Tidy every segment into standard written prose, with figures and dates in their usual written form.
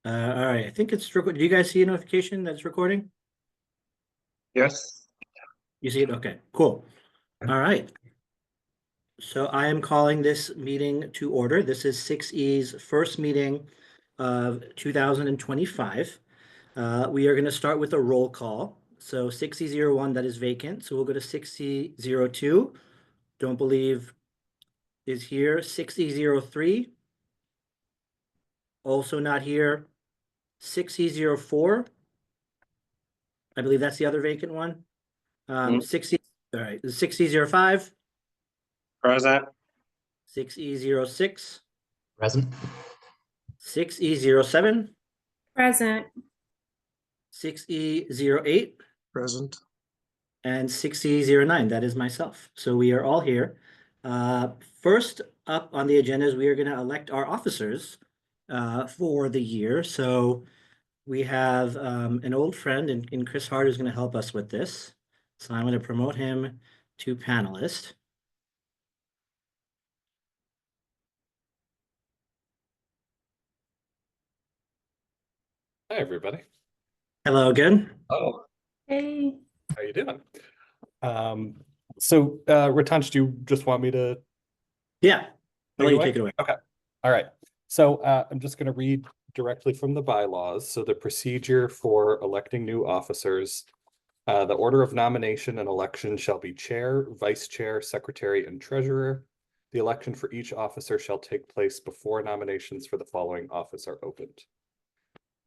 All right, I think it's recording. Do you guys see a notification that's recording? Yes. You see it? Okay, cool. All right. So I am calling this meeting to order. This is 6E's first meeting of 2025. We are going to start with a roll call. So 6E01, that is vacant. So we'll go to 6E02. Don't believe is here. 6E03, also not here. 6E04, I believe that's the other vacant one. 60, all right, 6E05, Present. 6E06, Present. 6E07, Present. 6E08, Present. and 6E09. That is myself. So we are all here. First up on the agenda is we are going to elect our officers for the year. So we have an old friend in Chris Hart who's going to help us with this. So I'm going to promote him to panelist. Hi, everybody. Hello again. Oh, Hey. how you doing? Ratansh, do you just want me to Yeah, I'll let you away? take it away. Okay. All right. So I'm just going to read directly from the bylaws. So the procedure for electing new officers, the order of nomination and election shall be chair, vice chair, secretary, and treasurer. The election for each officer shall take place before nominations for the following office are opened.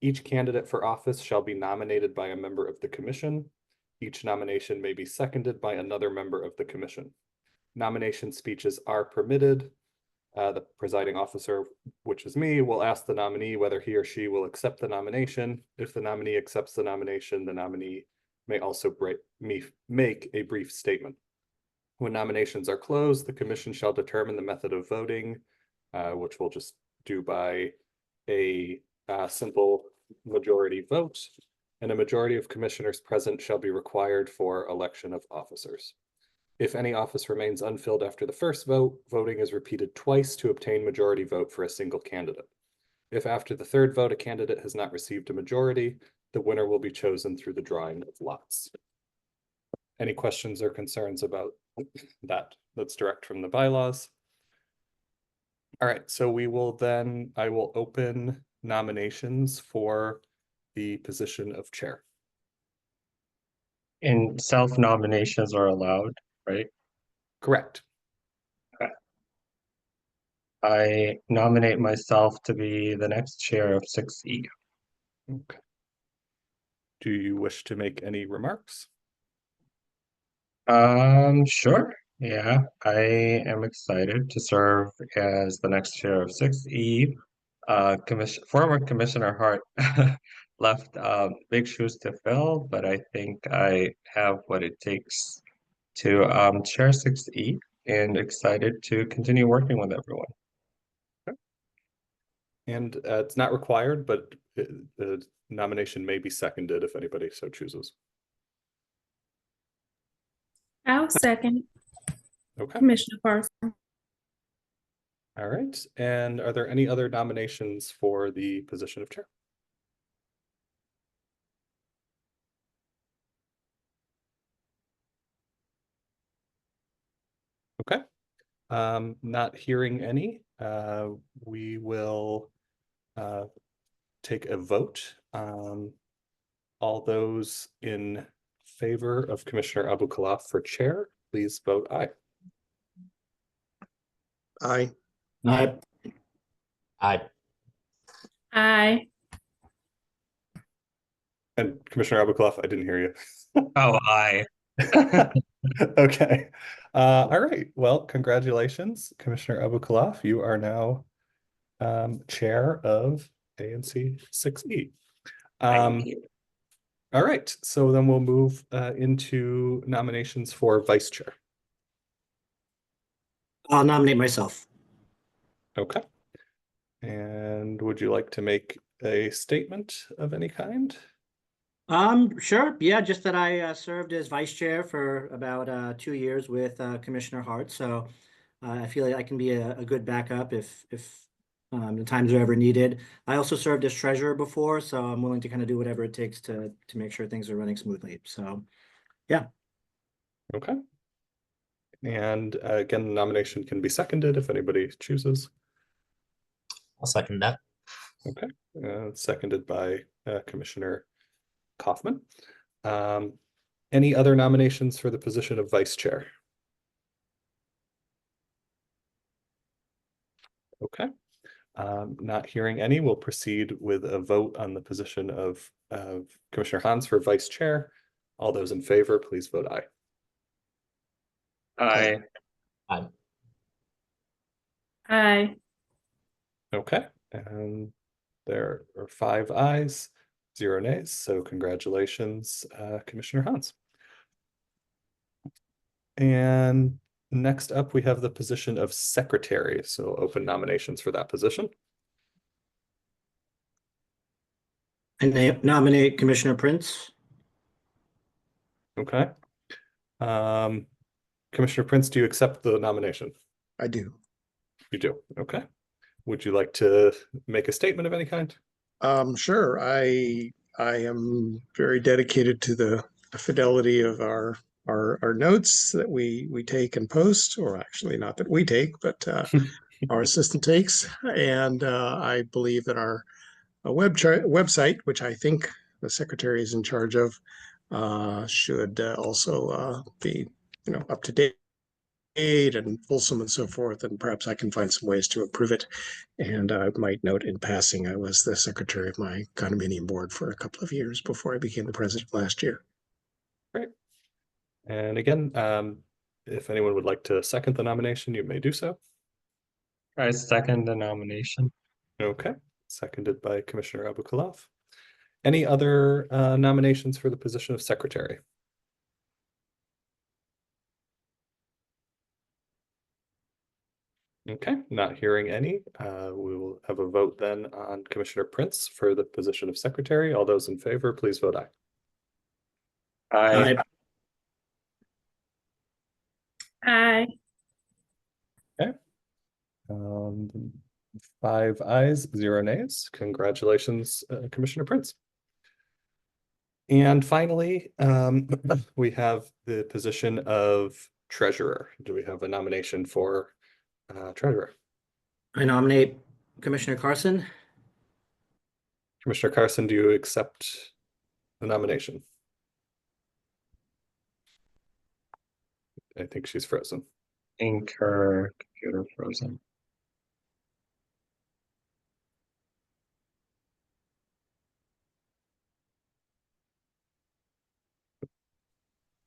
Each candidate for office shall be nominated by a member of the commission. Each nomination may be seconded by another member of the commission. Nomination speeches are permitted. The presiding officer, which is me, will ask the nominee whether he or she will accept the nomination. If the nominee accepts the nomination, the nominee may also make a brief statement. When nominations are closed, the commission shall determine the method of voting, which we'll just do by a simple majority vote, and a majority of commissioners present shall be required for election of officers. If any office remains unfilled after the first vote, voting is repeated twice to obtain majority vote for a single candidate. If after the third vote a candidate has not received a majority, the winner will be chosen through the drawing of lots. Any questions or concerns about that? That's direct from the bylaws. All right, so I will open nominations for the position of chair. And self-nominations are allowed, right? Correct. I nominate myself to be the next chair of 6E. Okay. Do you wish to make any remarks? Sure. Yeah, I am excited to serve as the next chair of 6E. Former Commissioner Hart left big shoes to fill, but I think I have what it takes to chair 6E and excited to continue working with everyone. And it's not required, but the nomination may be seconded if anybody so chooses. I'll second Okay. Commissioner Parson. All right. And are there any other nominations for the position of chair? Okay. Not hearing any, we will take a vote. All those in favor of Commissioner Abu Khalaf for chair, please vote aye. Aye. Aye. Aye. Aye. And Commissioner Abu Khalaf, I didn't hear you. Oh, aye. Okay. All right. Well, congratulations, Commissioner Abu Khalaf. You are now chair of ANC 6E. Thank you. All right. So then we'll move into nominations for vice chair. I'll nominate myself. Okay. And would you like to make a statement of any kind? Sure. Yeah, just that I served as vice chair for about 2 years with Commissioner Hart. So I feel like I can be a good backup if the times are ever needed. I also served as treasurer before, so I'm willing to kind of do whatever it takes to make sure things are running smoothly. So, yeah. Okay. And again, the nomination can be seconded if anybody chooses. I'll second that. Okay, seconded by Commissioner Kaufman. Any other nominations for the position of vice chair? Okay, not hearing any, we'll proceed with a vote on the position of Commissioner Hans for vice chair. All those in favor, please vote aye. Aye. Aye. Aye. Okay, and there are 5 ayes, 0 nays, so congratulations, Commissioner Hans. And next up, we have the position of secretary, so open nominations for that position. And nominate Commissioner Prince. Okay. Commissioner Prince, do you accept the nomination? I do. You do, okay. Would you like to make a statement of any kind? Sure. I am very dedicated to the fidelity of our notes that we take and post, or actually not that we take, but our assistant takes. And I believe that our website, which I think the secretary is in charge of, should also be, up to date and fulsome and so forth, and perhaps I can find some ways to improve it. And I might note in passing, I was the secretary of my condominium board for a couple of years before I became the president last year. Great. And again, if anyone would like to second the nomination, you may do so. I second the nomination. Okay, seconded by Commissioner Abukalov. Any other nominations for the position of secretary? Okay, not hearing any. We will have a vote then on Commissioner Prince for the position of secretary. All those in favor, please vote aye. Aye. Aye. Okay. 5 ayes, 0 nays. Congratulations, Commissioner Prince. And finally, we have the position of treasurer. Do we have a nomination for treasurer? I nominate Commissioner Carson. Commissioner Carson, do you accept the nomination? I think she's frozen. Think her computer frozen.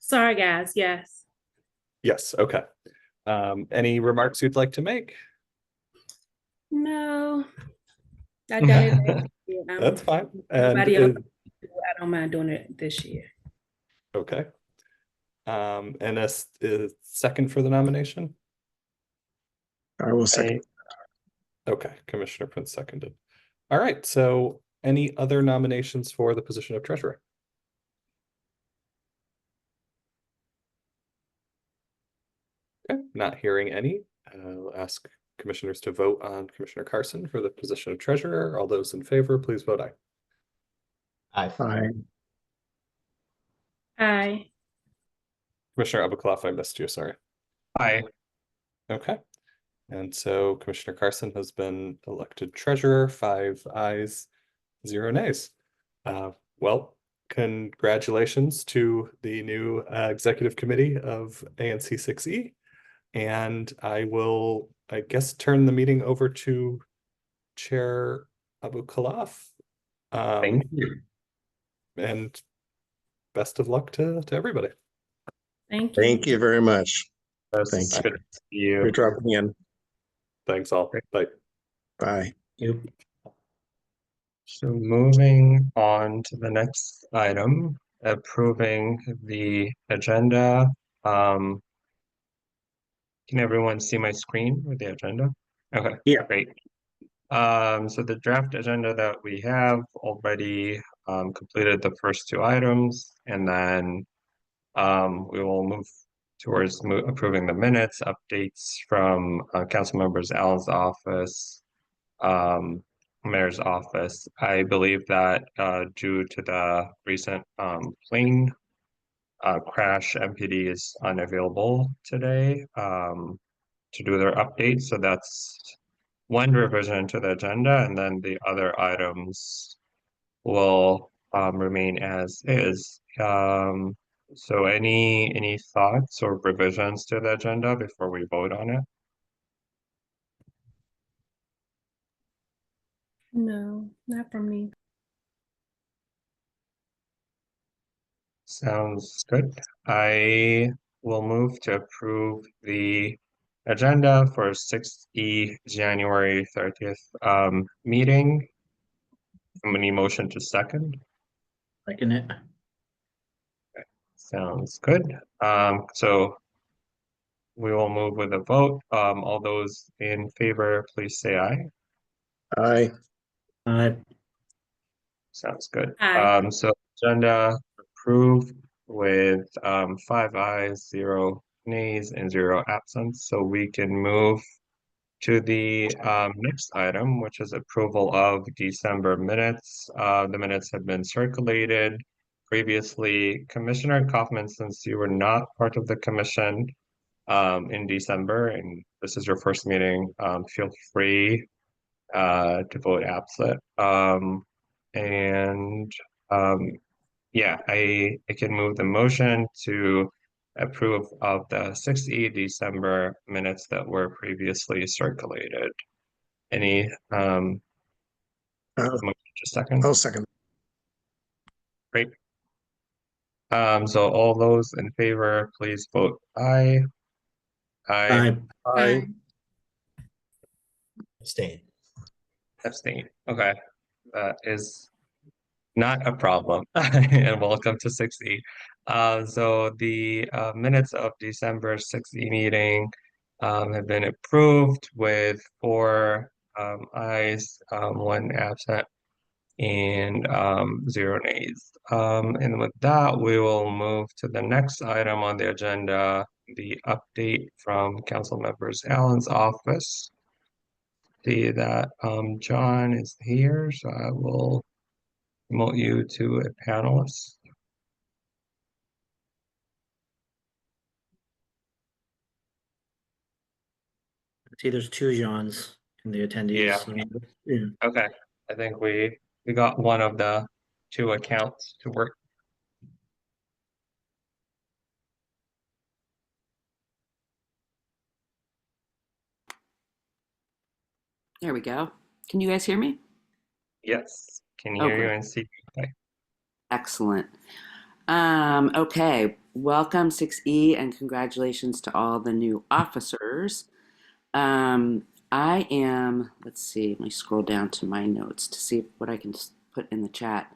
Sorry, guys. Yes. Yes, okay. Any remarks you'd like to make? No. I done it last year. That's fine. And Everybody else, I don't mind doing it this year. okay. And a second for the nomination? I will second. Okay, Commissioner Prince seconded. All right, so any other nominations for the position of treasurer? Okay, not hearing any. I'll ask commissioners to vote on Commissioner Carson for the position of treasurer. All those in favor, please vote aye. Aye. Aye. Aye. Commissioner Abukalov, I missed you, sorry. Aye. Okay. And so Commissioner Carson has been elected treasurer, 5 ayes, 0 nays. Well, congratulations to the new executive committee of ANC 6E. And I will, I guess, turn the meeting over to Chair Abukalov. Thank you. And best of luck to everybody. Thank you. Thank you very much. Thank Thank you. you. Good to see you. For dropping in. Thanks all. Bye. Bye. So moving on to the next item, approving the agenda. Can everyone see my screen with the agenda? Okay, Yeah. great. So the draft agenda that we have already completed the first 2 items, and then we will move towards approving the minutes, updates from council members Al's office, mayor's office. I believe that due to the recent plane crash, MPD is unavailable today to do their update. So that's one revision to the agenda, and then the other items will remain as is. So any thoughts or revisions to the agenda before we vote on it? No, not from me. Sounds good. I will move to approve the agenda for 6E January 30th meeting. Any motion to second? Second it. Sounds good. So we will move with a vote. All those in favor, please say aye. Aye. Sounds good. Aye. So agenda approved with 5 ayes, 0 nays, and 0 absence. So we can move to the next item, which is approval of December minutes. The minutes have been circulated previously. Commissioner Kaufman, since you were not part of the commission in December, and this is your first meeting, feel free to vote absent. And yeah, I can move the motion to approve of the 6E December minutes that were previously circulated. Any motion to second? I'll second. Great. So all those in favor, please vote aye. Aye. Aye. Abstain. Abstain. Okay. That is not a problem. And welcome to 6E. So the minutes of December 6E meeting have been approved with 4 ayes, 1 absent, and 0 nays. And with that, we will move to the next item on the agenda, the update from Council Members Allen's office. See that John is here, so I will promote you to a panelist. See, there's 2 Johns in the attendees. Yeah. Okay. I think we got one of the 2 accounts to work. There we go. Can you guys hear me? Yes. Can Oh, hear you great. and see you. Okay. Excellent. Okay, welcome 6E and congratulations to all the new officers. Let's see, let me scroll down to my notes to see what I can put in the chat.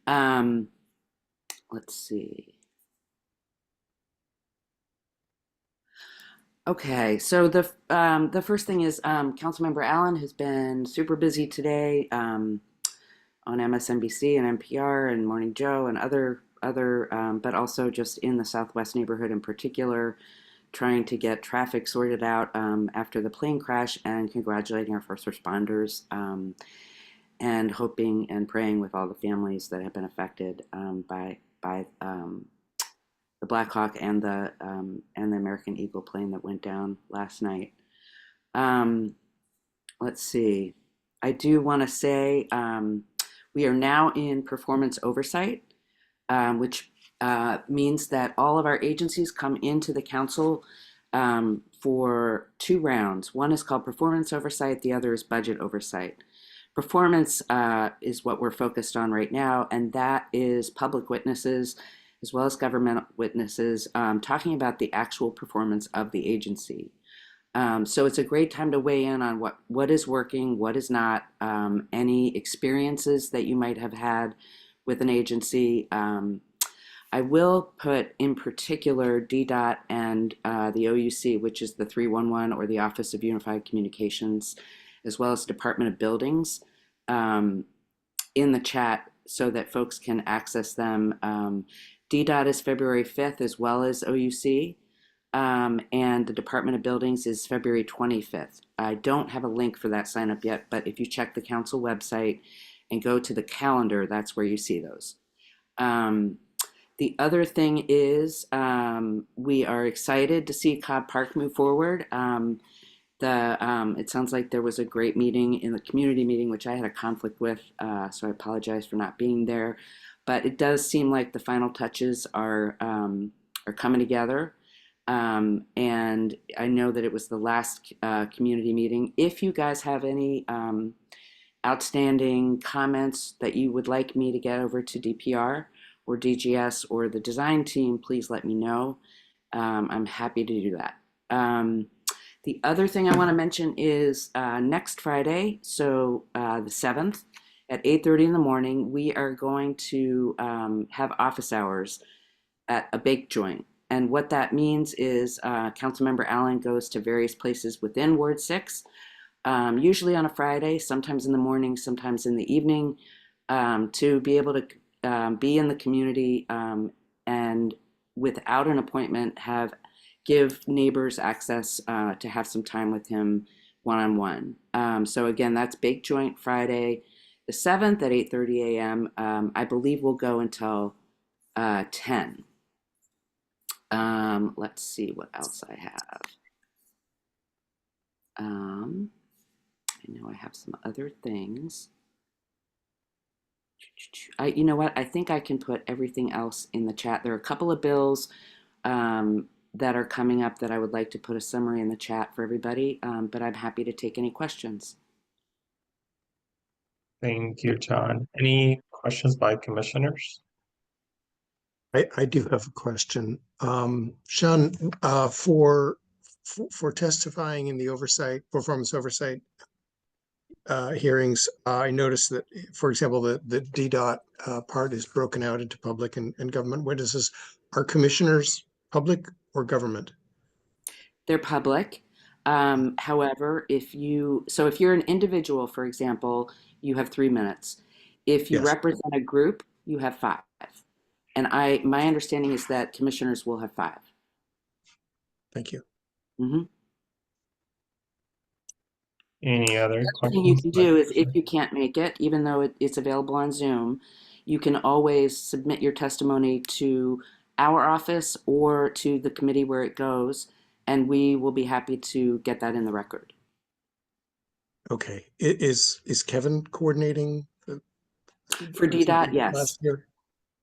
Let's see. Okay, so the first thing is Councilmember Allen has been super busy today on MSNBC and NPR and Morning Joe and other, but also just in the Southwest neighborhood in particular, trying to get traffic sorted out after the plane crash and congratulating our first responders and hoping and praying with all the families that have been affected by the Black Hawk and the American Eagle plane that went down last night. Let's see. I do want to say we are now in performance oversight, which means that all of our agencies come into the council for 2 rounds. One is called performance oversight, the other is budget oversight. Performance is what we're focused on right now, and that is public witnesses as well as government witnesses talking about the actual performance of the agency. So it's a great time to weigh in on what is working, what is not, any experiences that you might have had with an agency. I will put in particular DDOT and the OUC, which is the 311 or the Office of Unified Communications, as well as Department of Buildings, in the chat so that folks can access them. DDOT is February 5th as well as OUC. And the Department of Buildings is February 25th. I don't have a link for that sign up yet, but if you check the council website and go to the calendar, that's where you see those. The other thing is we are excited to see Cobb Park move forward. It sounds like there was a great meeting in the community meeting, which I had a conflict with, so I apologize for not being there. But it does seem like the final touches are coming together. And I know that it was the last community meeting. If you guys have any outstanding comments that you would like me to get over to DPR or DGS or the design team, please let me know. I'm happy to do that. The other thing I want to mention is next Friday, so the 7th, at 8:30 in the morning, we are going to have office hours at a bake joint. And what that means is Councilmember Allen goes to various places within Ward 6, usually on a Friday, sometimes in the morning, sometimes in the evening, to be able to be in the community and without an appointment give neighbors access to have some time with him one-on-one. So again, that's Bake Joint Friday the 7th at 8:30 a.m. I believe we'll go until 10. Let's see what else I have. I know I have some other things. You know what? I think I can put everything else in the chat. There are a couple of bills that are coming up that I would like to put a summary in the chat for everybody, but I'm happy to take any questions. Thank you, John. Any questions by commissioners? I do have a question. Sean, for testifying in the performance oversight hearings, I noticed that, for example, the DDOT part is broken out into public and government witnesses. Are commissioners public or government? They're public. However, if you're an individual, for example, you have 3 minutes. If you Yes. represent a group, you have 5. And my understanding is that commissioners will have 5. Thank you. Mm-hmm. Any other The thing questions? you can do is if you can't make it, even though it's available on Zoom, you can always submit your testimony to our office or to the committee where it goes, and we will be happy to get that in the record. Okay. Is Kevin coordinating For DDOT, yes. last year?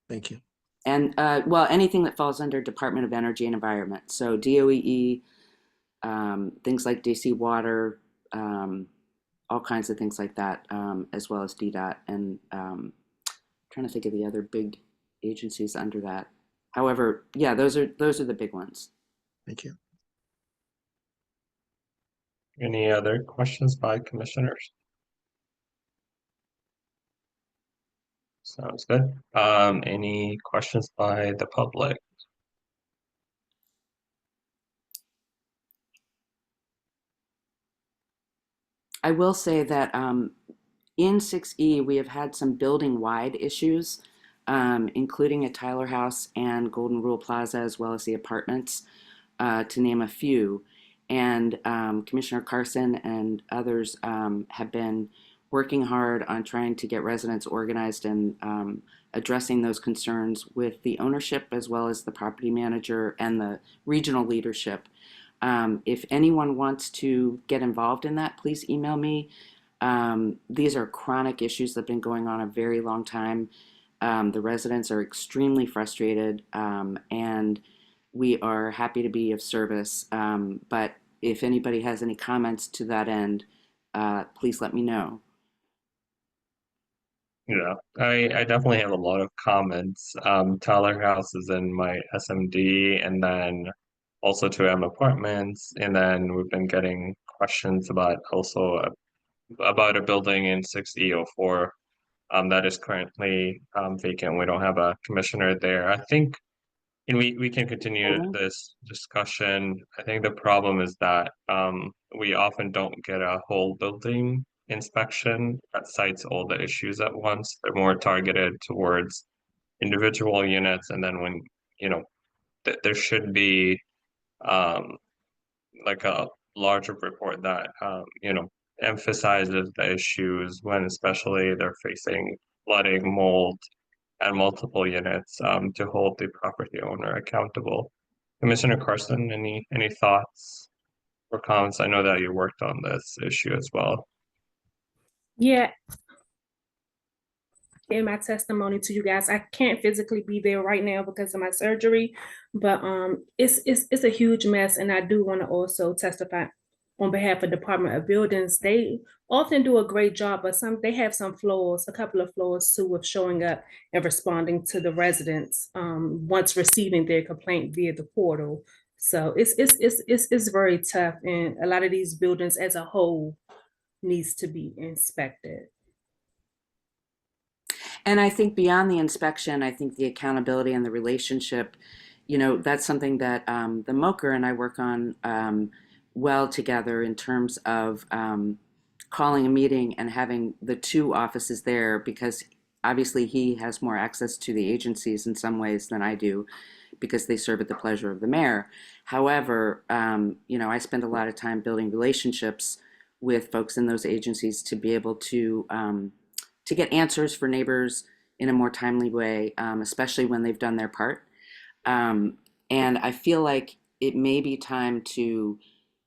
Thank you. And well, anything that falls under Department of Energy and Environment. So DOEE, things like DC Water, all kinds of things like that, as well as DDOT. And trying to think of the other big agencies under that. However, yeah, those are the big ones. Thank you. Any other questions by commissioners? Sounds good. Any questions by the public? I will say that in 6E, we have had some building-wide issues, including at Tyler House and Golden Rule Plaza, as well as the apartments, to name a few. And Commissioner Carson and others have been working hard on trying to get residents organized and addressing those concerns with the ownership as well as the property manager and the regional leadership. If anyone wants to get involved in that, please email me. These are chronic issues that have been going on a very long time. The residents are extremely frustrated, and we are happy to be of service. But if anybody has any comments to that end, please let me know. Yeah, I definitely have a lot of comments. Tyler House is in my SMD, and then also 2M apartments, and then we've been getting questions about about a building in 6E04 that is currently vacant. We don't have a commissioner there. I think, and we can continue this discussion. I think the problem is that we often don't get a whole building inspection that cites all the issues at once. They're more targeted towards individual units, and then when there should be like a larger report that emphasizes the issues when especially they're facing flooding, mold, and multiple units to hold the property owner accountable. Commissioner Carson, any thoughts or comments? I know that you worked on this issue as well. Yeah. In my testimony to you guys, I can't physically be there right now because of my surgery, but it's a huge mess, and I do want to also testify on behalf of Department of Buildings. They often do a great job, but they have some flaws, a couple of flaws too, with showing up and responding to the residents once receiving their complaint via the portal. So it's very tough, and a lot of these buildings as a whole needs to be inspected. And I think beyond the inspection, I think the accountability and the relationship, that's something that the MOCR and I work on well together in terms of calling a meeting and having the two offices there, because obviously he has more access to the agencies in some ways than I do, because they serve at the pleasure of the mayor. However, I spend a lot of time building relationships with folks in those agencies to be able to get answers for neighbors in a more timely way, especially when they've done their part. And I feel like it may be time to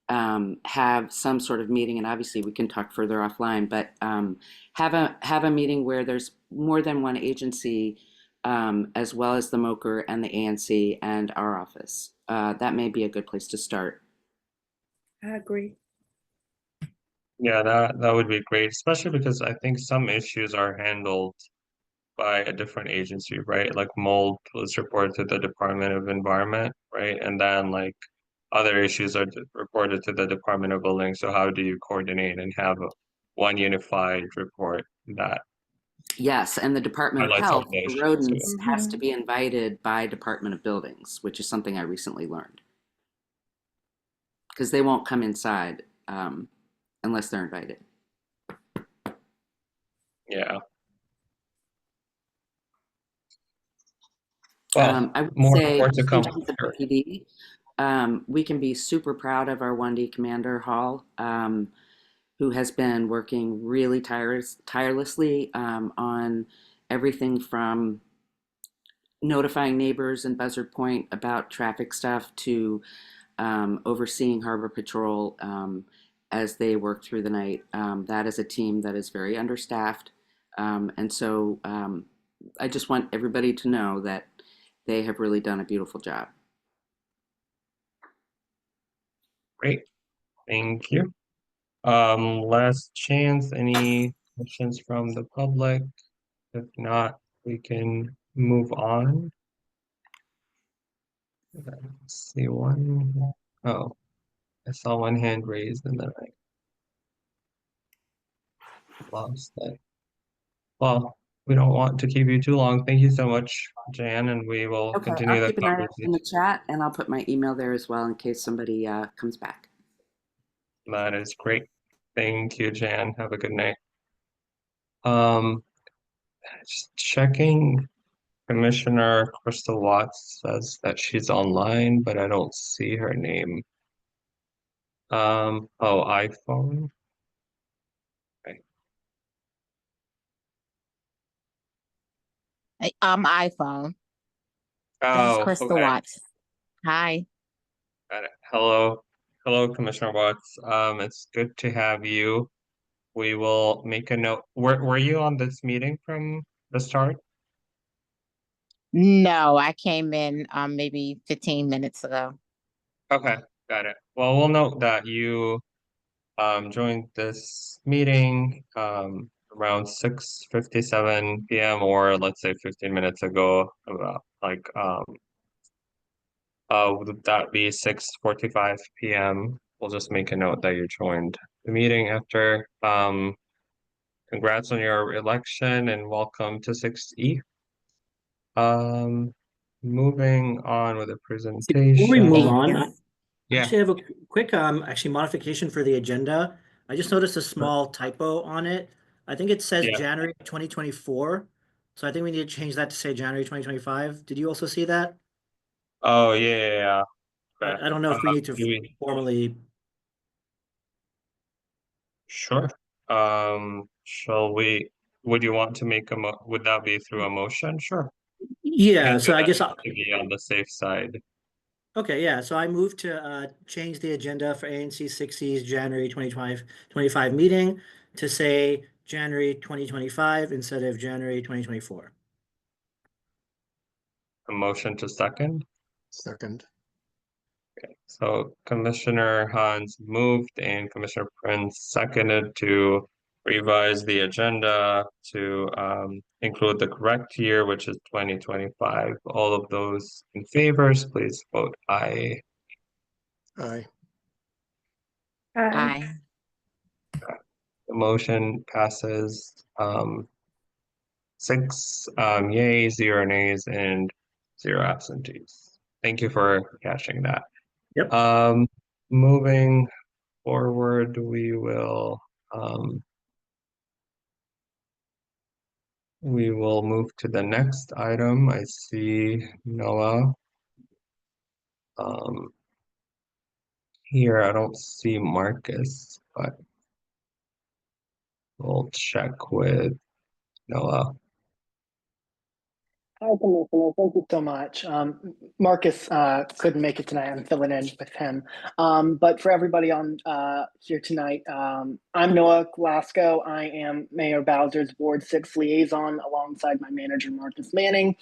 have some sort of meeting, and obviously we can talk further offline, but have a meeting where there's more than one agency, as well as the MOCR and the ANC and our office. That may be a good place to start. I agree. Yeah, that would be great, especially because I think some issues are handled by a different agency, right? Like mold was reported to the Department of Environment, right? And then like other issues are reported to the Department of Building. So how do you coordinate and have one unified report that Yes, and the Department of highlights all Health the for issues? rodents has to Mhm. be invited by Department of Buildings, which is something I recently learned. Because they won't come inside unless they're invited. Yeah. Well, I would more say to in come. terms of the PD, we can be super proud of our 1D Commander Hall, who has been working really tirelessly on everything from notifying neighbors in Buzzard Point about traffic stuff to overseeing Harbor Patrol as they work through the night. That is a team that is very understaffed. And so I just want everybody to know that they have really done a beautiful job. Great. Thank you. Last chance, any questions from the public? If not, we can move on. Let's see one. Oh, I saw one hand raised and then I lost it. Well, we don't want to keep you too long. Thank you so much, Jan, and we will Okay, continue I'll the keep an eye out in conversation. the chat, and I'll put my email there as well in case somebody comes back. That is great. Thank you, Jan. Have a good night. Just checking. Commissioner Crystal Watts says that she's online, but I don't see her name. Oh, iPhone. Okay. iPhone. This is Oh, Crystal okay. Watts. Hi. Got it. Hello, Commissioner Watts. It's good to have you. We will make a note. Were you on this meeting from the start? No, I came in maybe 15 minutes ago. Okay, got it. Well, we'll note that you joined this meeting around 6:57 p.m. or let's say 15 minutes ago. About like would that be 6:45 p.m.? We'll just make a note that you joined the meeting after. Congrats on your election and welcome to 6E. Moving on with the Before we move presentation. on, I Yeah. actually have a quick modification for the agenda. I just noticed a small typo on it. I think it says Yeah. January 2024. So I think we need to change that to say January 2025. Did you also see that? Oh yeah. I don't know if we need do to we- formally, Sure. Would you want to make would that be through a motion? Sure. yeah, so I guess, To be on the safe side. okay, yeah, so I moved to change the agenda for ANC 60's January 2025 meeting to say January 2025 instead of January 2024. A motion to second. Second. So Commissioner Hans moved and Commissioner Prince seconded to revise the agenda to include the correct year, which is 2025. All of those in favors, please vote aye. Aye. Aye. The motion passes 6 yays, 0 nays, and 0 absentees. Thank you for catching that. Yep. Moving forward, we will move to the next item. I see Noah. Here I don't see Marcus, but we'll check with Noah. Hi, Commissioner. Thank you so much. Marcus couldn't make it tonight. I'm filling in with him. But for everybody on here tonight, I'm Noah Glasgow. I am Mayor Bowser's Ward 6 liaison alongside my manager, Marcus Manning.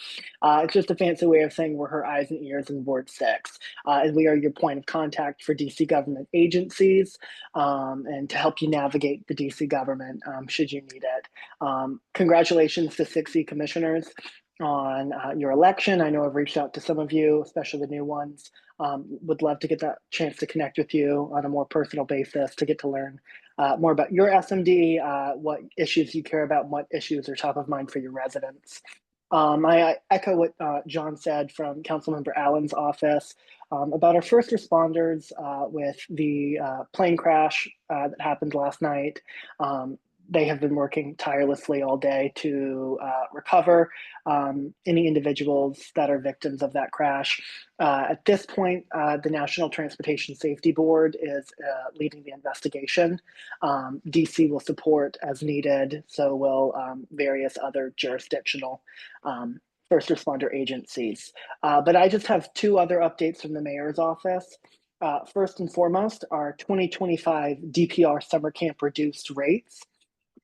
It's just a fancy way of saying we're her eyes and ears in Ward 6. And we are your point of contact for DC government agencies and to help you navigate the DC government should you need it. Congratulations to 6E commissioners on your election. I know I've reached out to some of you, especially the new ones. Would love to get that chance to connect with you on a more personal basis to get to learn more about your SMD, what issues you care about, and what issues are top of mind for your residents. I echo what John said from Councilmember Allen's office about our first responders with the plane crash that happened last night. They have been working tirelessly all day to recover any individuals that are victims of that crash. At this point, the National Transportation Safety Board is leading the investigation. DC will support as needed, so will various other jurisdictional first responder agencies. But I just have two other updates from the mayor's office. First and foremost, our 2025 DPR summer camp reduced rates.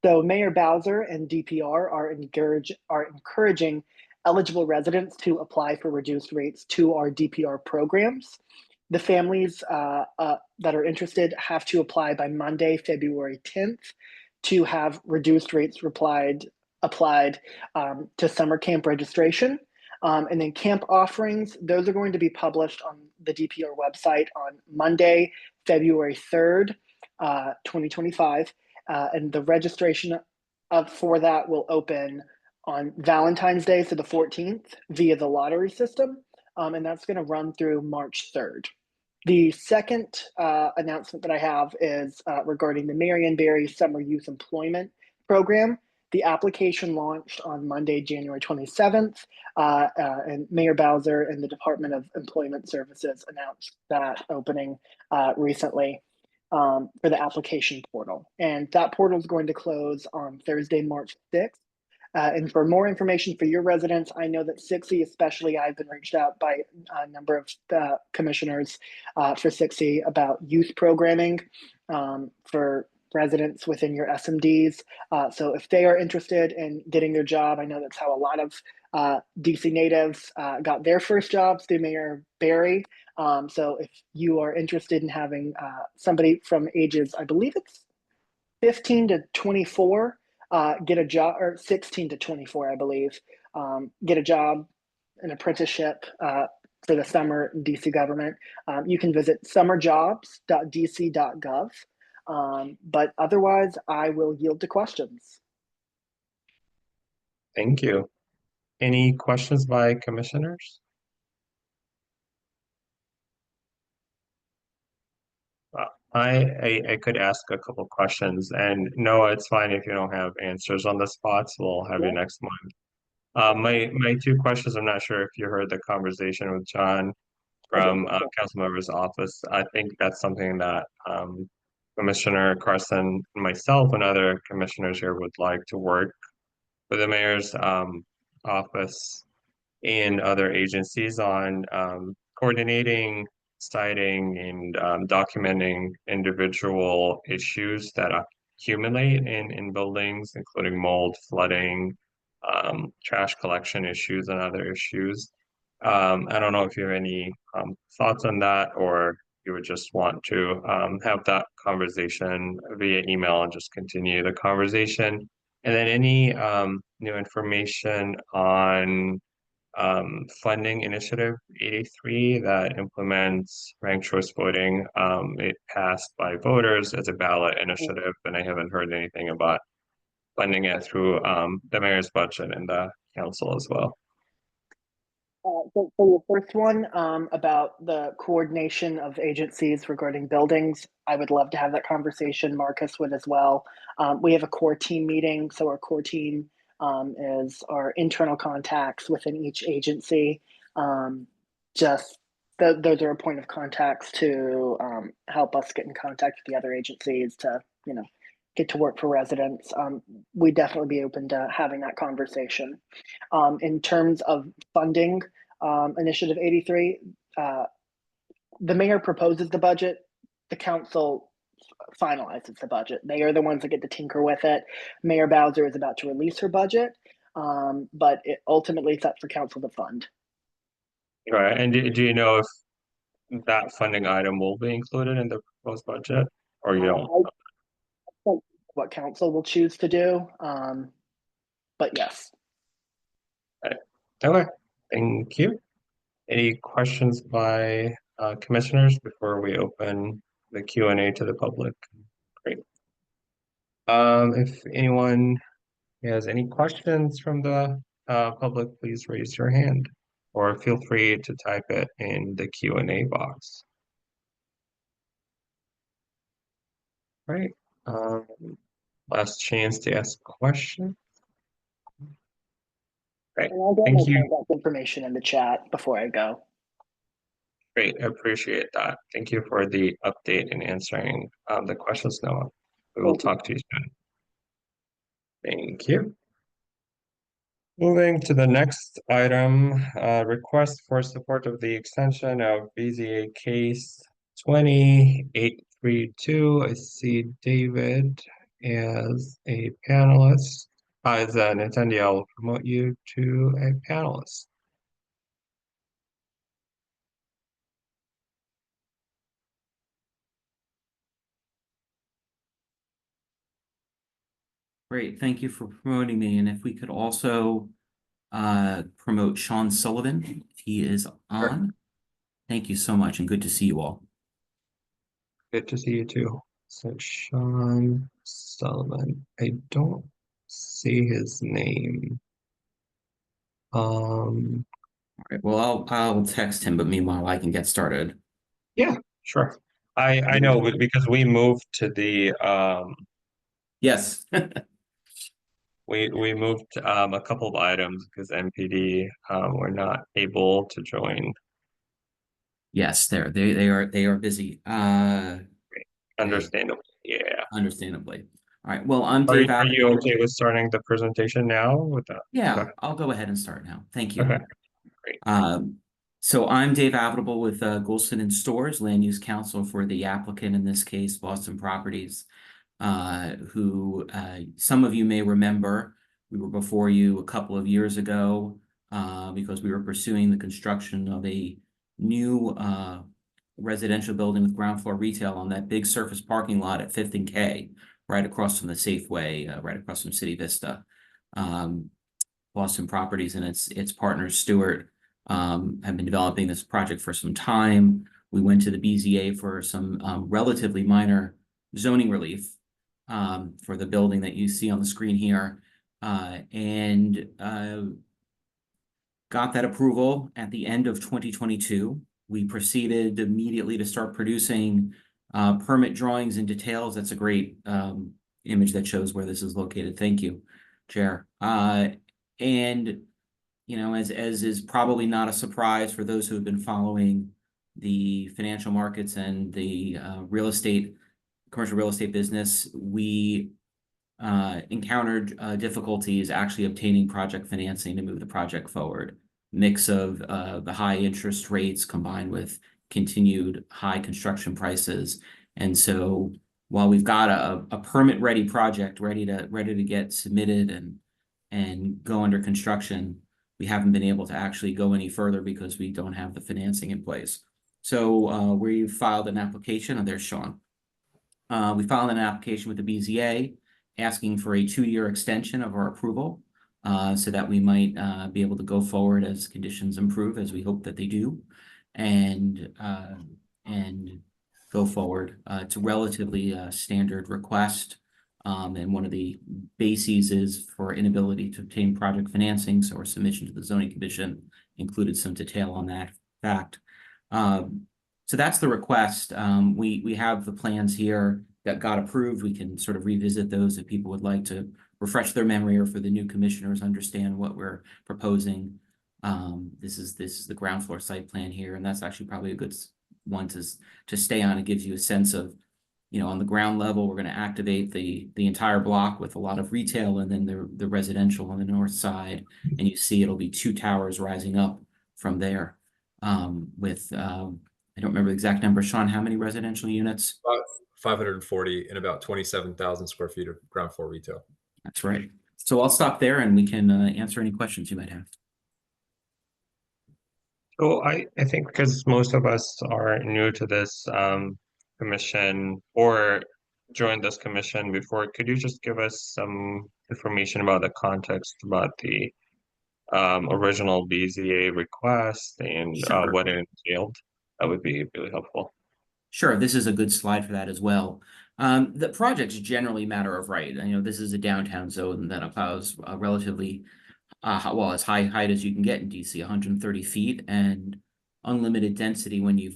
So Mayor Bowser and DPR are encouraging eligible residents to apply for reduced rates to our DPR programs. The families that are interested have to apply by Monday, February 10th to have reduced rates applied to summer camp registration. And then camp offerings, those are going to be published on the DPR website on Monday, February 3rd, 2025. And the registration for that will open on Valentine's Day, so the 14th, via the lottery system. And that's going to run through March 3rd. The second announcement that I have is regarding the Marion Barry Summer Youth Employment Program. The application launched on Monday, January 27th, and Mayor Bowser and the Department of Employment Services announced that opening recently for the application portal. And that portal is going to close on Thursday, March 6th. And for more information for your residents, I know that 6E, especially, I've been reached out by a number of commissioners for 6E about youth programming for residents within your SMDs. So if they are interested in getting their job, I know that's how a lot of DC natives got their first jobs through Mayor Barry. So if you are interested in having somebody from ages, I believe it's 15 to 24, get a job, or 16 to 24, I believe, get a job, an apprenticeship for the summer in DC government. You can visit summerjobs.dc.gov. But otherwise, I will yield to questions. Thank you. Any questions by commissioners? I could ask a couple questions, and Noah, it's fine if you don't have answers on the spots. We'll have you next month. My two questions. I'm not sure if you heard the conversation with John. from council member's office. I think that's something that Commissioner Carson, myself, and other commissioners here would like to work with the mayor's office and other agencies on coordinating, citing, and documenting individual issues that accumulate in buildings, including mold, flooding, trash collection issues, and other issues. I don't know if you have any thoughts on that, or you would just want to have that conversation via email and just continue the conversation. And then any new information on funding initiative 83 that implements ranked choice voting. It passed by voters as a ballot initiative, and I haven't heard anything about funding it through the mayor's budget and the council as well. So for the first one, about the coordination of agencies regarding buildings, I would love to have that conversation. Marcus would as well. We have a core team meeting, so our core team is our internal contacts within each agency. Those are a point of contacts to help us get in contact with the other agencies to, get to work for residents. We'd definitely be open to having that conversation. In terms of funding, Initiative 83, the mayor proposes the budget, the council finalizes the budget. They are the ones that get to tinker with it. Mayor Bowser is about to release her budget, but ultimately it's up for council to fund. Right, and do you know if that funding item will be included in the proposed budget, or you don't? What council will choose to do, but yes. Okay, thank you. Any questions by commissioners before we open the Q&A to the public? Great. If anyone has any questions from the public, please raise your hand or feel free to type it in the Q&A box. Right. Last chance to ask a question. Great. Thank you. Contact information in the chat before I go. Great, I appreciate that. Thank you for the update and answering the questions, Noah. We will talk to you soon. Thank you. Moving to the next item, request for support of the extension of BZA case 2832. I see David as a panelist. As an attendee, I will promote you to a panelist. Great, thank you for promoting me. And if we could also promote Sean Sullivan, if he is on. Sure. Thank you so much and good to see you all. Good to see you too. So Sean Sullivan, I don't see his name. All right, well, I'll text him, but meanwhile I can get started. Yeah, sure. I know because we moved to the yes. We moved a couple of items because MPD were not able to join. Yes, they are busy. Understandably, yeah. Understandably. All right. Well, I'm Dave. Are you okay with starting the presentation now with that? Yeah, okay. I'll go ahead and start now. Thank you. Okay, great. So I'm Dave Avidable with Golston and Stores, Land Use Counsel for the applicant in this case, Boston Properties, who some of you may remember. We were before you a couple of years ago because we were pursuing the construction of a new residential building with ground floor retail on that big surface parking lot at 5th and K, right across from the Safeway, right across from City Vista. Boston Properties and its partner Stewart have been developing this project for some time. We went to the BZA for some relatively minor zoning relief for the building that you see on the screen here, and got that approval at the end of 2022. We proceeded immediately to start producing permit drawings and details. That's a great image that shows where this is located. Thank you, Chair. And you know, as is probably not a surprise for those who have been following the financial markets and the commercial real estate business, we encountered difficulties actually obtaining project financing to move the project forward. Mix of the high interest rates combined with continued high construction prices. And so while we've got a permit ready project ready to get submitted and go under construction, we haven't been able to actually go any further because we don't have the financing in place. So we filed an application, and there's Sean. We filed an application with the BZA asking for a 2-year extension of our approval so that we might be able to go forward as conditions improve, as we hope that they do, and go forward. It's a relatively standard request, and one of the bases is for inability to obtain project financing, so our submission to the zoning commission included some detail on that fact. So that's the request. We have the plans here that got approved. We can sort of revisit those if people would like to refresh their memory, or for the new commissioners understand what we're proposing. This is the ground floor site plan here, and that's actually probably a good one to stay on. It gives you a sense of, on the ground level, we're going to activate the entire block with a lot of retail, and then the residential on the north side, and you see it'll be 2 towers rising up from there with I don't remember the exact number. Sean, how many residential units? 540 and about 27,000 square feet of ground floor retail. That's right. So I'll stop there, and we can answer any questions you might have. So I think because most of us are new to this commission or joined this commission before, could you just give us some information about the context about the original BZA request and Sure. what it entailed? That would be really helpful. Sure, this is a good slide for that as well. The project's generally matter of right. This is a downtown zone that allows relatively as high height as you can get in DC, 130 feet, and unlimited density when you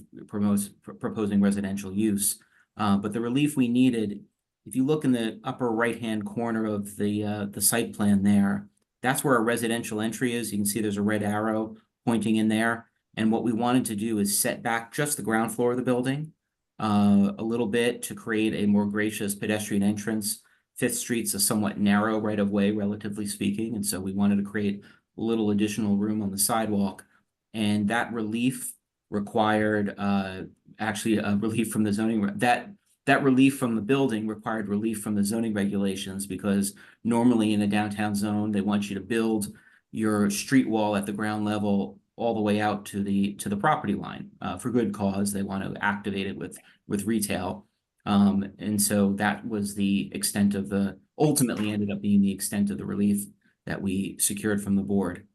proposing residential use. But the relief we needed, if you look in the upper right-hand corner of the site plan there, that's where a residential entry is. You can see there's a red arrow pointing in there. And what we wanted to do is set back just the ground floor of the building a little bit to create a more gracious pedestrian entrance. Fifth Street's a somewhat narrow right of way, relatively speaking, and so we wanted to create a little additional room on the sidewalk. And that relief required actually a relief from the zoning. That relief from the building required relief from the zoning regulations, because normally in a downtown zone they want you to build your street wall at the ground level all the way out to the property line for good cause. They want to activate it with retail. And so that was the extent of ultimately ended up being the extent of the relief that we secured from the board.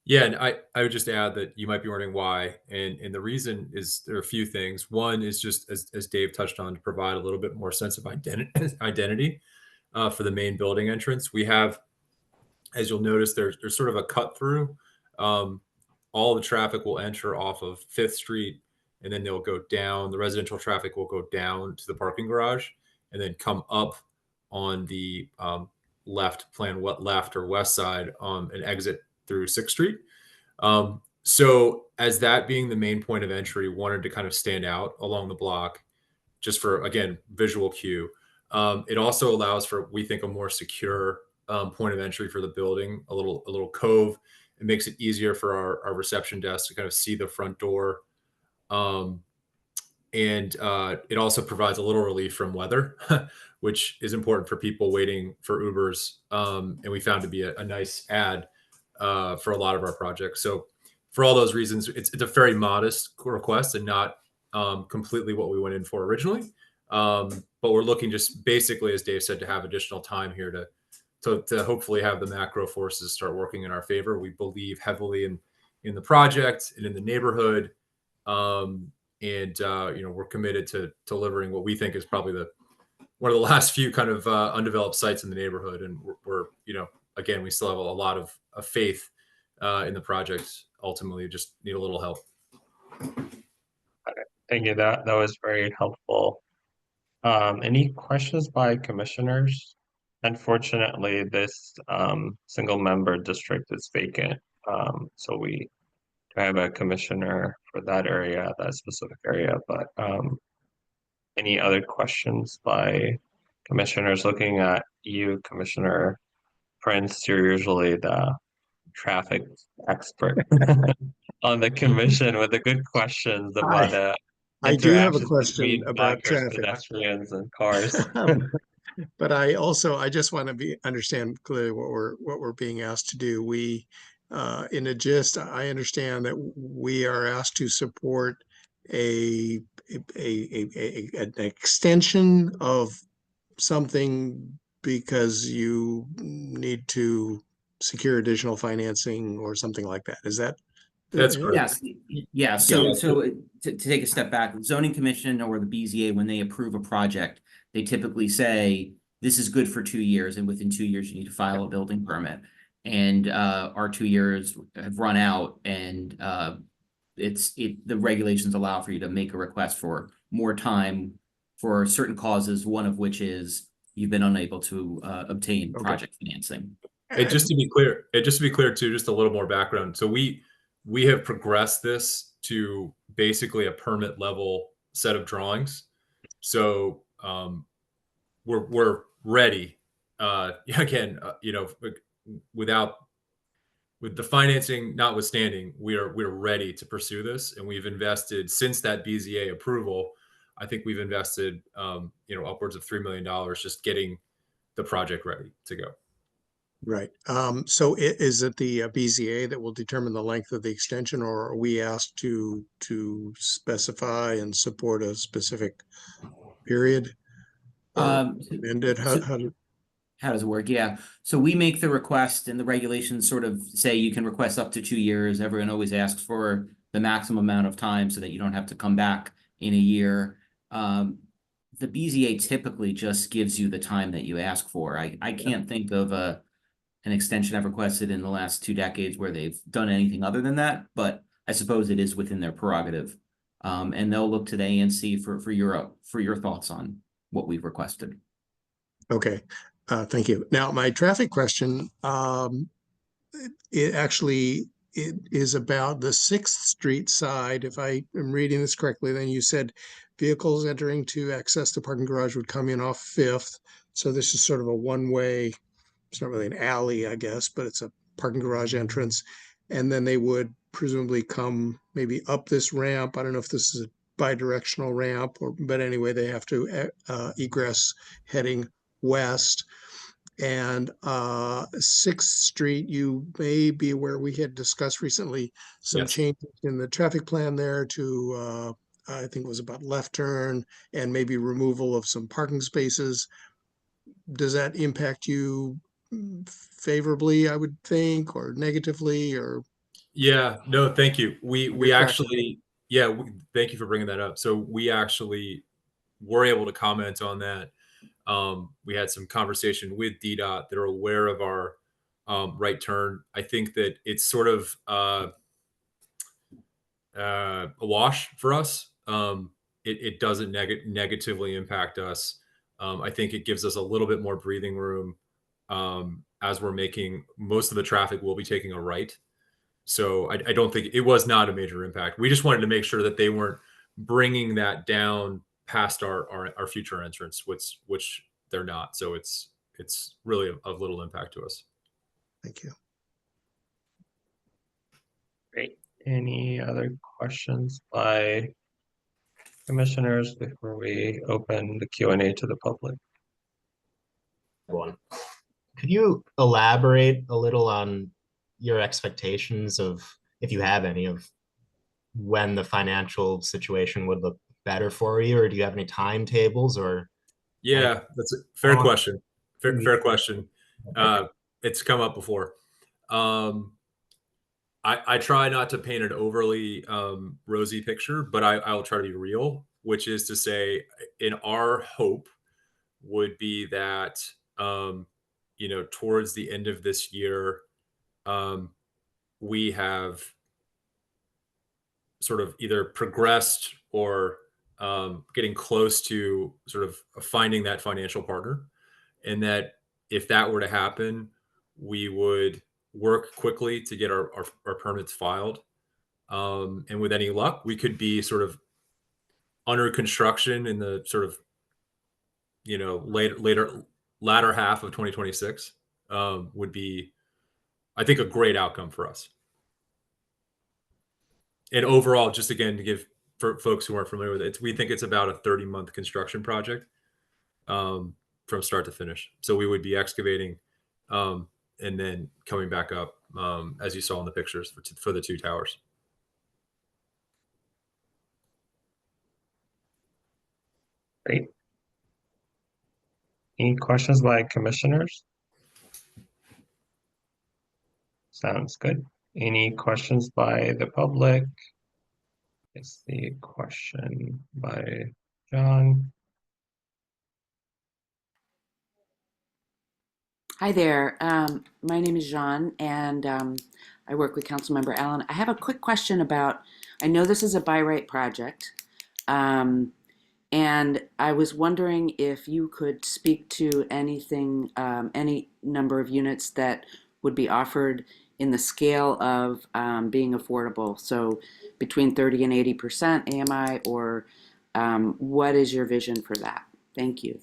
Yeah, and I would just add that you might be wondering why, and the reason is there are a few things. One is just as Dave touched on, to provide a little bit more sense of identity for the main building entrance. We have, as you'll notice, there's sort of a cut through. All the traffic will enter off of Fifth Street, and then they'll go down. The residential traffic will go down to the parking garage, and then come up on the left or west side and exit through 6th Street. So as that being the main point of entry, wanted to kind of stand out along the block, just for, again, visual cue. It also allows for, we think, a more secure point of entry for the building, a little cove. It makes it easier for our reception desk to kind of see the front door. And it also provides a little relief from weather, which is important for people waiting for Ubers. And we found to be a nice add for a lot of our projects. So for all those reasons, it's a very modest request and not completely what we went in for originally. But we're looking, just basically, as Dave said, to have additional time here to hopefully have the macro forces start working in our favor. We believe heavily in the project and in the neighborhood. We're committed to delivering what we think is probably one of the last few kind of undeveloped sites in the neighborhood. And we're again, we still have a lot of faith in the project. Ultimately, just need a little help. Thank you. That was very helpful. Any questions by commissioners? Unfortunately, this single member district is vacant. So we have a commissioner that area, that specific area. But any other questions by commissioners? Looking at you, Commissioner Prince, you're usually the traffic expert on the commission with the good questions about I do have a interactions question between about bikers, traffic. pedestrians, and cars. But I just want to understand clearly what we're being asked to do. We, in a gist, I understand that we are asked to support an extension of something because you need to secure additional financing or something like that. Is that? That's correct. Yes, yeah, to take a step back, the zoning commission or the BZA, when they approve a project, they typically say, this is good for 2 years, and within 2 years, you need to file a building permit. And our 2 years have run out, and the regulations allow for you to make a request for more time for certain causes, one of which is you've been unable to obtain project financing. And just to be clear, too, just a little more background. So we have progressed this to basically a permit level set of drawings. So we're ready. Again, with the financing notwithstanding, we're ready to pursue this, and we've invested since that BZA approval. I think we've invested upwards of $3 million just getting the project ready to go. Right. So is it the BZA that will determine the length of the extension, or are we asked to specify and support a specific period? How does it work? Yeah. So we make the request, and the regulations sort of say you can request up to 2 years. Everyone always asks for the maximum amount of time so that you don't have to come back in a year. The BZA typically just gives you the time that you ask for. I can't think of an extension I've requested in the last 2 decades where they've done anything other than that, but I suppose it is within their prerogative. And they'll look to the ANC for your thoughts on what we've requested. Okay. Thank you. Now, my traffic question, it is about the 6th Street side. If I am reading this correctly, then you said vehicles entering to access the parking garage would come in off 5th. So this is sort of a one-way, it's not really an alley, I guess, but it's a parking garage entrance. And then they would presumably come maybe up this ramp. I don't know if this is a bi-directional ramp, but anyway, they have to egress heading west. And 6th Street, you may be aware, we had discussed recently some changes in the traffic plan there to, I think it was about left turn and maybe removal of some parking spaces. Does that impact you favorably, I would think, or negatively, or? Yeah, no, thank you. We actually, thank you for bringing that up. So we actually were able to comment on that. We had some conversation with DDOT that are aware of our right turn. I think that it's sort of a wash for us. It doesn't negatively impact us. I think it gives us a little bit more breathing room as we're making most of the traffic will be taking a right. So I don't think it was not a major impact. We just wanted to make sure that they weren't bringing that down past our future entrance, which they're not. So it's really of little impact to us. Thank you. Great. Any other questions by commissioners before we open the Q&A to the public? Could you elaborate a little on your expectations of, if you have any, of when the financial situation would look better for you, or do you have any timetables? Or That's a fair question. Fair question. It's come up before. I try not to paint an overly rosy picture, but I'll try to be real, which is to say, in our hope would be that towards the end of this year, we have sort of either progressed or getting close to sort of finding that financial partner, and that if that were to happen, we would work quickly to get our permits filed. And with any luck, we could be sort of under construction in the sort of, latter half of 2026, would be, I think, a great outcome for us. And overall, just again, to give, for folks who aren't familiar with it, we think it's about a 30-month construction project, from start to finish. So we would be excavating, and then coming back up, as you saw in the pictures for the two towers. Great. Any questions by commissioners? Sounds good. Any questions by the public? I see a question by John. Hi there. My name is Jean, and I work with Councilmember Allen. I have a quick question about, I know this is a by right project, and I was wondering if you could speak to anything, any number of units that would be offered in the scale of being affordable. So between 30 and 80% AMI, or what is your vision for that? Thank you.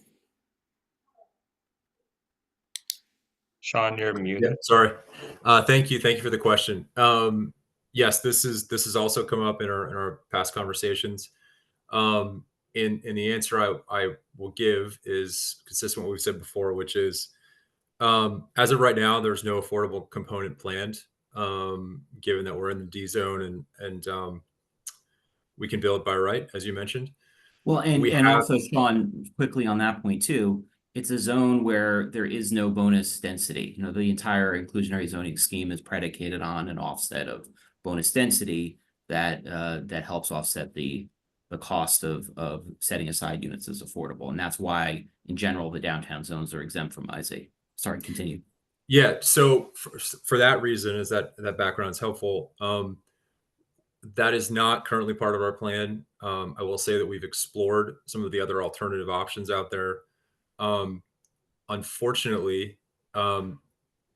Sean, you're Yeah, muted. sorry. Thank you for the question. Yes, this is also come up in our past conversations. And the answer I will give is consistent with what we've said before, which is, as of right now, there's no affordable component planned, given that we're in the D zone and we can build by right, as you mentioned. Well, We and have- also, Sean, quickly on that point too, it's a zone where there is no bonus density. The entire inclusionary zoning scheme is predicated on an offset of bonus density that helps offset the cost of setting aside units as affordable. And that's why, in general, the downtown zones are exempt from IZ. Sorry, continue. Yeah, so for that reason, is that background is helpful. That is not currently part of our plan. I will say that we've explored some of the other alternative options out there. Unfortunately,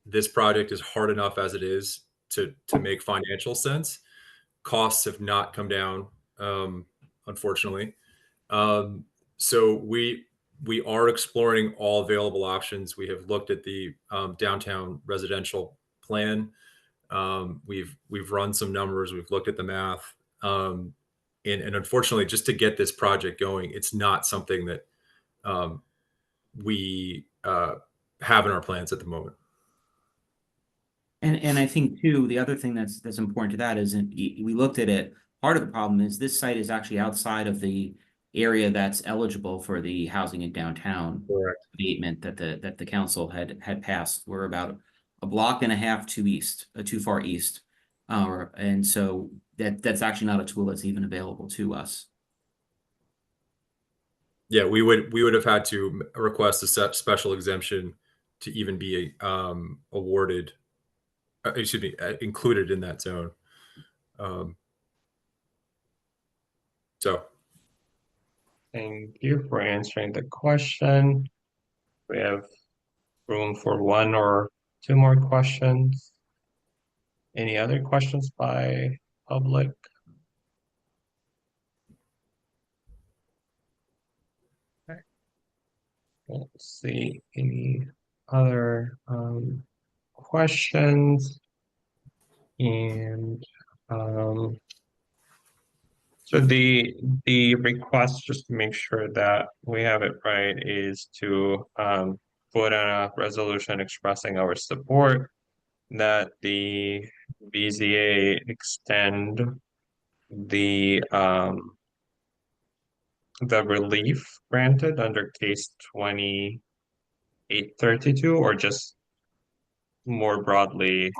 this project is hard enough as it is to make financial sense. Costs have not come down, unfortunately. So we are exploring all available options. We have looked at the downtown residential plan. We've run some numbers. We've looked at the math. And unfortunately, just to get this project going, it's not something that we have in our plans at the moment. And I think too, the other thing that's important to that is, we looked at it. Part of the problem is this site is actually outside of the area that's eligible for the housing in downtown Correct. abatement that the council had passed. We're about a block and a half too far east, and so that's actually not a tool that's even available to us. Yeah, we would have had to request a special exemption to even be awarded. Excuse me, included in that zone. So. Thank you for answering the question. We have room for one or two more questions. Any other questions by public? Okay. Let's see any other questions. And so the request, just to make sure that we have it right, is to vote on a resolution expressing our support that the BZA extend the relief granted under case 2832, or just more broadly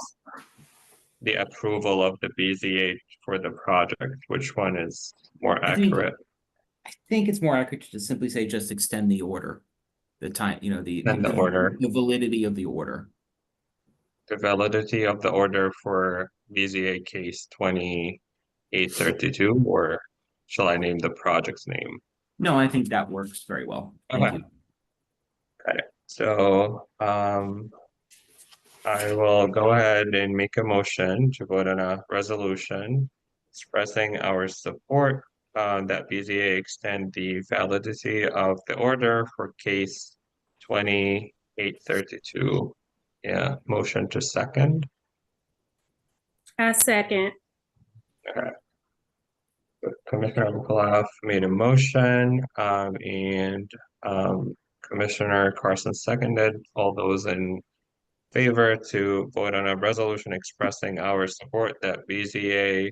the approval of the BZA for the project. Which one is more accurate? I think it's more accurate to simply say just extend the order, the time, the order, the validity of the order. The validity of the order for BZA case 2832, or shall I name the project's name? No, I think that works very well. Thank you. Got it. So I will go ahead and make a motion to vote on a resolution expressing our support that BZA extend the validity of the order for case 2832. Yeah, motion to second. I second. Okay. Commissioner McAuliffe made a motion, and Commissioner Carson seconded. All those in favor to vote on a resolution expressing our support that BZA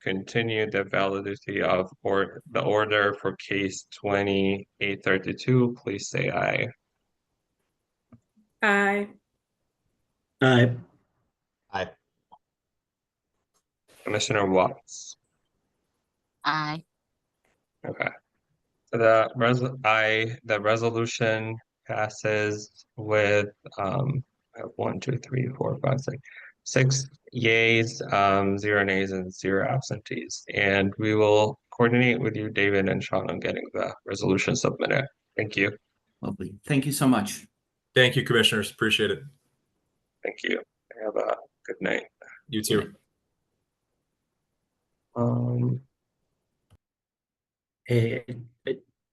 continue the validity of the order for case 2832, please say aye. Aye. Aye. Aye. Commissioner Watts. Aye. Okay. So the resolution passes with I have 1, 2, 3, 4, 5, 6 yays, 0 nays, and 0 absentees. And we will coordinate with you, David and Sean, on getting the resolution submitted. Thank you. Lovely. Thank you so much. Thank you, commissioners. Appreciate it. Thank you. Have a good night. You too.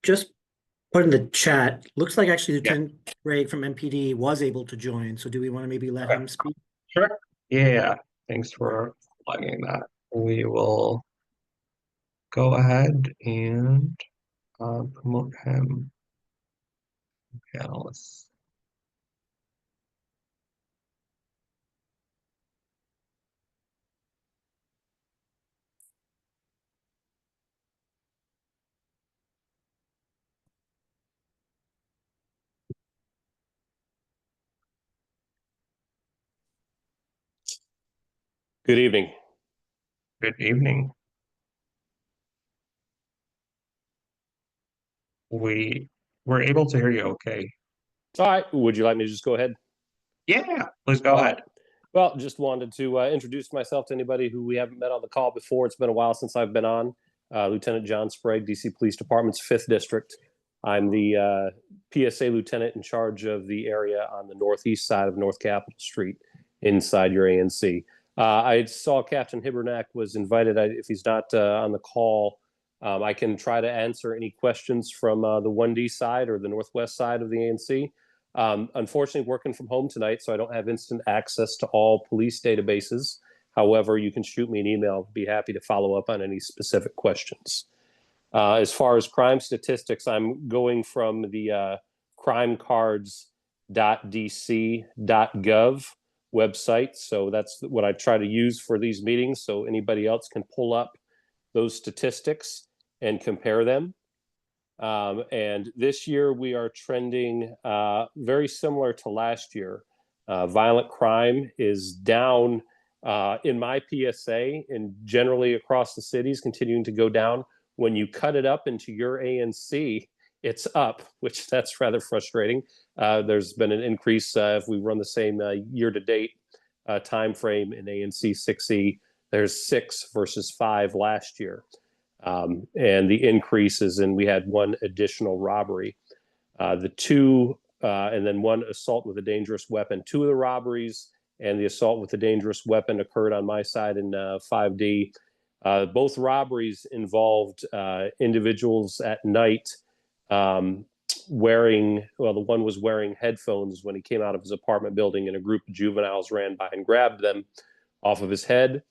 Just put in the chat, looks like actually Yeah. Lieutenant Craig from MPD was able to join, so do we want to maybe let Okay. him speak? Sure. Yeah. Thanks for flagging that. We will go ahead and promote him. Panelists. Good evening. Good evening. We were able to hear you okay. All right. Would you like me to just go ahead? Yeah, please go All ahead. right. Well, just wanted to introduce myself to anybody who we haven't met on the call before. It's been a while since I've been on. Lieutenant John Sprague, DC Police Department's 5th District. I'm the PSA lieutenant in charge of the area on the northeast side of North Capitol Street inside your ANC. I saw Captain Hibernack was invited. If he's not on the call, I can try to answer any questions from the 1D side or the northwest side of the ANC. Unfortunately, working from home tonight, so I don't have instant access to all police databases. However, you can shoot me an email. I'll be happy to follow up on any specific questions. As far as crime statistics, I'm going from the crimecards.dc.gov website. So that's what I try to use for these meetings. So anybody else can pull up those statistics and compare them. And this year we are trending very similar to last year. Violent crime is down in my PSA and generally across the cities, continuing to go down. When you cut it up into your ANC, it's up, which that's rather frustrating. There's been an increase if we run the same year-to-date time frame in ANC 6E. There's 6 versus 5 last year. And the increases, and we had 1 additional robbery. The 2, and then 1 assault with a dangerous weapon. 2 of the robberies and the assault with a dangerous weapon occurred on my side in 5D. Both robberies involved individuals at night wearing, well, the one was wearing headphones when he came out of his apartment building, and a group of juveniles ran by and grabbed them off of his head.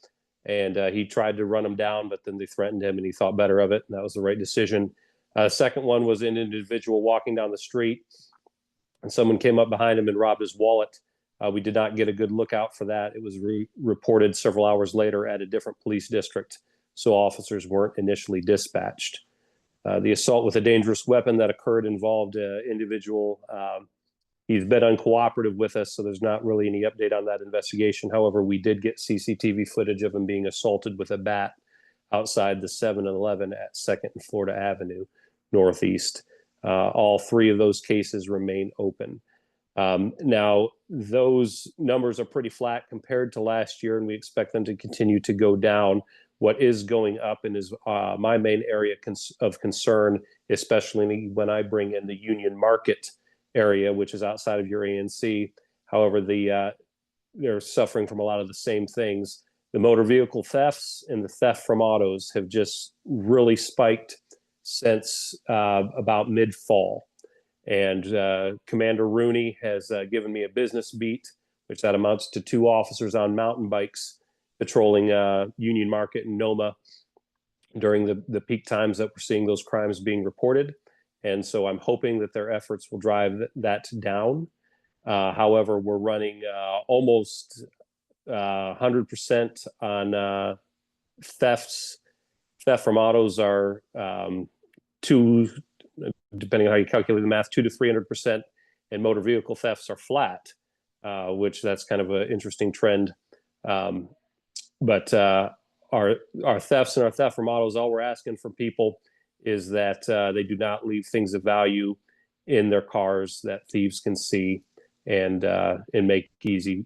And he tried to run them down, but then they threatened him and he thought better of it. And that was the right decision. Second one was an individual walking down the street and someone came up behind him and robbed his wallet. We did not get a good lookout for that. It was reported several hours later at a different police district, so officers weren't initially dispatched. The assault with a dangerous weapon that occurred involved an individual. He's been uncooperative with us, so there's not really any update on that investigation. However, we did get CCTV footage of him being assaulted with a bat outside the 7-Eleven at 2nd and Florida Avenue Northeast. All 3 of those cases remain open. Now, those numbers are pretty flat compared to last year, and we expect them to continue to go down. What is going up and is my main area of concern, especially when I bring in the Union Market area, which is outside of your ANC. However, they're suffering from a lot of the same things. the motor vehicle thefts and the theft from autos have just really spiked since about mid-fall. And Commander Rooney has given me a business beat, which that amounts to 2 officers on mountain bikes patrolling Union Market and Noma during the peak times that we're seeing those crimes being reported. And so I'm hoping that their efforts will drive that down. However, we're running almost 100% on thefts. Theft from autos are depending on how you calculate the math, 200 to 300%, and motor vehicle thefts are flat, which that's kind of an interesting trend. But our thefts and our theft from autos, all we're asking from people is that they do not leave things of value in their cars that thieves can see and make easy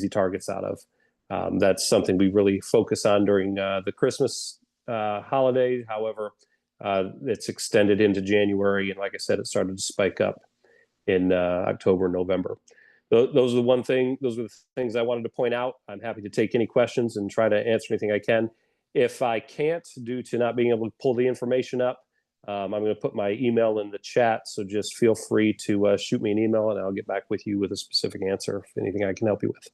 targets out of. That's something we really focus on during the Christmas holiday. However, it's extended into January, and like I said, it started to spike up in October, November. Those are the things I wanted to point out. I'm happy to take any questions and try to answer anything I can. If I can't, due to not being able to pull the information up, I'm going to put my email in the chat. So just feel free to shoot me an email, and I'll get back with you with a specific answer if anything I can help you with.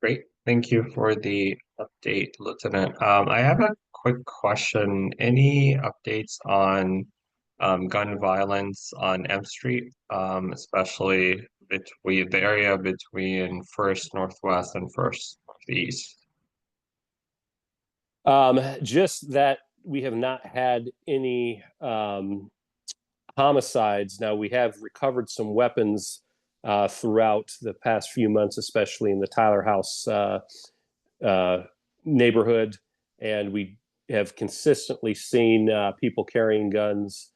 Great. Thank you for the update, Lieutenant. I have a quick question. Any updates on gun violence on M Street, especially between the area between First Northwest and First Northeast? Just that we have not had any homicides. Now, we have recovered some weapons throughout the past few months, especially in the Tyler House neighborhood, and we have consistently seen people carrying guns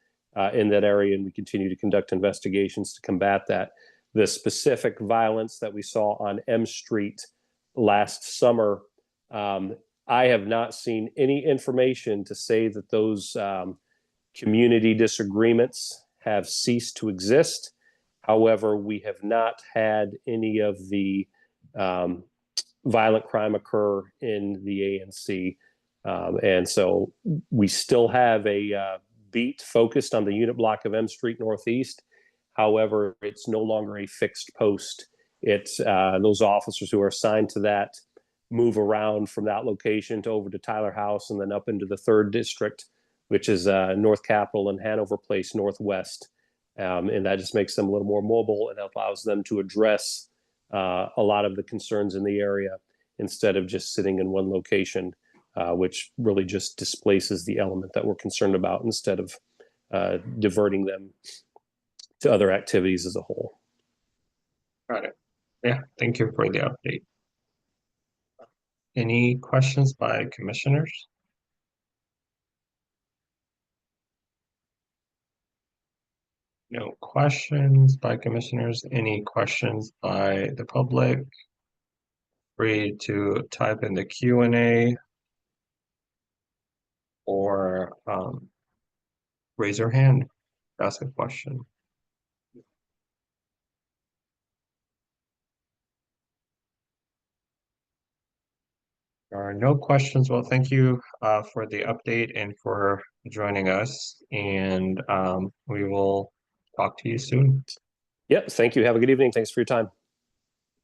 in that area, and we continue to conduct investigations to combat that. The specific violence that we saw on M Street last summer, I have not seen any information to say that those community disagreements have ceased to exist. However, we have not had any of the violent crime occur in the ANC. And so we still have a beat focused on the unit block of M Street Northeast. However, it's no longer a fixed post. It's those officers who are assigned to that move around from that location to over to Tyler House and then up into the 3rd District, which is North Capitol and Hanover Place Northwest. And that just makes them a little more mobile and allows them to address a lot of the concerns in the area instead of just sitting in one location, which really just displaces the element that we're concerned about instead of diverting them to other activities as a whole. Got it. Yeah, thank you for the update. Any questions by commissioners? No questions by commissioners. Any questions by the public? Free to type in the Q&A or raise your hand, ask a question. There are no questions. Well, thank you for the update and for joining us. And we will talk to you soon. Yep. Thank you. Have a good evening. Thanks for your time.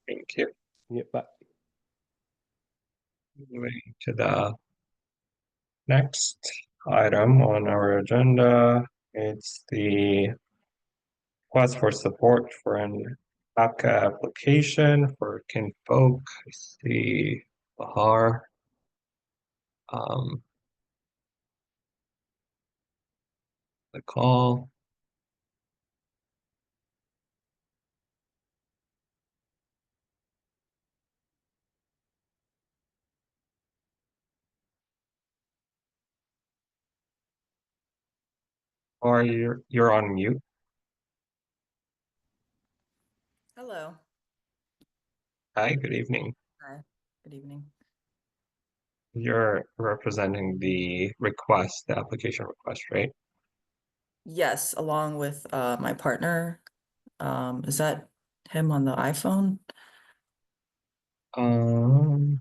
Thank you. Yep. Bye. Moving to the next item on our agenda. It's the request for support for an APCA application for Kinfolk. The Bahar. The call. Or you're on mute. Hello. Hi, good evening. Hi. Good evening. You're representing the request, the application request, right? Yes, along with my partner. Is that him on the iPhone? Could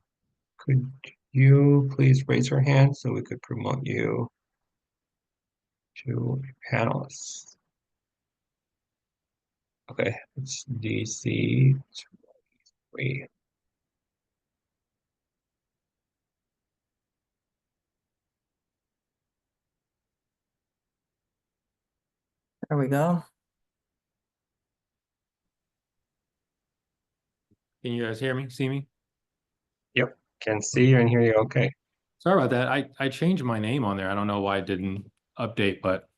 you please raise your hand so we could promote you to a panelist? Okay, it's DC 3. There we go. Can you guys hear me, see me? Yep, can see you and hear you okay. Sorry about that. I changed my name on there. I don't know why it didn't update, but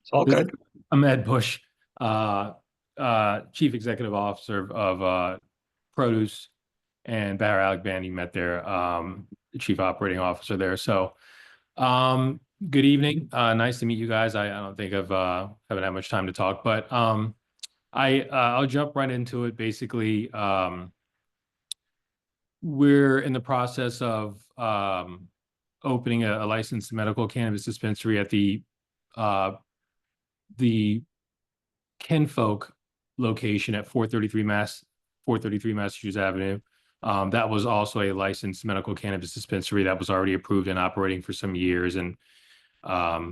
It's all good. I'm Ed Bush, Chief Executive Officer of Produce, and Bahar Aligbandi met there, the Chief Operating Officer there. So good evening. Nice to meet you guys. I don't think I've haven't had much time to talk, but I'll jump right into it. Basically, we're in the process of opening a licensed medical cannabis dispensary at the Kinfolk location at 433 Massachusetts Avenue. That was also a licensed medical cannabis dispensary that was already approved and operating for some years, and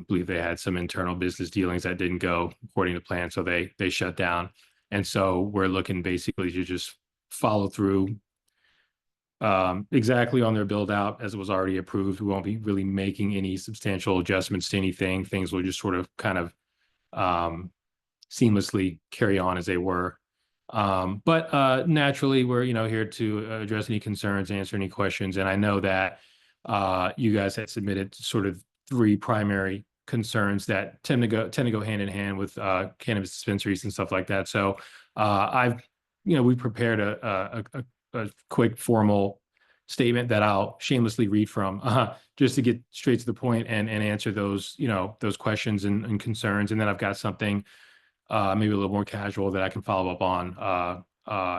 believe they had some internal business dealings that didn't go according to plan, so they shut down. And so we're looking basically to just follow through exactly on their build out as it was already approved. We won't be really making any substantial adjustments to anything. Things will just sort of kind of seamlessly carry on as they were. But naturally, we're here to address any concerns, answer any questions. And I know that you guys had submitted sort of 3 primary concerns that tend to go hand in hand with cannabis dispensaries and stuff like that. So we prepared a quick formal statement that I'll shamelessly read from just to get straight to the point and answer those those questions and concerns. And then I've got something maybe a little more casual that I can follow up on,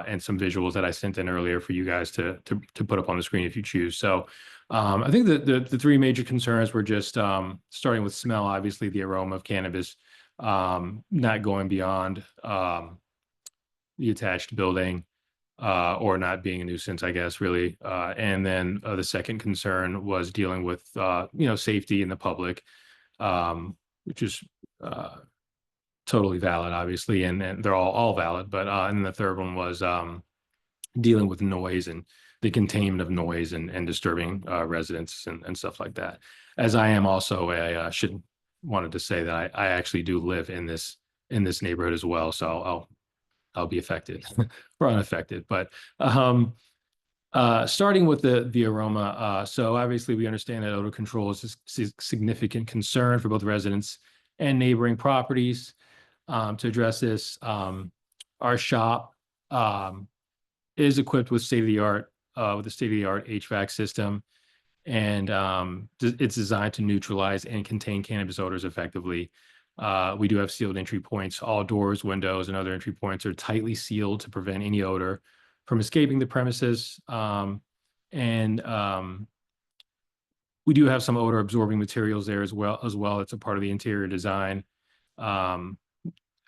and some visuals that I sent in earlier for you guys to put up on the screen if you choose. So I think the 3 major concerns were just starting with smell, obviously the aroma of cannabis, not going beyond the attached building, or not being a nuisance, I guess, really. And then the second concern was dealing with safety in the public, which is totally valid, obviously, and they're all valid. But and then the third one was dealing with noise and the containment of noise and disturbing residents and stuff like that. As I am also wanted to say that I actually do live in this neighborhood as well, so I'll be affected or unaffected. But starting with the aroma, so obviously we understand that odor control is a significant concern for both residents and neighboring properties. To address this, our shop is equipped with state-of-the-art HVAC system, and it's designed to neutralize and contain cannabis odors effectively. We do have sealed entry points. All doors, windows, and other entry points are tightly sealed to prevent any odor from escaping the premises. And we do have some odor absorbing materials there as well. It's a part of the interior design.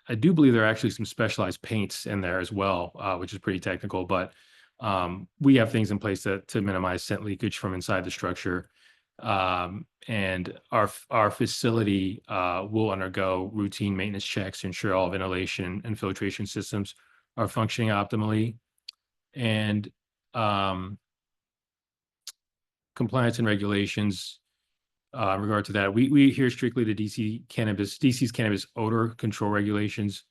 I do believe there are actually some specialized paints in there as well, which is pretty technical, but we have things in place to minimize scent leakage from inside the structure. And our facility will undergo routine maintenance checks to ensure all ventilation and filtration systems are functioning optimally. And compliance and regulations in regard to that, we adhere strictly to DC's cannabis odor control regulations,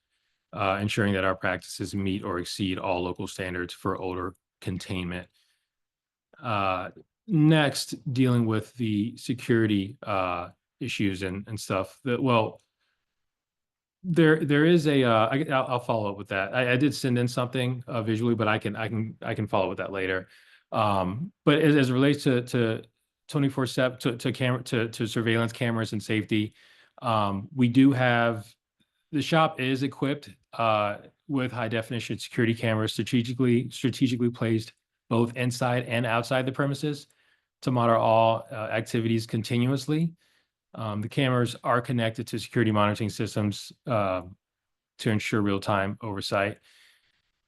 ensuring that our practices meet or exceed all local standards for odor containment. Next, dealing with the security issues and stuff. There is I'll follow up with that. I did send in something visually, but I can follow up with that later. But as it relates to 24/7 to surveillance cameras and safety, we do have, the shop is equipped with high definition security cameras strategically placed both inside and outside the premises to monitor all activities continuously. The cameras are connected to security monitoring systems to ensure real-time oversight.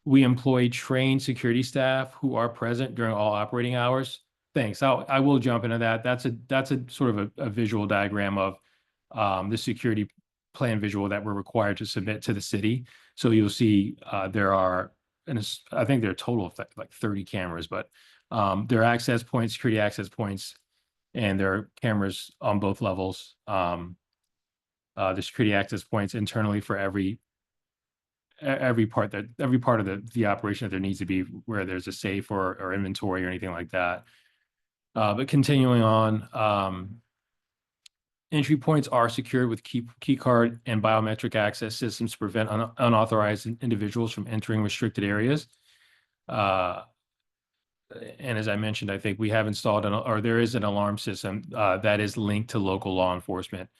We employ trained security staff who are present during all operating hours. Thanks. I will jump into that. That's a sort of a visual diagram of the security plan visual that we're required to submit to the city. So you'll see there are, and I think there are a total of like 30 cameras, but there are access points, security access points, and there are cameras on both levels. The security access points internally for every part of the operation that there needs to be where there's a safe or inventory or anything like that. But continuing on, entry points are secured with key card and biometric access systems to prevent unauthorized individuals from entering restricted areas. And as I mentioned, I think we have installed there is an alarm system that is linked to local law enforcement,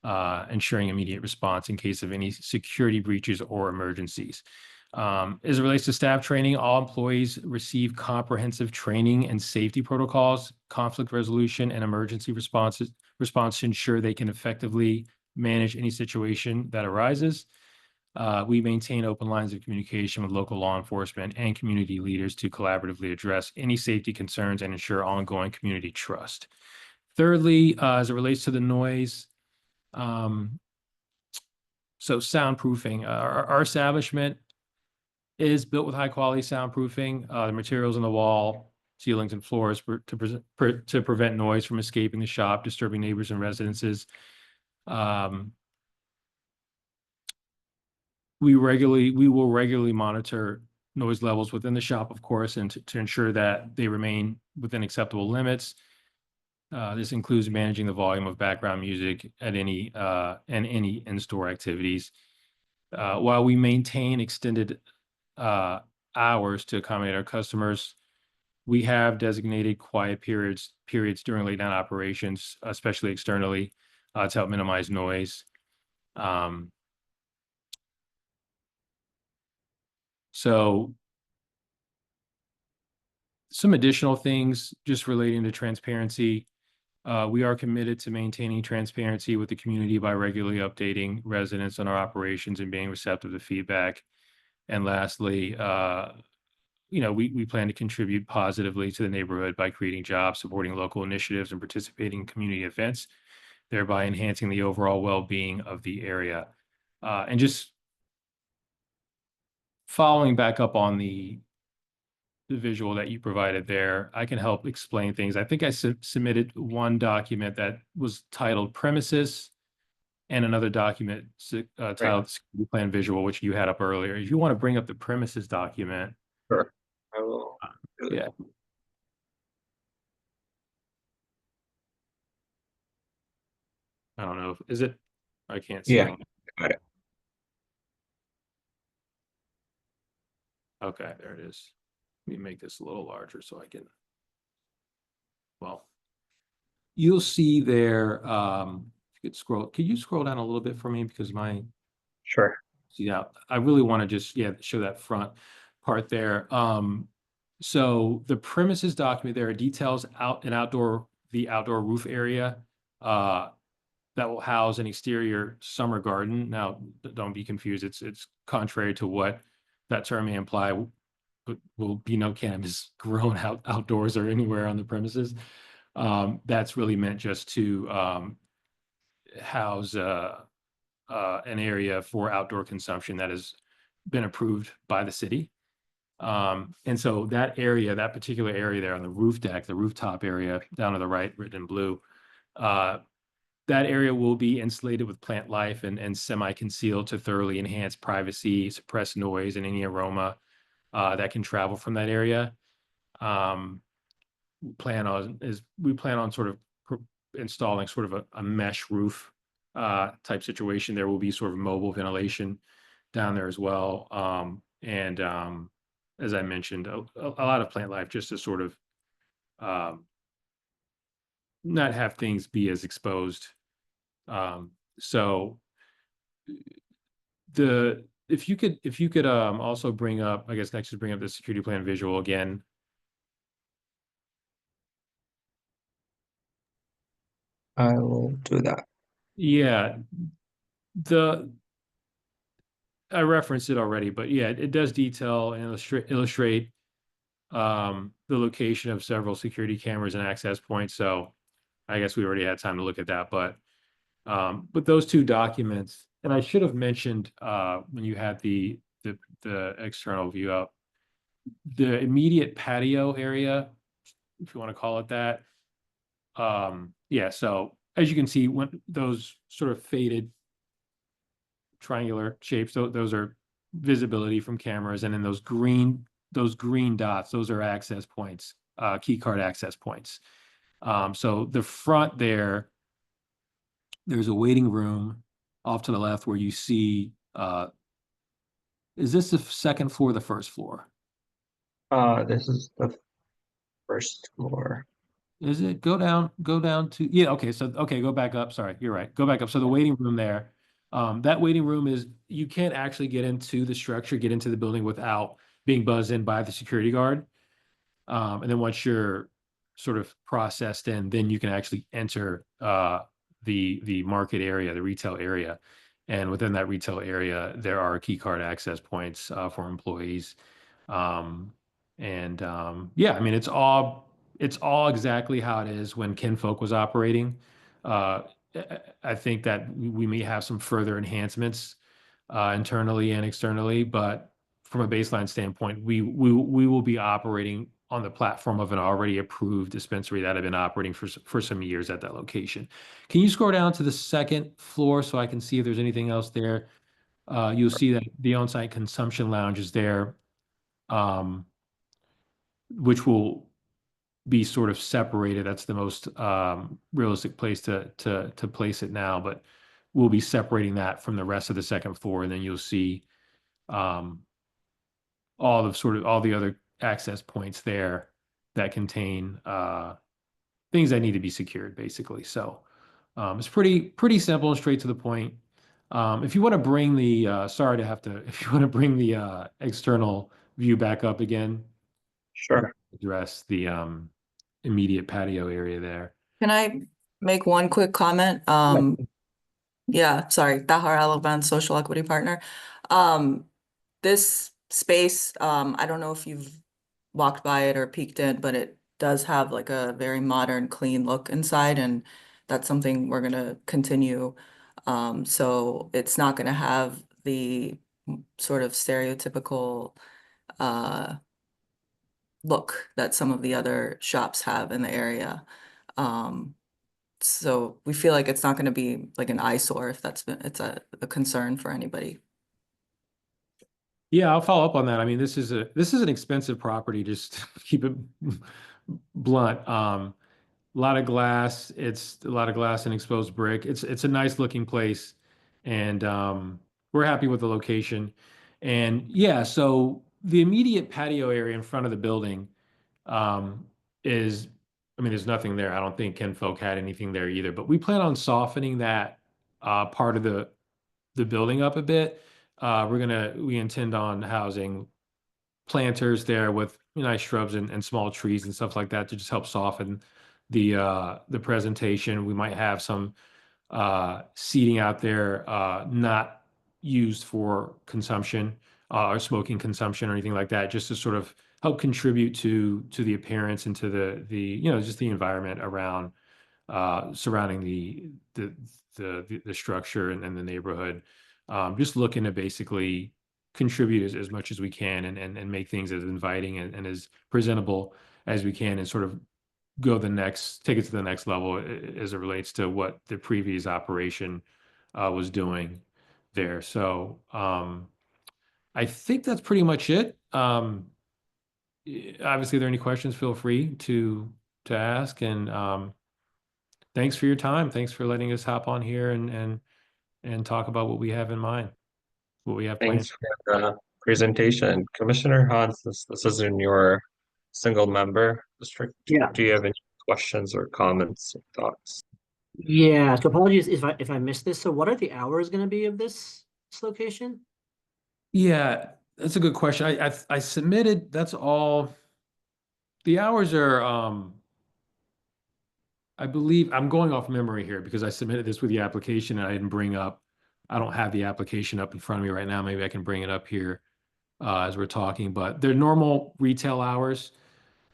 ensuring immediate response in case of any security breaches or emergencies. As it relates to staff training, all employees receive comprehensive training and safety protocols, conflict resolution, and emergency response to ensure they can effectively manage any situation that arises. We maintain open lines of communication with local law enforcement and community leaders to collaboratively address any safety concerns and ensure ongoing community trust. Thirdly, as it relates to the noise, so soundproofing, our establishment is built with high quality soundproofing. The materials on the wall, ceilings, and floors to prevent noise from escaping the shop, disturbing neighbors and residences. We will regularly monitor noise levels within the shop, of course, and to ensure that they remain within acceptable limits. This includes managing the volume of background music at any in-store activities. While we maintain extended hours to accommodate our customers, we have designated quiet periods during late night operations, especially externally, to help minimize noise. So some additional things just relating to transparency. We are committed to maintaining transparency with the community by regularly updating residents on our operations and being receptive to feedback. And lastly, we plan to contribute positively to the neighborhood by creating jobs, supporting local initiatives, and participating in community events, thereby enhancing the overall well-being of the area. And just following back up on the visual that you provided there, I can help explain things. I think I submitted one document that was titled premises and another document titled security plan visual, which you had up earlier. If you want to bring up the premises document. Sure. I will. Yeah. I don't know. Is it? I can't see. Yeah, got it. Okay, there it is. Let me make this a little larger so I can. Well, you'll see there. Could you scroll down a little bit for me because Sure. See that I really want to just show that front part there. So the premises document there details the outdoor roof area that will house an exterior summer garden. Now, don't be confused. It's contrary to what that term may imply. But will be no cannabis grown outdoors or anywhere on the premises. That's really meant just to house an area for outdoor consumption that has been approved by the city. And so that particular area there on the roof deck, the rooftop area down to the right, written in blue, that area will be insulated with plant life and semi-concealed to thoroughly enhance privacy, suppress noise, and any aroma that can travel from that area. We plan on sort of installing sort of a mesh roof type situation. There will be sort of mobile ventilation down there as well. And as I mentioned, a lot of plant life just to sort of not have things be as exposed. So if you could also bring up, I guess next is bring up the security plan visual again. I will do that. Yeah, I referenced it already, but yeah, it does detail and illustrate the location of several security cameras and access points. So I guess we already had time to look at that, but those two documents, and I should have mentioned when you had the external view up, the immediate patio area, if you want to call it that. Yeah, so as you can see, when those sort of faded triangular shapes, those are visibility from cameras, and then those green dots, those are access points, key card access points. So the front there's a waiting room off to the left where you see, is this the second floor or the first floor? This is the first floor. Is it? Go down to, yeah, okay, so, okay, go back up, sorry, you're right, go back up. So the waiting room there, that waiting room is, you can't actually get into the structure, get into the building without being buzzed in by the security guard. And then once you're sort of processed in, then you can actually enter the market area, the retail area. And within that retail area, there are key card access points for employees. Yeah, I mean, it's all exactly how it is when Kinfolk was operating. I think that we may have some further enhancements internally and externally, but from a baseline standpoint, we will be operating on the platform of an already approved dispensary that had been operating for some years at that location. Can you scroll down to the second floor so I can see if there's anything else there? You'll see that the on-site consumption lounge is there, which will be sort of separated. That's the most realistic place to place it now, but we'll be separating that from the rest of the second floor, and then you'll see all the other access points there that contain things that need to be secured, basically. So it's pretty simple and straight to the point. If you want to bring the if you want to bring the external view back up again, Sure. address the immediate patio area there. Can I make one quick comment? Yeah, sorry, Tahar Alaban, social equity partner. This space, I don't know if you've walked by it or peeked in, but it does have like a very modern, clean look inside, and that's something we're gonna continue. So it's not gonna have the sort of stereotypical look that some of the other shops have in the area. So we feel like it's not going to be like an eyesore if it's a concern for anybody. Yeah, I'll follow up on that. I mean, this is an expensive property, just to keep it blunt. A lot of glass. It's a lot of glass and exposed brick. It's a nice looking place, and we're happy with the location. And yeah, so the immediate patio area in front of the building is, I mean, there's nothing there. I don't think Kinfolk had anything there either, but we plan on softening that part of the building up a bit. We intend on housing planters there with nice shrubs and small trees and stuff like that to just help soften the presentation. We might have some seating out there, not used for consumption or smoking consumption or anything like that, just to sort of help contribute to the appearance and to the just the environment around surrounding the structure and the neighborhood. Just looking to basically contribute as much as we can and make things as inviting and as presentable as we can, and sort of take it to the next level as it relates to what the previous operation was doing there. So I think that's pretty much it. Obviously, if there are any questions, feel free to ask. And thanks for your time. Thanks for letting us hop on here and talk about what we have in mind, what we have planned. Thanks for the presentation. Commissioner Hans, this is in your single member district. Yeah. Do you have any questions or comments or thoughts? Yeah, so apologies if I missed this. So what are the hours going to be of this location? Yeah, that's a good question. I submitted, that's all. The hours are, I believe, I'm going off memory here because I submitted this with the application and I didn't bring up I don't have the application up in front of me right now. Maybe I can bring it up here as we're talking, but they're normal retail hours.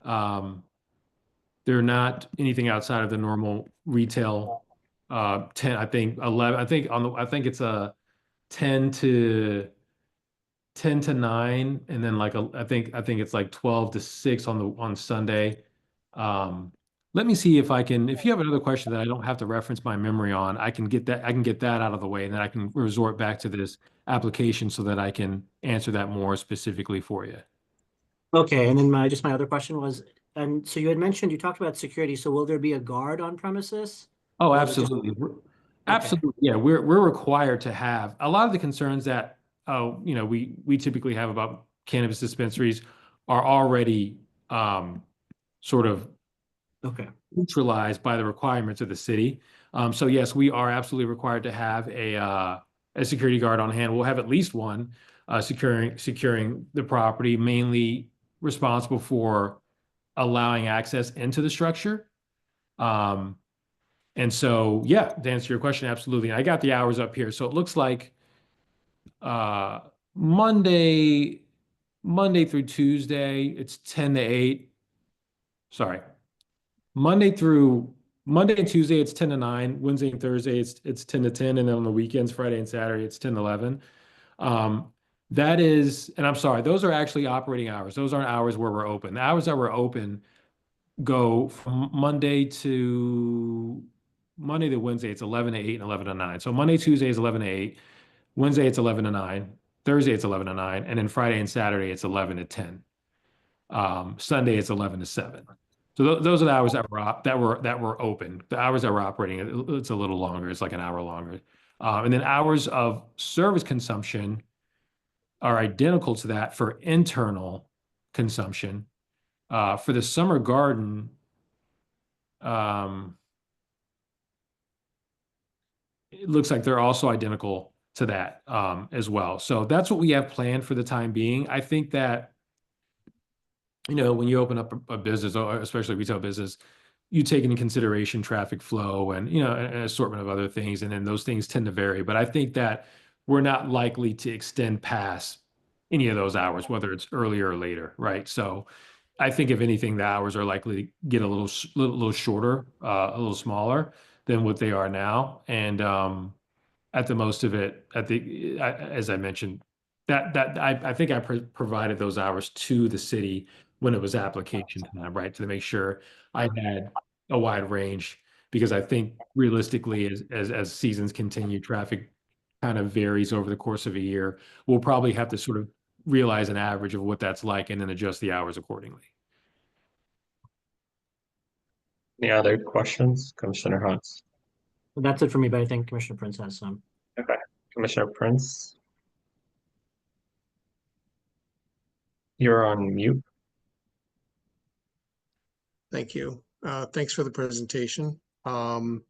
They're not anything outside of the normal retail 10, I think 11, I think it's a 10 to 9, and then like I think it's like 12 to 6 on Sunday. Let me see if if you have another question that I don't have to reference my memory on, I can get that out of the way, and then I can resort back to this application so that I can answer that more specifically for you. Okay, and then my other question was, and so you talked about security, so will there be a guard on premises? Oh, Or is it just- absolutely. Absolutely. Yeah, we're required to have a lot of the concerns that we typically have about cannabis dispensaries are already sort of Okay. neutralized by the requirements of the city. So yes, we are absolutely required to have a security guard on hand. We'll have at least one securing the property, mainly responsible for allowing access into the structure. And so, yeah, to answer your question, absolutely. And I got the hours up here. So it looks like Monday through Tuesday, it's 10 to 8. Sorry. Monday and Tuesday, it's 10 to 9. Wednesday and Thursday, it's 10 to 10. And then on the weekends, Friday and Saturday, it's 10 to 11. That is, and I'm sorry, those are actually operating hours. Those aren't hours where we're open. The hours that we're open go from Monday to Wednesday, it's 11 to 8 and 11 to 9. So Monday, Tuesday is 11 to 8. Wednesday, it's 11 to 9. Thursday, it's 11 to 9. And then Friday and Saturday, it's 11 to 10. Sunday, it's 11 to 7. So those are the hours that were open. The hours that we're operating, it's a little longer. It's like an hour longer. And then hours of service consumption are identical to that for internal consumption. For the summer garden, it looks like they're also identical to that as well. So that's what we have planned for the time being. I think that, when you open up a business, or especially a retail business, you take into consideration traffic flow and, an assortment of other things. And then those things tend to vary. But I think that we're not likely to extend past any of those hours, whether it's earlier or later, right? So I think if anything, the hours are likely to get a little shorter, a little smaller than what they are now. And at the most of it, as I mentioned, I think I provided those hours to the city when it was application time, right? To make sure I had a wide range, because I think realistically, as seasons continue, traffic kind of varies over the course of a year. We'll probably have to sort of realize an average of what that's like and then adjust the hours accordingly. Any other questions, Commissioner Hunts? That's it for me, but I think Commissioner Prince has some. Okay, Commissioner Prince, you're on mute. Thank you. Thanks for the presentation. I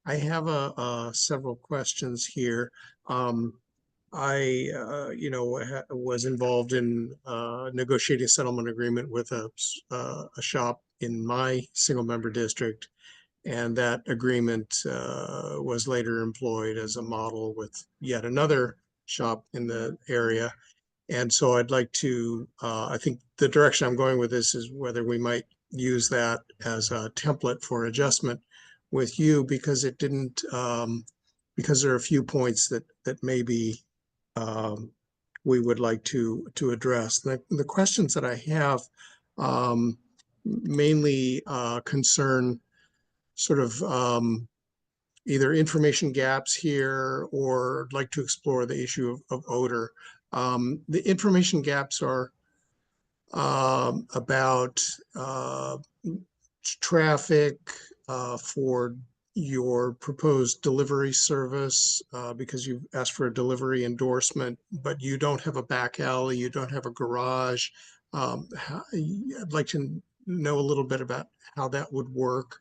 have several questions here. I, was involved in negotiating a settlement agreement with a shop in my single member district. And that agreement was later employed as a model with yet another shop in the area. And so I'd like to, I think the direction I'm going with this is whether we might use that as a template for adjustment with you, because it didn't, because there are a few points that maybe we would like to address. The questions that I have mainly concern sort of either information gaps here, or like to explore the issue of odor. The information gaps are about traffic for your proposed delivery service, because you've asked for a delivery endorsement, but you don't have a back alley, you don't have a garage. I'd like to know a little bit about how that would work.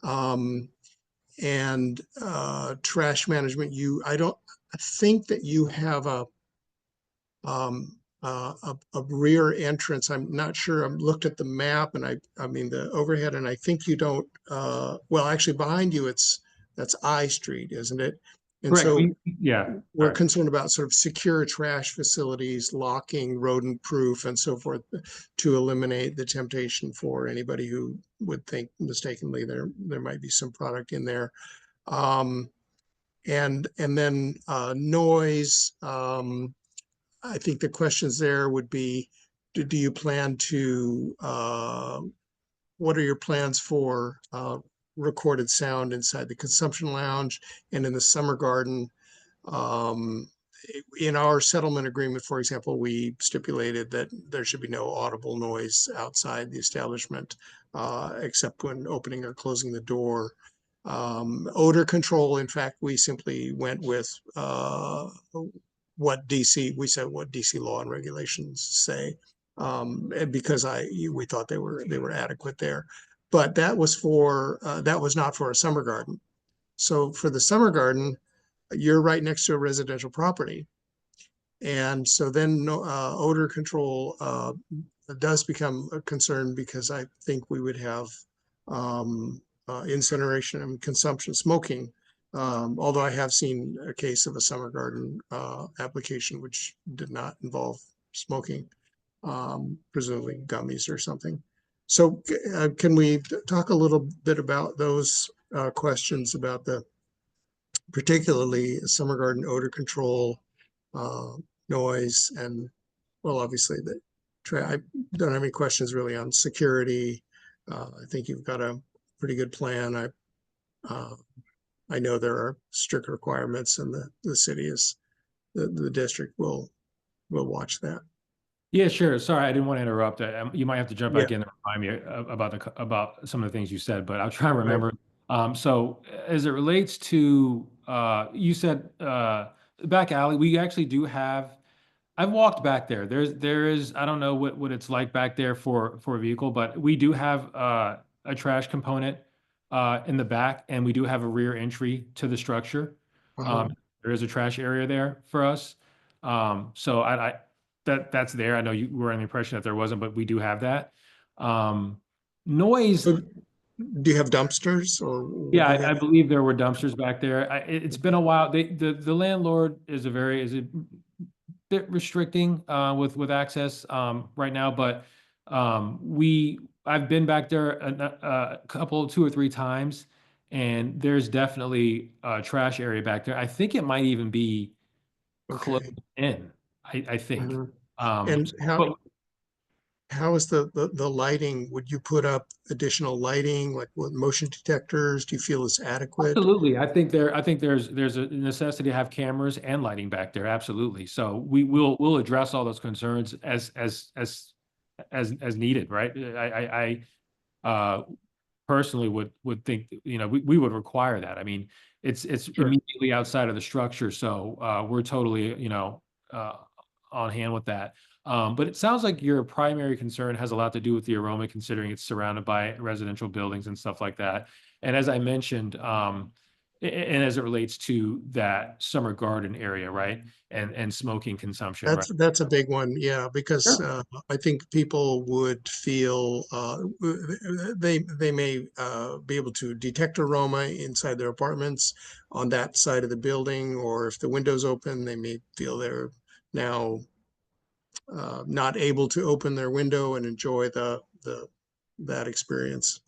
And trash management, I think that you have a rear entrance. I'm not sure. I've looked at the map, and I mean the overhead, and I think you don't. Well, actually, behind you, that's I Street, isn't it? And Correct. so Yeah. we're Sorry. concerned about sort of secure trash facilities, locking, rodent proof, and so forth, to eliminate the temptation for anybody who would think mistakenly there might be some product in there. And then noise. I think the questions there would be, do you plan to, what are your plans for recorded sound inside the consumption lounge and in the summer garden? In our settlement agreement, for example, we stipulated that there should be no audible noise outside the establishment, except when opening or closing the door. Odor control, in fact, we simply went with what DC law and regulations say, and because we thought they were adequate there. But that was not for a summer garden. So for the summer garden, you're right next to a residential property. And so then odor control does become a concern, because I think we would have incineration and consumption smoking. Although I have seen a case of a summer garden application which did not involve smoking, presumably gummies or something. So can we talk a little bit about those questions about particularly summer garden odor control, noise, and, well, obviously I don't have any questions really on security. I think you've got a pretty good plan. I know there are strict requirements, and the city the district will watch that. Yeah, sure. Sorry, I didn't want to interrupt. You might have to jump Yeah. back in and remind me about some of the things you said, but I'll try and Right. remember. So as it relates to you said back alley, we actually do have. I've walked back there. There is, I don't know what it's like back there for a vehicle, but we do have a trash component in the back, and we do have a rear entry to the structure. There is a trash area there for us. So that's there. I know you were under the impression that there wasn't, but we do have that. Noise. So do you have dumpsters, or what Yeah, do you I have? believe there were dumpsters back there. It's been a while. The landlord is a bit restricting with access right now, but I've been back there a couple, 2 or 3 times, and there's definitely a trash area back there. I think it might even be Okay. closed in. I think. And But how is the lighting? Would you put up additional lighting, like with motion detectors? Do you feel it's adequate? absolutely, I think there's a necessity to have cameras and lighting back there. Absolutely. So we'll address all those concerns as needed, right? I personally would think, we would require that. I mean, it's Sure. immediately outside of the structure, so we're totally, on hand with that. But it sounds like your primary concern has a lot to do with the aroma, considering it's surrounded by residential buildings and stuff like that. And as I mentioned, and as it relates to that summer garden area, right? And smoking consumption, right? That's a big one, yeah, because I think people would feel they may be able to detect aroma inside their apartments on that side of the building, or if the window's open, they may feel they're now not able to open their window and enjoy that experience.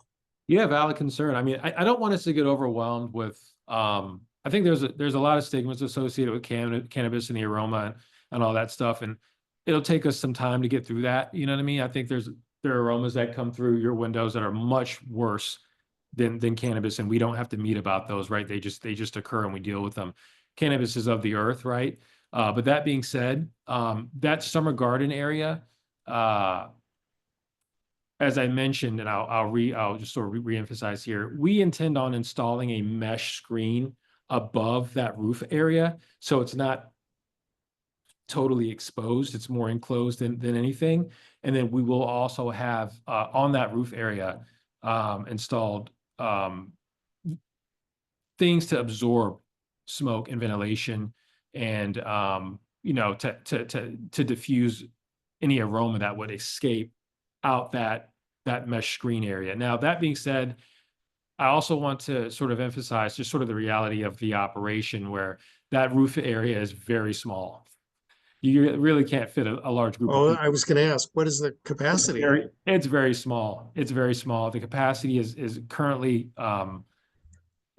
Yeah, valid concern. I mean, I don't want us to get overwhelmed with, I think there's a lot of stigmas associated with cannabis and the aroma and all that stuff. And it'll take us some time to get through that. You know what I mean? I think there are aromas that come through your windows that are much worse than cannabis, and we don't have to meet about those, right? They just occur and we deal with them. Cannabis is of the earth, right? But that being said, that summer garden area, as I mentioned, and I'll just sort of reemphasize here, we intend on installing a mesh screen above that roof area, so it's not totally exposed. It's more enclosed than anything. And then we will also have on that roof area installed things to absorb smoke and ventilation, and to diffuse any aroma that would escape out that mesh screen area. Now, that being said, I also want to sort of emphasize just sort of the reality of the operation where that roof area is very small. You really can't fit a large group of Oh, people. I was going to ask, what is the capacity? It's very small. It's very small. The capacity is currently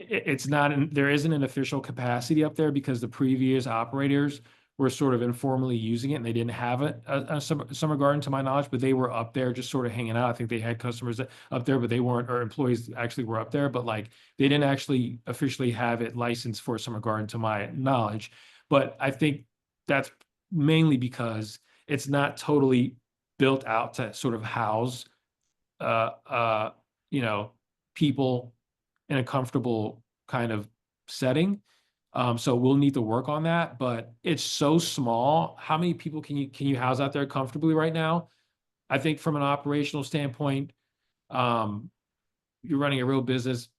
it's not there isn't an official capacity up there because the previous operators were sort of informally using it and they didn't have a summer garden to my knowledge, but they were up there just sort of hanging out. I think they had customers up there, but they weren't, or employees actually were up there, but like they didn't actually officially have it licensed for a summer garden to my knowledge. But I think that's mainly because it's not totally built out to sort of house uh uh you know people in a comfortable kind of setting. So we'll need to work on that, but it's so small. How many people can you house out there comfortably right now? I think from an operational standpoint, um, you're running a real business,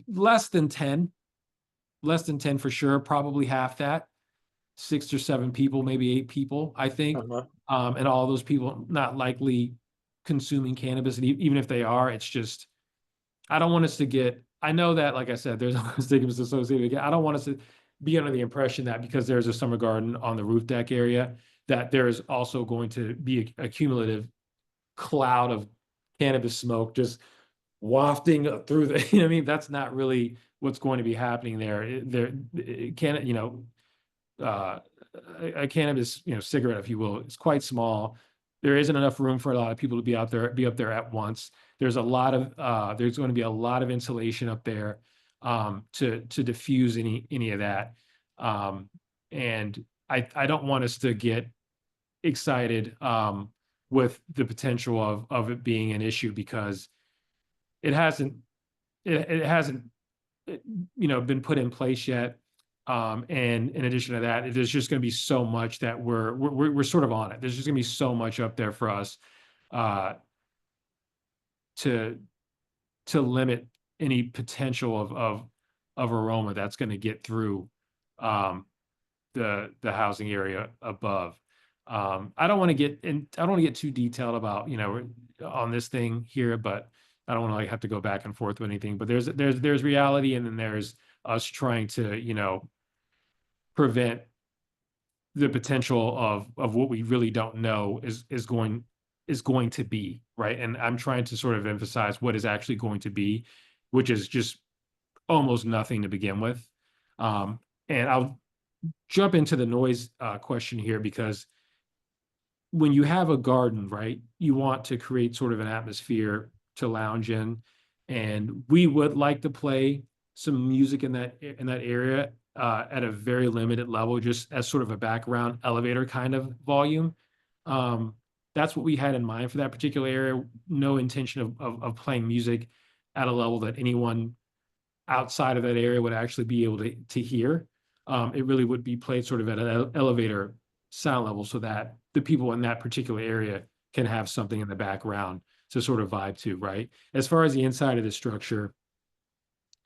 less than 10, less than 10 for sure, probably half that, 6 or 7 people, maybe 8 people, I think. And all those people not likely consuming cannabis, and even if they are, it's just I don't want us to get, I know that, like I said, there's stigmas associated. I don't want us to be under the impression that because there's a summer garden on the roof deck area, that there is also going to be a cumulative cloud of cannabis smoke just wafting through the, you know what I mean? That's not really what's going to be happening there. Uh, a cannabis, cigarette, if you will, is quite small. There isn't enough room for a lot of people to be up there at once. There's going to be a lot of insulation up there to diffuse any of that. And I don't want us to get excited with the potential of it being an issue because it hasn't it hasn't been put in place yet. And in addition to that, there's just going to be so much that we're sort of on it. There's just going to be so much up there for us uh, to limit any potential of aroma that's going to get through um, the housing area above. I don't want to get too detailed about on this thing here, but I don't want to like have to go back and forth with anything. But there's reality, and then there's us trying to prevent the potential of what we really don't know is going to be, right? And I'm trying to sort of emphasize what is actually going to be, which is just almost nothing to begin with. And I'll jump into the noise question here because when you have a garden, right, you want to create sort of an atmosphere to lounge in, and we would like to play some music in that area at a very limited level, just as sort of a background elevator kind of volume. That's what we had in mind for that particular area. No intention of playing music at a level that anyone outside of that area would actually be able to hear. It really would be played sort of at an elevator sound level so that the people in that particular area can have something in the background to sort of vibe to, right? As far as the inside of the structure,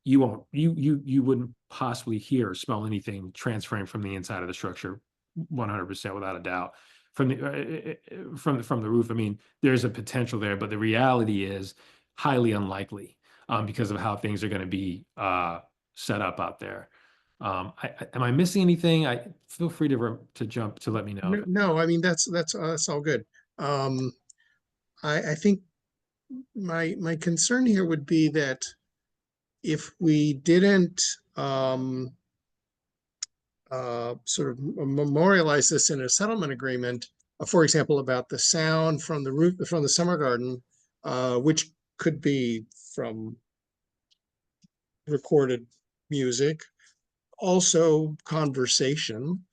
you wouldn't possibly hear or smell anything transferring from the inside of the structure 100% without a doubt from the roof. I mean, there's a potential there, but the reality is highly unlikely because of how things are going to be set up out there. Am I missing anything? I feel free to jump to let me know. No, I mean that's all good. I think my concern here would be that if we didn't sort of memorialize this in a settlement agreement, for example, about the sound from the roof from the summer garden, which could be from recorded music, also conversation.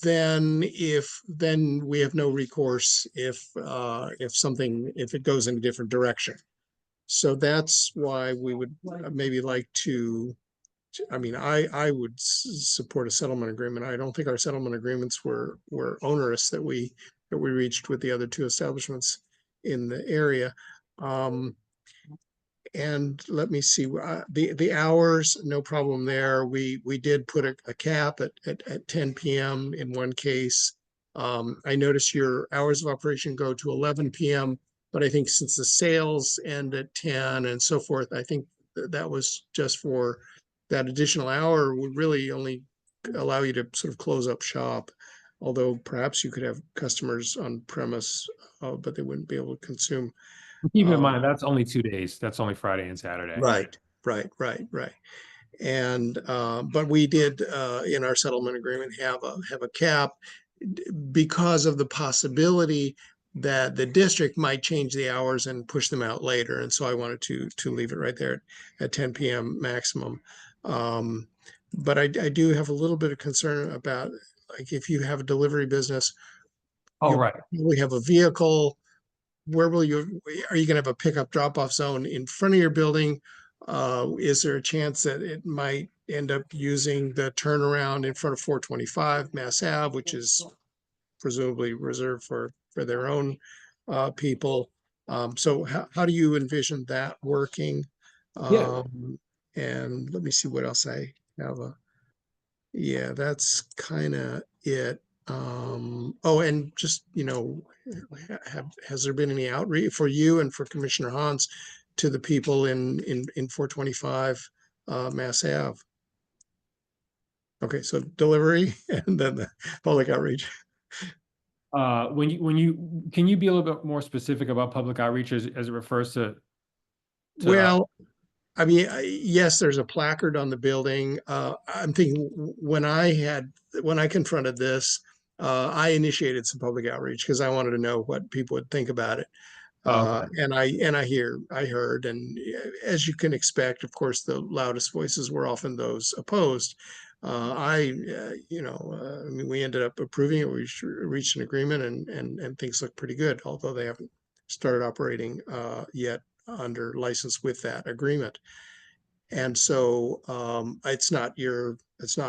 Then we have no recourse if it goes in a different direction. So that's why we would maybe like to. I mean, I would support a settlement agreement. I don't think our settlement agreements were onerous that we reached with the other 2 establishments in the area. And let me see, the hours, no problem there. We did put a cap at 10 p.m. in one case. I noticed your hours of operation go to 11 p.m. But I think since the sales end at 10 and so forth, I think that was just for that additional hour would really only allow you to sort of close up shop. Although perhaps you could have customers on premise, but they wouldn't be able to consume. Keep in mind, that's only 2 days. That's only Friday and Saturday. Right. And but we did in our settlement agreement have a cap because of the possibility that the district might change the hours and push them out later. And so I wanted to leave it right there at 10 p.m. maximum. But I do have a little bit of concern about, like, if you have a delivery business, Oh, right. we have a vehicle. Where will you, are you going to have a pickup drop-off zone in front of your building? Is there a chance that it might end up using the turnaround in front of 425 Mass Ave, which is presumably reserved for their own people? So how do you envision that working? Yeah. And let me see what else I have. Yeah, that's kind of it. Oh, and just, has there been any outreach for you and for Commissioner Hans to the people in 425 Mass Ave? Okay, so delivery and then the public outreach. Can you be a little bit more specific about public outreach as it refers to Well, I mean, yes, there's a placard on the building. I'm thinking when I confronted this, I initiated some public outreach because I wanted to know what people would think about it. And I heard, and as you can expect, of course, the loudest voices were often those opposed. I mean, we ended up approving it. We reached an agreement, and things look pretty good, although they haven't started operating yet under license with that agreement. And so it's not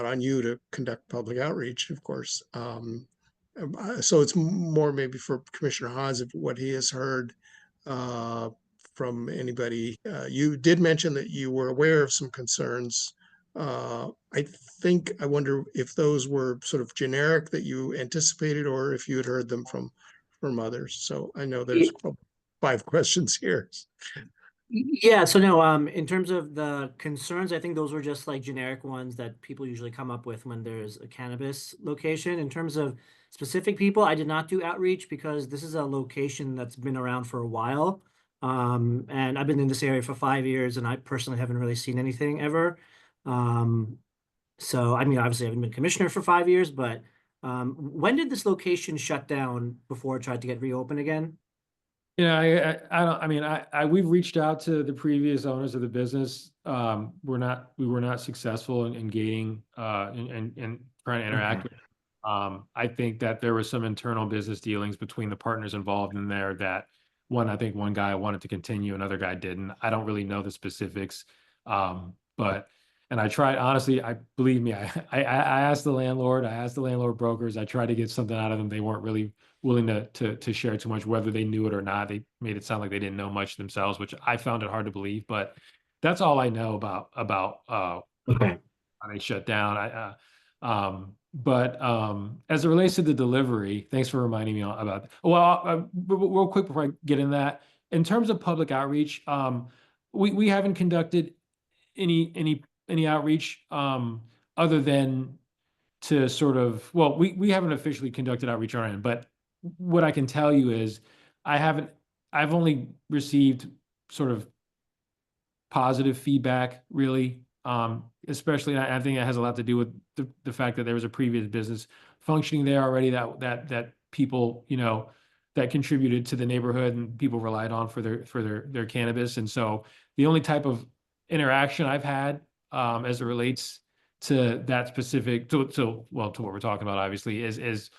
on you to conduct public outreach, of course. So it's more maybe for Commissioner Hans of what he has heard from anybody. You did mention that you were aware of some concerns. I wonder if those were sort of generic that you anticipated, or if you had heard them from others. So I know there's 5 questions here. Yeah, so no, in terms of the concerns, I think those were just like generic ones that people usually come up with when there's a cannabis location. In terms of specific people, I did not do outreach because this is a location that's been around for a while. And I've been in this area for 5 years, and I personally haven't really seen anything ever. So, I mean, obviously I haven't been commissioner for 5 years, but when did this location shut down before it tried to get reopened again? Yeah, I don't, I mean, we've reached out to the previous owners of the business. We were not successful in gaining, and trying to interact with. I think that there was some internal business dealings between the partners involved in there that I think one guy wanted to continue, another guy didn't. I don't really know the specifics. And I tried, honestly, believe me, I asked the landlord, I asked the landlord brokers, I tried to get something out of them. They weren't really willing to share too much, whether they knew it or not. They made it sound like they didn't know much themselves, which I found it hard to believe, but that's all I know about how they shut down. As it relates to the delivery, thanks for reminding me about that. Well, real quick before I get in that, in terms of public outreach, we haven't conducted any outreach other than to sort of, well, we haven't officially conducted outreach on our end, but what I can tell you is I've only received sort of positive feedback, really. Especially, I think it has a lot to do with the fact that there was a previous business functioning there already that people, that contributed to the neighborhood and people relied on for their cannabis. And so the only type of interaction I've had as it relates to that specific, to what we're talking about, obviously, is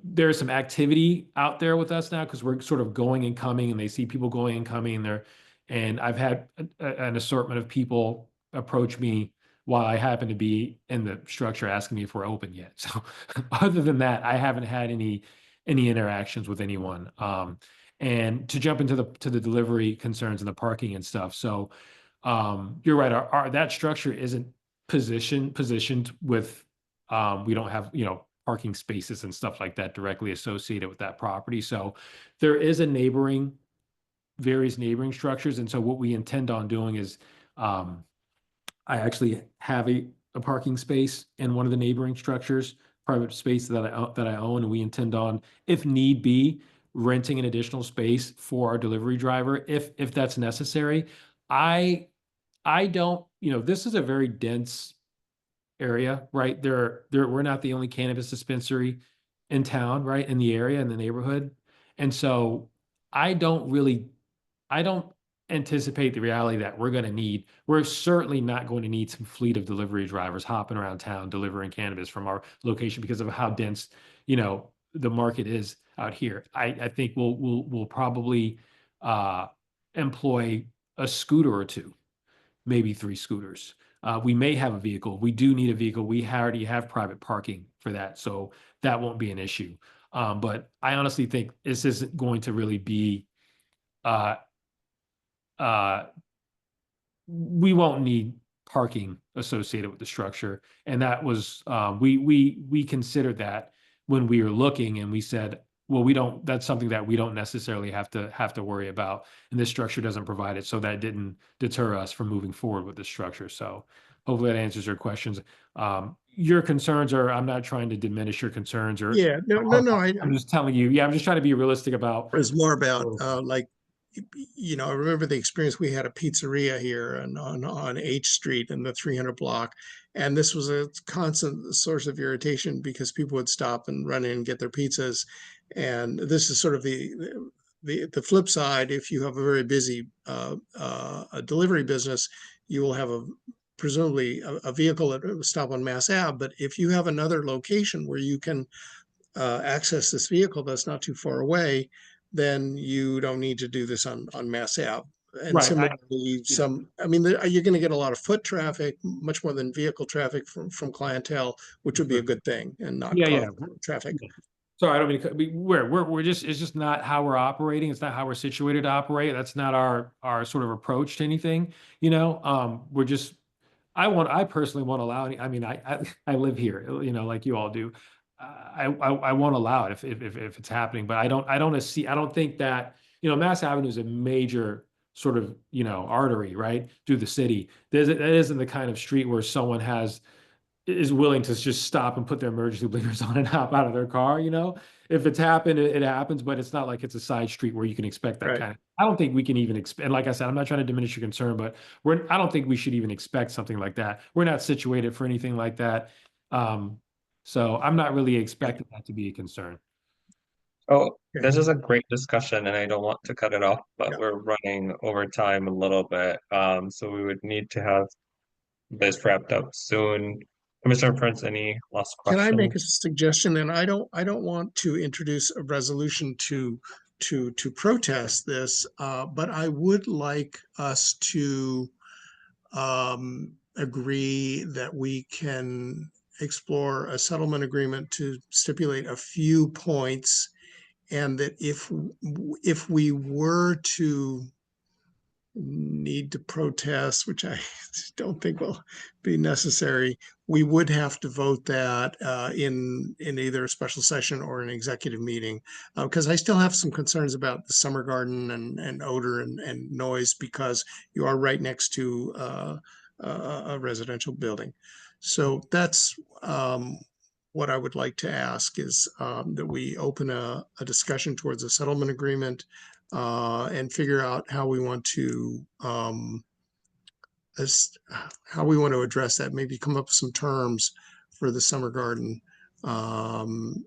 there's some activity out there with us now because we're sort of going and coming, and they see people going and coming, and I've had an assortment of people approach me while I happen to be in the structure asking me if we're open yet. So other than that, I haven't had any interactions with anyone. And to jump into the delivery concerns and the parking and stuff. So you're right. That structure isn't positioned with, we don't have, parking spaces and stuff like that directly associated with that property. So there is a neighboring various neighboring structures. And so what we intend on doing is, I actually have a parking space in one of the neighboring structures, private space that I own, and we intend on, if need be, renting an additional space for our delivery driver if that's necessary. I don't, this is a very dense area, right? We're not the only cannabis dispensary in town, right? In the area, in the neighborhood. And so I don't anticipate the reality that we're certainly not going to need some fleet of delivery drivers hopping around town delivering cannabis from our location because of how dense, the market is out here. I think we'll probably employ a scooter or two, maybe 3 scooters. We may have a vehicle. We do need a vehicle. We already have private parking for that, so that won't be an issue. But I honestly think this isn't going to really be, we won't need parking associated with the structure. And that was, we considered that when we were looking, and we said, well, that's something that we don't necessarily have to worry about. And this structure doesn't provide it. So that didn't deter us from moving forward with the structure. So hopefully that answers your questions. Your concerns are, I'm not trying to diminish your concerns or, Yeah, no. I'm just telling you, I'm just trying to be realistic about. It's more about like, I remember the experience. We had a pizzeria here and on H Street in the 300 block, and this was a constant source of irritation because people would stop and run in and get their pizzas. And this is sort of the flip side. If you have a very busy a delivery business, you will have presumably a vehicle that will stop on Mass Ave. But if you have another location where you can access this vehicle that's not too far away, then you don't need to do this on Mass Ave. And Right, similarly, you're going to get a lot of foot traffic, much more than vehicle traffic from clientele, which would be a good thing and not Yeah, cause traffic. Sorry, I don't mean to, we're just, it's just not how we're operating. It's not how we're situated to operate. That's not our sort of approach to anything, we're just, I personally won't allow any, I live here, like you all do. I won't allow it if it's happening, but I don't think that, Mass Avenue is a major sort of, artery, right? Through the city. That isn't the kind of street where someone is willing to just stop and put their emergency blinkers on and hop out of their car, If it's happened, it happens, but it's not like it's a side street where you can expect that kind of. I don't think we can even expect, and like I said, I'm not trying to diminish your concern, but I don't think we should even expect something like that. We're not situated for anything like that. So I'm not really expecting that to be a concern. Oh, this is a great discussion, and I don't want to cut it off, but we're running over time a little bit. So we would need to have this wrapped up soon. Commissioner Prince, any last Can I make a questions? suggestion? And I don't want to introduce a resolution to protest this, but I would like us to agree that we can explore a settlement agreement to stipulate a few points, and that if we were to need to protest, which I don't think will be necessary, we would have to vote that in either a special session or an executive meeting, because I still have some concerns about the summer garden and odor and noise, because you are right next to a residential building. So that's what I would like to ask, is that we open a discussion towards a settlement agreement, and figure out how we want to address that. Maybe come up with some terms for the summer garden, and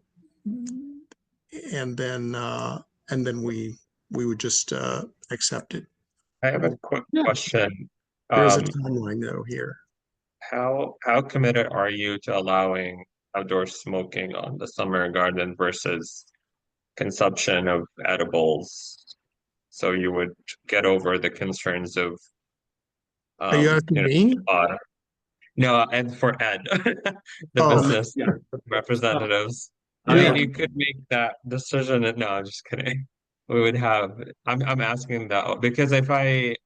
then we would just accept it. I have a quick question. There's a timeline though here. How committed are you to allowing outdoor smoking on the summer garden versus consumption of edibles? So you would get over the concerns of Are you asking me? no, and for Ed, the business representatives. I mean, you could make that decision. No, I'm just kidding. We would have. I'm asking that because if I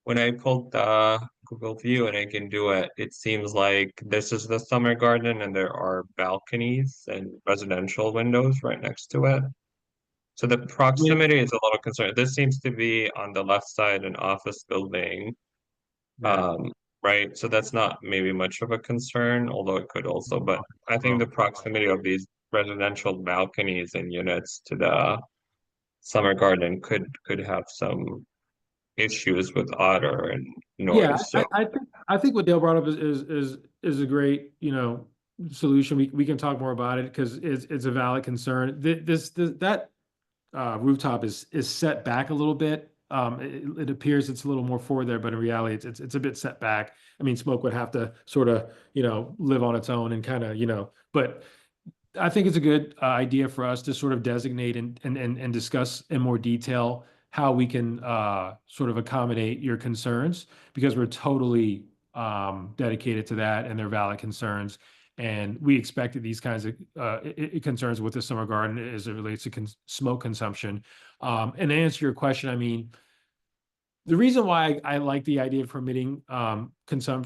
when I pulled the Google View and I can do it, it seems like this is the summer garden and there are balconies and residential windows right next to it. So the proximity is a little concerned. This seems to be on the left side, an office building. Right. So that's not maybe much of a concern, although it could also, but I think the proximity of these residential balconies and units to the summer garden could have some issues with odor and Yeah, noise. So I think what Dale brought up is a great, solution. We can talk more about it because it's a valid concern. That rooftop is set back a little bit. It appears it's a little more forward there, but in reality, it's a bit set back. I mean, smoke would have to sort of, live on its own and kind of, but I think it's a good idea for us to sort of designate and discuss in more detail how we can sort of accommodate your concerns, because we're totally dedicated to that and they're valid concerns. And we expected these kinds of concerns with the summer garden as it relates to smoke consumption. And to answer your question, I mean, the reason why I like the idea of permitting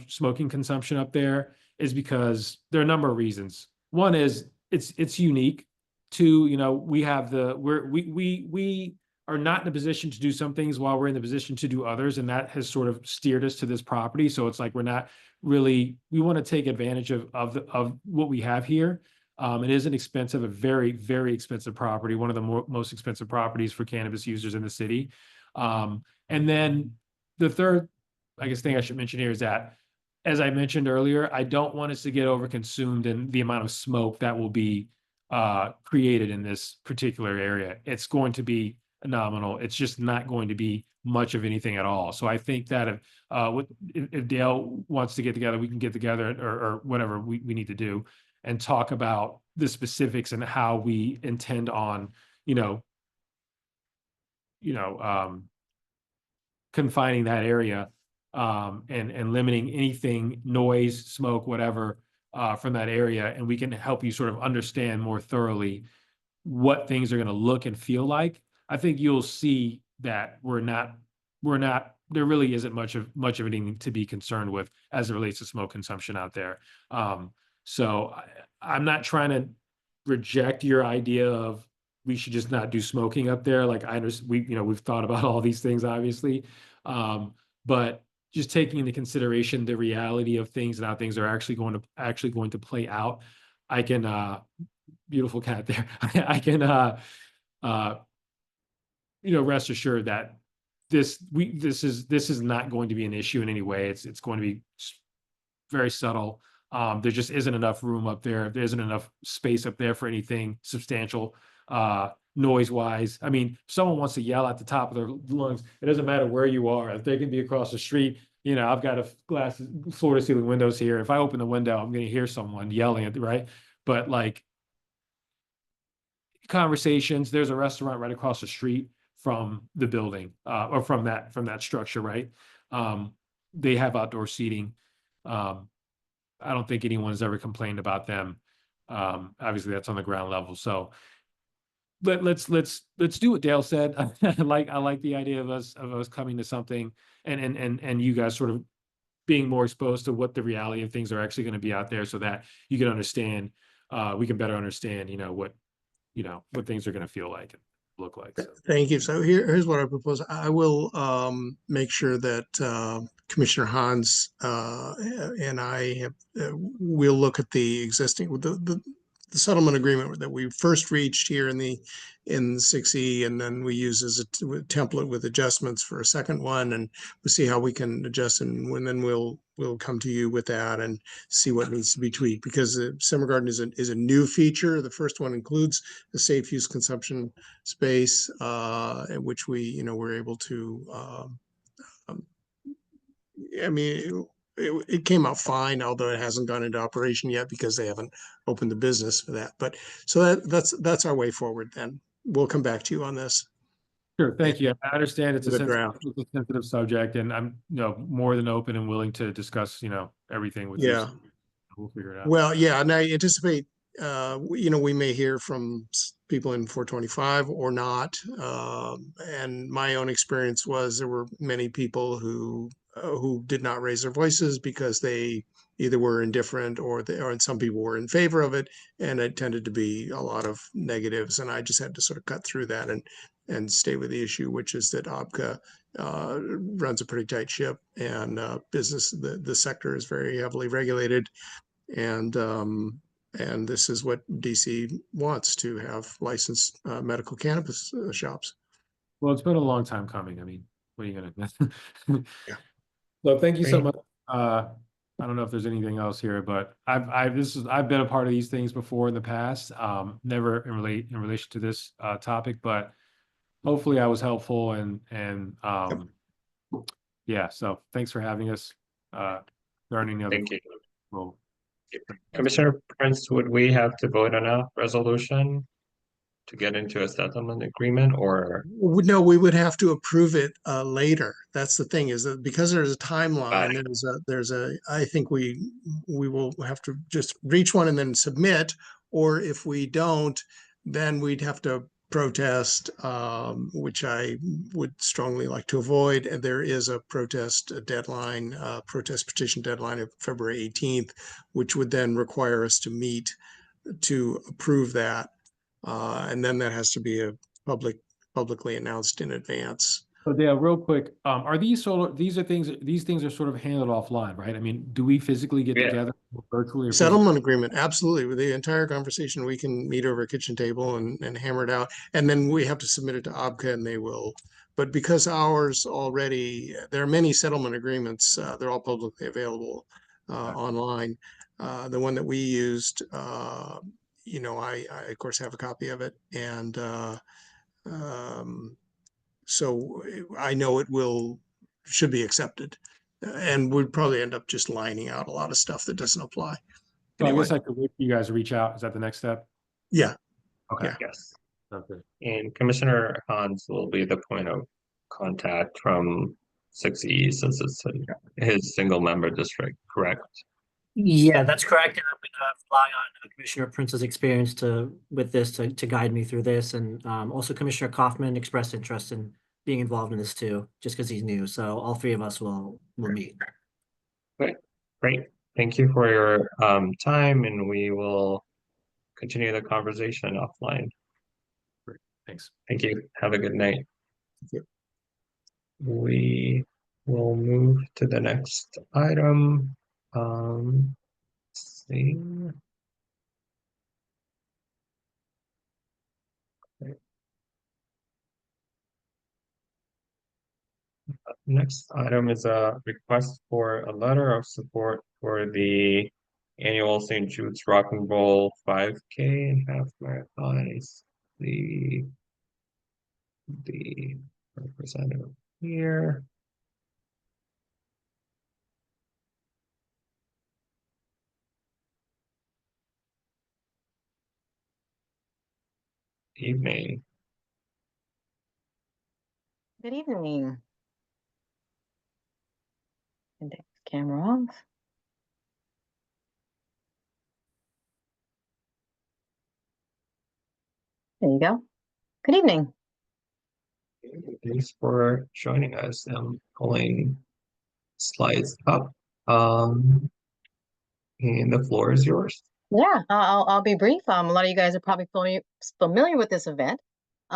smoking consumption up there is because there are a number of reasons. One is it's unique. Two, we have we are not in a position to do some things while we're in the position to do others, and that has sort of steered us to this property. So it's like we're not really, we want to take advantage of what we have here. It is an expensive, a very, very expensive property, one of the most expensive properties for cannabis users in the city. And then the third, I guess, thing I should mention here is that, as I mentioned earlier, I don't want us to get overconsumed in the amount of smoke that will be created in this particular area. It's going to be nominal. It's just not going to be much of anything at all. So I think that if Dale wants to get together, we can get together or whatever we need to do and talk about the specifics and how we intend on, confining that area and limiting anything, noise, smoke, whatever, from that area. And we can help you sort of understand more thoroughly what things are going to look and feel like. I think you'll see that there really isn't much of anything to be concerned with as it relates to smoke consumption out there. So I'm not trying to reject your idea of we should just not do smoking up there. Like I understand, we've thought about all these things, obviously. But just taking into consideration the reality of things and how things are actually going to play out, I can, beautiful cat there. I can, rest assured that this is not going to be an issue in any way. It's going to be very subtle. There just isn't enough room up there. There isn't enough space up there for anything substantial, noise wise. I mean, if someone wants to yell at the top of their lungs, it doesn't matter where you are. If they can be across the street, I've got a floor to ceiling windows here. If I open the window, I'm going to hear someone yelling at right. But like conversations, there's a restaurant right across the street from the building, or from that structure, right? They have outdoor seating. I don't think anyone's ever complained about them. Obviously that's on the ground level. So let's do what Dale said. I like the idea of us coming to something and you guys sort of being more exposed to what the reality of things are actually going to be out there, so that you can understand, we can better understand, what things are going to feel like and look like. So. Thank you. So here's what I propose. I will make sure that Commissioner Hans and I have, we'll look at the existing the settlement agreement that we first reached here in 6E, and then we use as a template with adjustments for a second one, and we'll see how we can adjust, and then we'll come to you with that and see what needs to be tweaked, because the summer garden is a new feature. The first one includes the safe use consumption space, in which we were able to I mean, it came out fine, although it hasn't gone into operation yet because they haven't opened the business for that. But so that's our way forward. Then we'll come back to you on this. Sure, thank you. I understand it's a draft. sensitive subject, and I'm more than open and willing to discuss everything with you. Yeah. So we'll figure it out. Well, yeah, and I anticipate we may hear from people in 425 or not. And my own experience was there were many people who did not raise their voices because they either were indifferent or some people were in favor of it, and it tended to be a lot of negatives. And I just had to sort of cut through that and stay with the issue, which is that ABCA runs a pretty tight ship, and the sector is very heavily regulated, and this is what DC wants, to have licensed medical cannabis shops. Well, it's been a long time coming. I mean, what are you gonna? Yeah. So thank you so Great. much. I don't know if there's anything else here, but I've been a part of these things before in the past. Never in relation to this topic, but hopefully I was helpful and yeah. So thanks for having us. Learning other. Thank you. Well, Commissioner Prince, would we have to vote on a resolution to get into a settlement agreement, or? No, we would have to approve it later. That's the thing, is that because there's a timeline, I think we will have to just reach one and then submit, or if we don't, then we'd have to protest, which I would strongly like to avoid. And there is a protest deadline, protest petition deadline of February 18th, which would then require us to meet to approve that. And then that has to be a publicly announced in advance. So Dale, real quick, are these things are sort of handled offline, right? I mean, do we physically get together virtually or Settlement agreement, absolutely. With the entire conversation, we can meet over a kitchen table and hammer it out. And then we have to submit it to ABCA, and they will. But because ours already, there are many settlement agreements, they're all publicly available online. The one that we used, I of course have a copy of it, and so I know should be accepted, and would probably end up just lining out a lot of stuff that doesn't apply. So Anyway. I guess I could wait for you guys to reach out. Is that the next step? Yeah. Okay. Yeah. Yes. Okay. And Commissioner Hans will be the point of contact from 6E, since it's his single member district, correct? Yeah, that's correct. And I'm going to rely on Commissioner Prince's experience with this to guide me through this. And also Commissioner Kaufman expressed interest in being involved in this too, just because he's new. So all three of us will meet. Great. Thank you for your time, and we will continue the conversation offline. Great. Thanks. Thank you. Have a good night. Thank you. We will move to the next item. Let's see. Next item is a request for a letter of support for the annual St. Jude's Rock and Roll 5K and half marathon. Is the representative here. Evening. Good evening. And take the camera off. There you go. Good evening. Thanks for joining us. I'm pulling slides up. And the floor is yours. Yeah, I'll be brief. A lot of you guys are probably familiar with this event.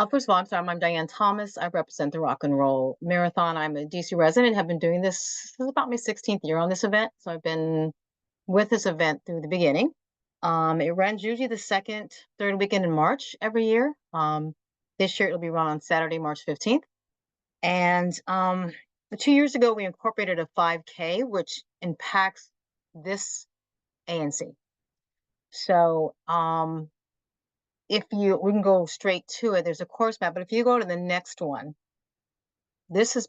First of all, I'm Diane Thomas. I represent the Rock and Roll Marathon. I'm a DC resident. Have been doing this is about my 16th year on this event. So I've been with this event through the beginning. It runs usually the third weekend in March every year. This year it'll be run on Saturday, March 15th. And 2 years ago, we incorporated a 5K, which impacts this ANC. So we can go straight to it. There's a course map, but if you go to the next one, this is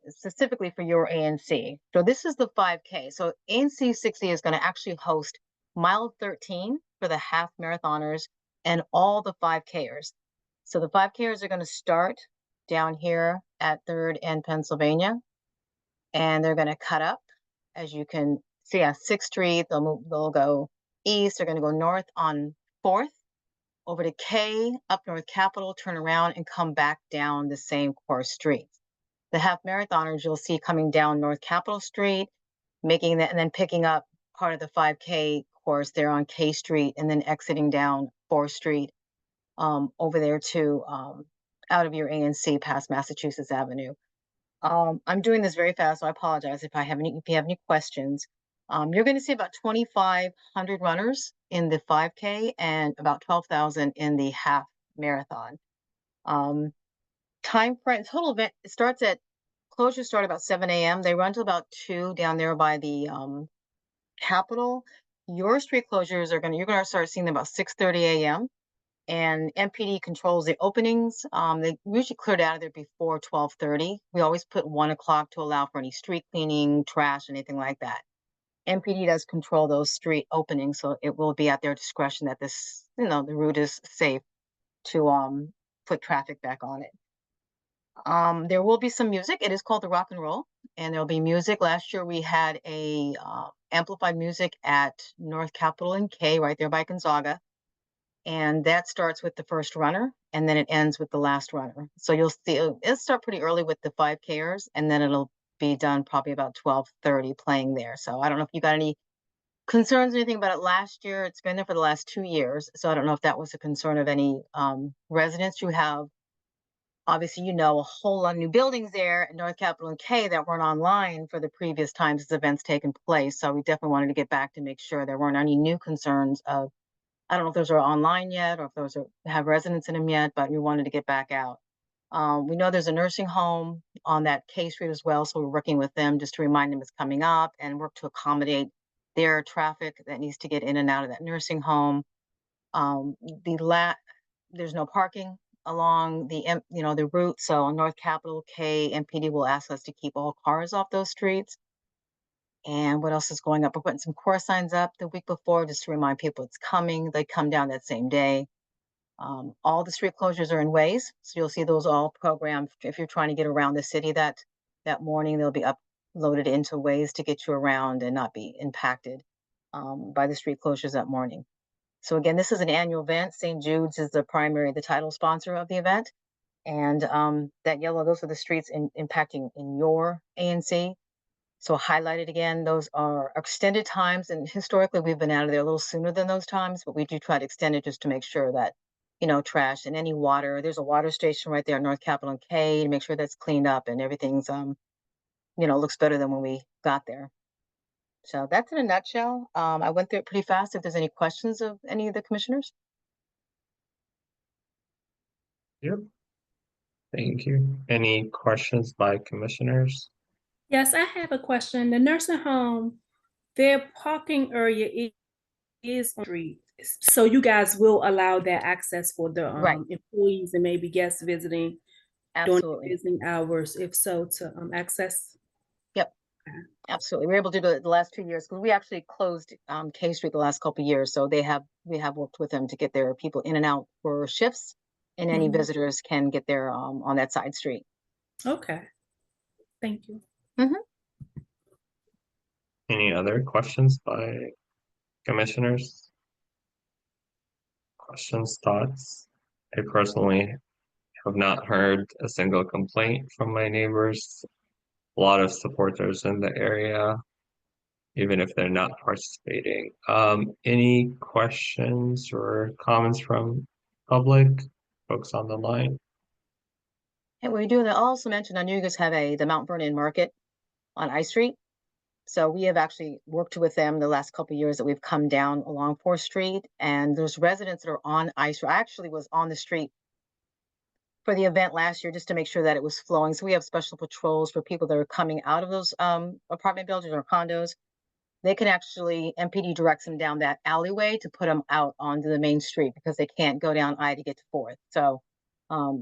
specifically for your ANC. So this is the 5K. So ANC 60 is going to actually host mile 13 for the half marathoners and all the 5Kers. So the 5Kers are going to start down here at 3rd and Pennsylvania, and they're going to cut up, as you can see, on 6th Street. They'll go east. They're going to go north on 4th, over to K, up North Capitol, turn around and come back down the same course streets. The half marathoners you'll see coming down North Capitol Street, making that, and then picking up part of the 5K course there on K Street and then exiting down 4th Street over there to out of your ANC past Massachusetts Avenue. I'm doing this very fast, so I apologize if you have any questions. You're going to see about 2,500 runners in the 5K and about 12,000 in the half marathon. Time frame, total event, it starts at, closures start about 7 a.m. They run till about 2 down there by the Capitol. Your street closures you're gonna start seeing them about 6:30 a.m. and MPD controls the openings. They usually cleared out of there before 12:30. We always put 1 o'clock to allow for any street cleaning, trash, anything like that. MPD does control those street openings, so it will be at their discretion that this, the route is safe to put traffic back on it. There will be some music. It is called the Rock and Roll, and there'll be music. Last year we had a amplified music at North Capitol and K right there by Gonzaga. And that starts with the first runner, and then it ends with the last runner. So you'll see it'll start pretty early with the 5Kers, and then it'll be done probably about 12:30 playing there. So I don't know if you got any concerns or anything about it last year. It's been there for the last 2 years. So I don't know if that was a concern of any residents. You have, obviously, a whole lot of new buildings there at North Capitol and K that weren't online for the previous times this event's taken place. So we definitely wanted to get back to make sure there weren't any new concerns of, I don't know if those are online yet or if those have residents in them yet, but we wanted to get back out. We know there's a nursing home on that K Street as well, so we're working with them just to remind them it's coming up and work to accommodate their traffic that needs to get in and out of that nursing home. There's no parking along the route, so on North Capitol K, MPD will ask us to keep all cars off those streets. And what else is going up? We're putting some core signs up the week before just to remind people it's coming. They come down that same day. All the street closures are in ways, so you'll see those all programmed. If you're trying to get around the city that morning, they'll be uploaded into ways to get you around and not be impacted by the street closures that morning. So again, this is an annual event. St. Jude's is the title sponsor of the event. And that yellow, those are the streets impacting in your ANC. So highlighted again, those are extended times, and historically we've been out of there a little sooner than those times, but we do try to extend it just to make sure that, trash and any water, there's a water station right there at North Capitol and K to make sure that's cleaned up and everything's, looks better than when we got there. So that's in a nutshell. I went through it pretty fast. If there's any questions of any of the commissioners. Yep. Thank you. Any questions by commissioners? Yes, I have a question. The nursing home, their parking area is on the street. So you guys will allow that access for the Right. employees and maybe guests visiting during Absolutely. visiting hours, if so, to access? Yep. Absolutely. We were able to do it the last 2 years because we actually closed K Street the last couple of years. So we have worked with them to get their people in and out for shifts, and any Mhm. visitors can get there on that side street. Okay. Thank you. Any other questions by commissioners? Questions, thoughts? I personally have not heard a single complaint from my neighbors. A lot of supporters in the area, even if they're not participating. Any questions or comments from public, folks on the line? And we do, I also mentioned, I know you guys have the Mount Vernon Market on I Street. So we have actually worked with them the last couple of years that we've come down along 4th Street, and there's residents that are on I Street. I actually was on the street for the event last year just to make sure that it was flowing. So we have special patrols for people that are coming out of those apartment buildings or condos. They can actually, MPD directs them down that alleyway to put them out onto the main street because they can't go down I to get to 4th. So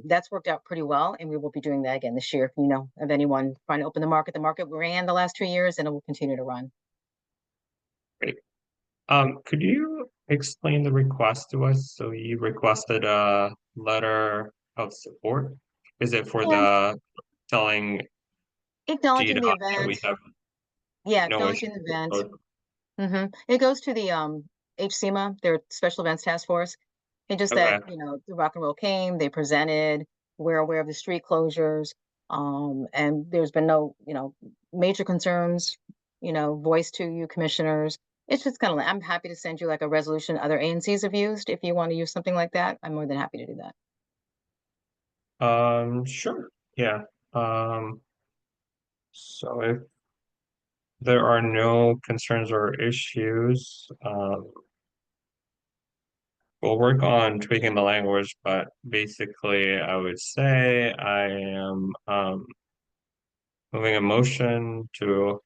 that's worked out pretty well, and we will be doing that again this year. If you know of anyone trying to open the market ran the last 2 years, and it will continue to run. Great. Could you explain the request to us? So you requested a letter of support. Is it for the telling Acknowledging the GDOT that we event. have Yeah, no issue acknowledging the with event. It goes to the HCMA, their Special Events Task Force. And just that, Okay. the Rock and Roll came, they presented, we're aware of the street closures, and there's been no, major concerns, voiced to you commissioners. It's just kind of like, I'm happy to send you like a resolution other ANCs have used. If you want to use something like that, I'm more than happy to do that. Sure. Yeah. So if there are no concerns or issues, we'll work on tweaking the language, but basically I would say I am moving a motion to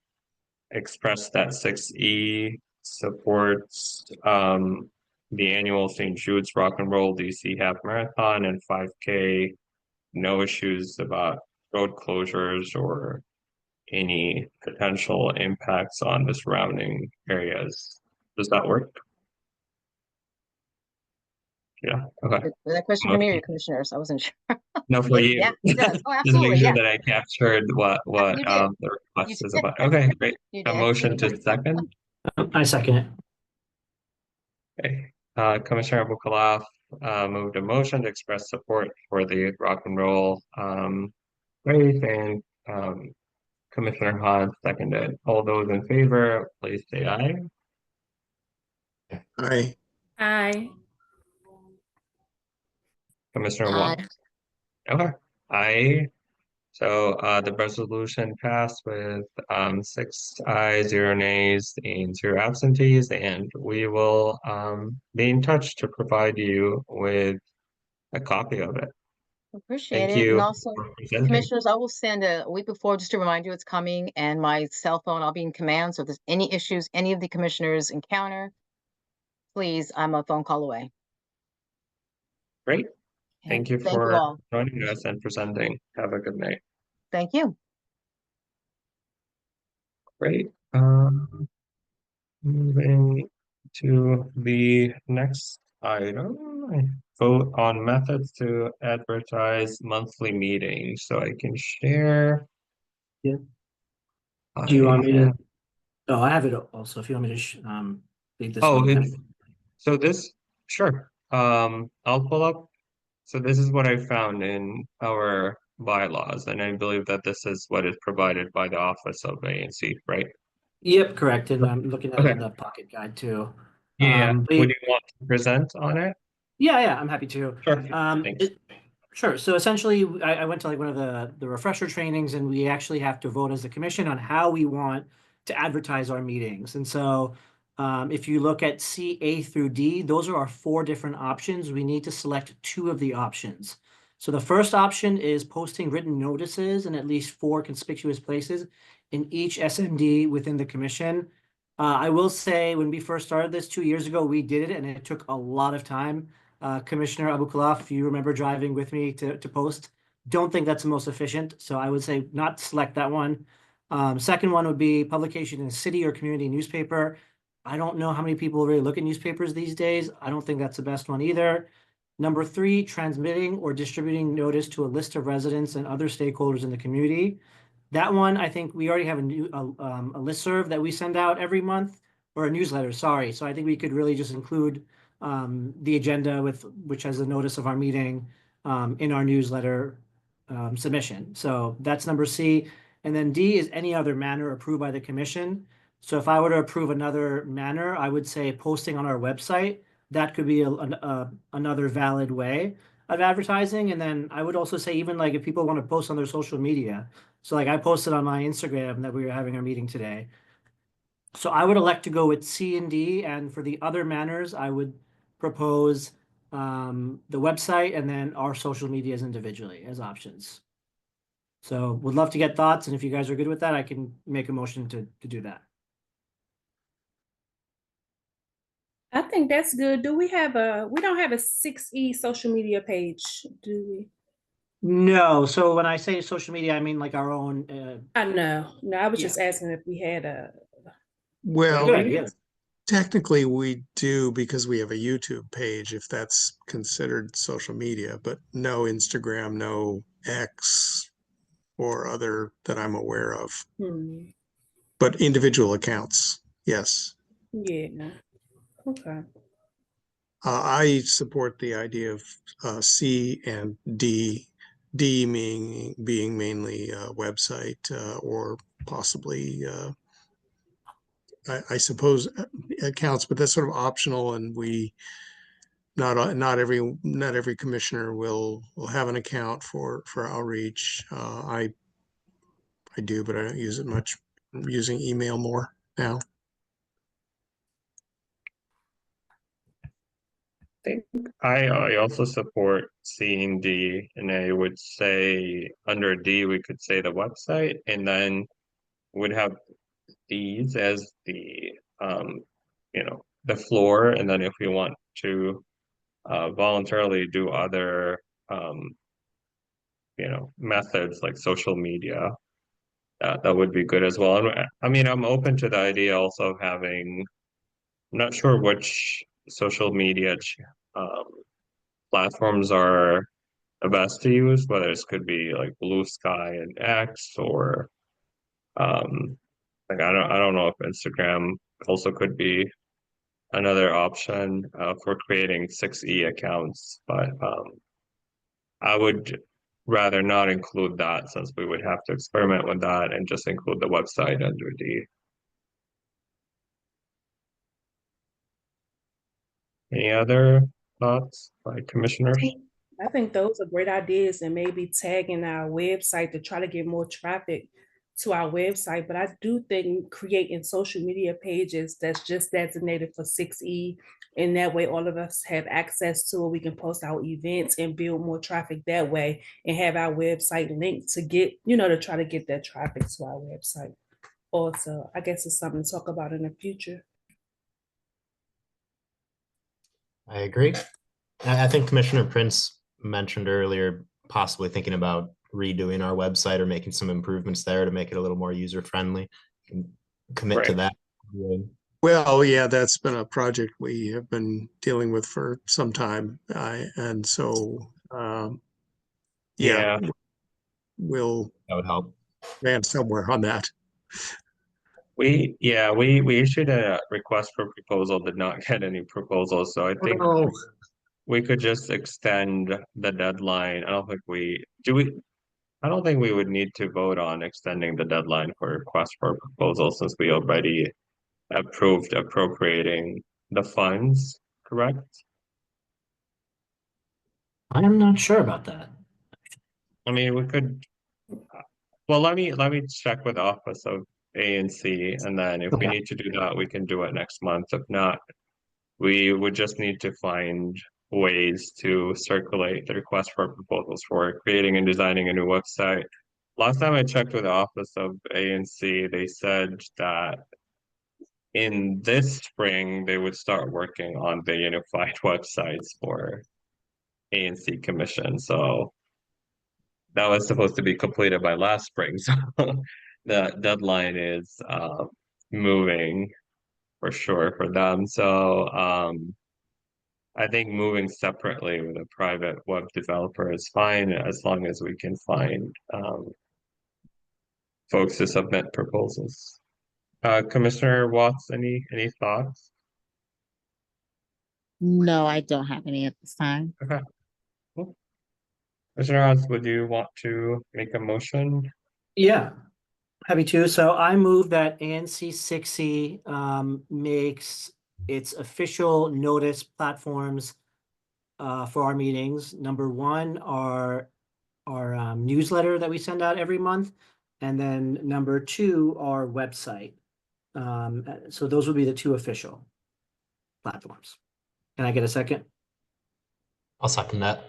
express that 6E supports the annual St. Jude's Rock and Roll DC Half Marathon and 5K. No issues about road closures or any potential impacts on the surrounding areas. Does that work? Yeah, okay. Was that question for me or your commissioners? I wasn't sure. No, for you. Yeah, it does. Oh, Just making absolutely. sure Yeah. that I captured what You did. the You request is did. about. Okay, great. You A did. motion to second. I second it. Okay. Commissioner Abukalaf moved a motion to express support for the rock and roll race, and Commissioner Hahn seconded. All those in favor, please say aye. Aye. Aye. Commissioner Aye. Watts. Okay. Aye. So the resolution passed with 6 ayes, 0 nays, and 0 absentees, and we will be in touch to provide you with a copy of it. Appreciate Thank it. And you also, for presenting. commissioners, I will send a week before just to remind you it's coming, and my cell phone, I'll be in command. So if there's any issues any of the commissioners encounter, please, I'm a phone call away. Great. Thank you Thank you for all. joining us and presenting. Have a good night. Thank you. Great. Moving to the next item, vote on methods to advertise monthly meetings. So I can share. Yeah. Do you want me I to? have- Oh, I have it also. If you want me to lead this Oh, one. so this, sure. I'll pull up. So this is what I found in our bylaws, and I believe that this is what is provided by the Office of ANC, right? Yep, correct. And I'm looking at it Okay. in the pocket guide too. Yeah. But Would you want to present on it? yeah, I'm happy to. Sure. Thanks. Sure. So essentially, I went to like one of the refresher trainings, and we actually have to vote as a commission on how we want to advertise our meetings. And so, if you look at C, A through D, those are our 4 different options. We need to select 2 of the options. So the first option is posting written notices in at least 4 conspicuous places in each SMD within the commission. I will say, when we first started this 2 years ago, we did it, and it took a lot of time. Commissioner Abukalaf, if you remember driving with me to post, don't think that's the most efficient. So I would say not select that one. Second one would be publication in a city or community newspaper. I don't know how many people really look at newspapers these days. I don't think that's the best one either. Number 3, transmitting or distributing notice to a list of residents and other stakeholders in the community. That one, I think we already have a listserv that we send out every month, or a newsletter, sorry. So I think we could really just include the agenda which has a notice of our meeting in our newsletter submission. So that's number C. And then D is any other manner approved by the commission. So if I were to approve another manner, I would say posting on our website. That could be another valid way of advertising. And then I would also say, even like if people want to post on their social media. So like I posted on my Instagram that we were having our meeting today. So I would elect to go with C and D, and for the other manners, I would propose the website and then our social medias individually as options. So would love to get thoughts, and if you guys are good with that, I can make a motion to do that. I think that's good. We don't have a 6E social media page, do we? No, so when I say social media, I mean like our own. I know. No, I was Yeah. just asking if we had a. Well, Good idea. technically we do, because we have a YouTube page, if that's considered social media, but no Instagram, no X or other that I'm aware of. But individual accounts, yes. Yeah. Okay. I support the idea of C and D. D being mainly a website or possibly I suppose accounts, but that's sort of optional, and we not every commissioner will have an account for outreach. I do, but I don't use it much. I'm using email more now. I also support seeing D, and I would say under D we could say the website, and then would have these as the the floor, and then if we want to voluntarily do other methods like social media, that would be good as well. And I mean, I'm open to the idea also of having, I'm not sure which social media um, platforms are the best to use, whether it could be like Blue Sky and X, or like I don't know if Instagram also could be another option for creating 6E accounts, but I would rather not include that, since we would have to experiment with that and just include the website under D. Any other thoughts by commissioners? I think those are great ideas, and maybe tagging our website to try to get more traffic to our website. But I do think creating social media pages that's just designated for 6E, and that way all of us have access to it. We can post our events and build more traffic that way, and have our website linked to get, to try to get that traffic to our website. Also, I guess it's something to talk about in the future. I agree. I think Commissioner Prince mentioned earlier possibly thinking about redoing our website or making some improvements there to make it a little more user friendly. Commit to that. Well, yeah, that's been a project we have been dealing with for some time, and so Yeah, we'll that would help. land somewhere on that. We issued a request for proposal, did not get any proposals, so I think we could just extend the deadline. I don't think we would need to vote on extending the deadline for request for proposal, since we already approved appropriating the funds, correct? I'm not sure about that. I mean, we could, well, let me check with Office of ANC, and then if we need to do that, we can do it next month. If not, we would just need to find ways to circulate the request for proposals for creating and designing a new website. Last time I checked with the Office of ANC, they said that in this spring they would start working on the unified websites for ANC Commission. So that was supposed to be completed by last spring. So the deadline is moving for sure for them. So I think moving separately with a private web developer is fine, as long as we can find folks to submit proposals. Commissioner Watts, any thoughts? No, I don't have any at this time. Okay. Cool. Commissioner Watts, would you want to make a motion? Yeah, happy to. So I move that ANC 6E makes its official notice platforms for our meetings. Number one, our newsletter that we send out every month, and then number two, our website. So those would be the two official platforms. Can I get a second? I'll second that.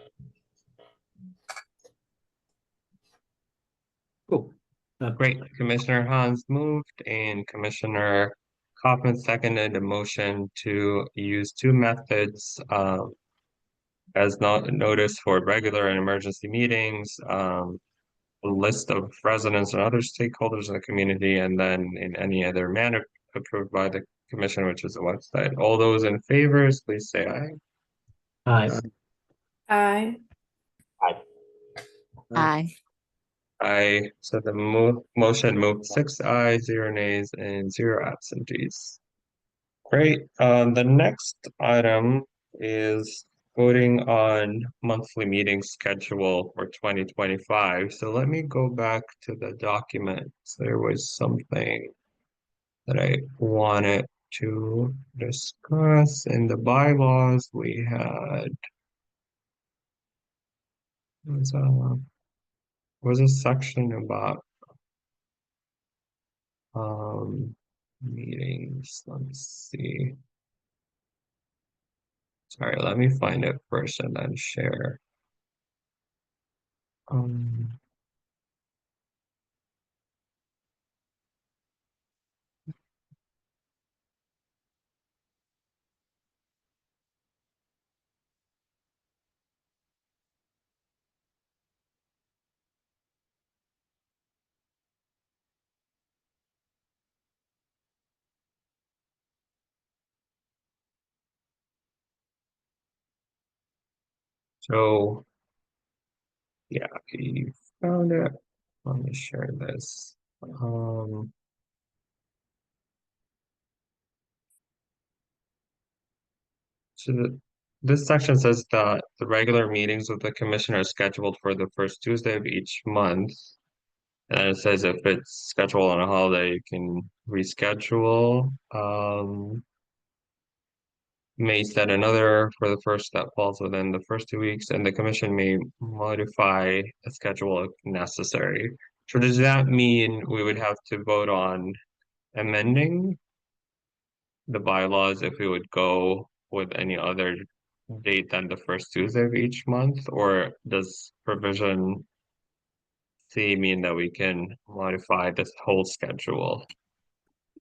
Cool. Great. Commissioner Hans moved and Commissioner Kaufman seconded a motion to use two methods as notice for regular and emergency meetings, a list of residents and other stakeholders in the community, and then in any other manner approved by the commission, which is the website. All those in favor, please say aye. Aye. Aye. Aye. Aye. So the motion moved 6 ayes, 0 nays, and 0 absentees. Great. The next item is voting on monthly meeting schedule for 2025. So let me go back to the documents. There was something that I wanted to discuss in the bylaws. We had was a section about meetings. Let's see. Sorry, let me find it first and then share. So yeah, you found it. Let me share this. This section says that the regular meetings of the commission are scheduled for the first Tuesday of each month. And it says if it's scheduled on a holiday, you can reschedule. May set another for the first that falls within the first 2 weeks, and the commission may modify a schedule if necessary. So does that mean we would have to vote on amending the bylaws if we would go with any other date than the first Tuesday of each month, or does provision C mean that we can modify this whole schedule?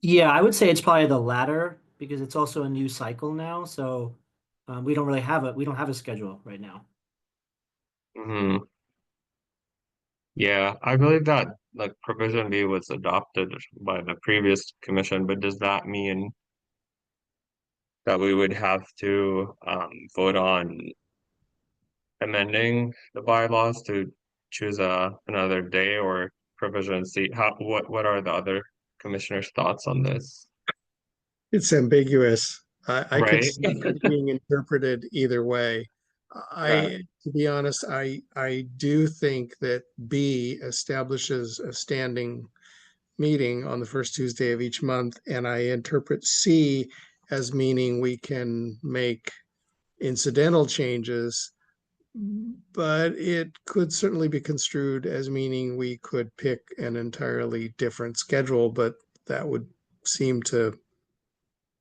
Yeah, I would say it's probably the latter because it's also a new cycle now. So we don't have a schedule right now. Yeah, I believe that like provision B was adopted by the previous commission, but does that mean that we would have to vote on amending the bylaws to choose another day, or provision C? What are the other commissioners' thoughts on this? It's ambiguous. I could Right? see it being interpreted either way. To be honest, I do think that B establishes a standing meeting on the first Tuesday of each month, and I interpret C as meaning we can make incidental changes, but it could certainly be construed as meaning we could pick an entirely different schedule, but that would seem to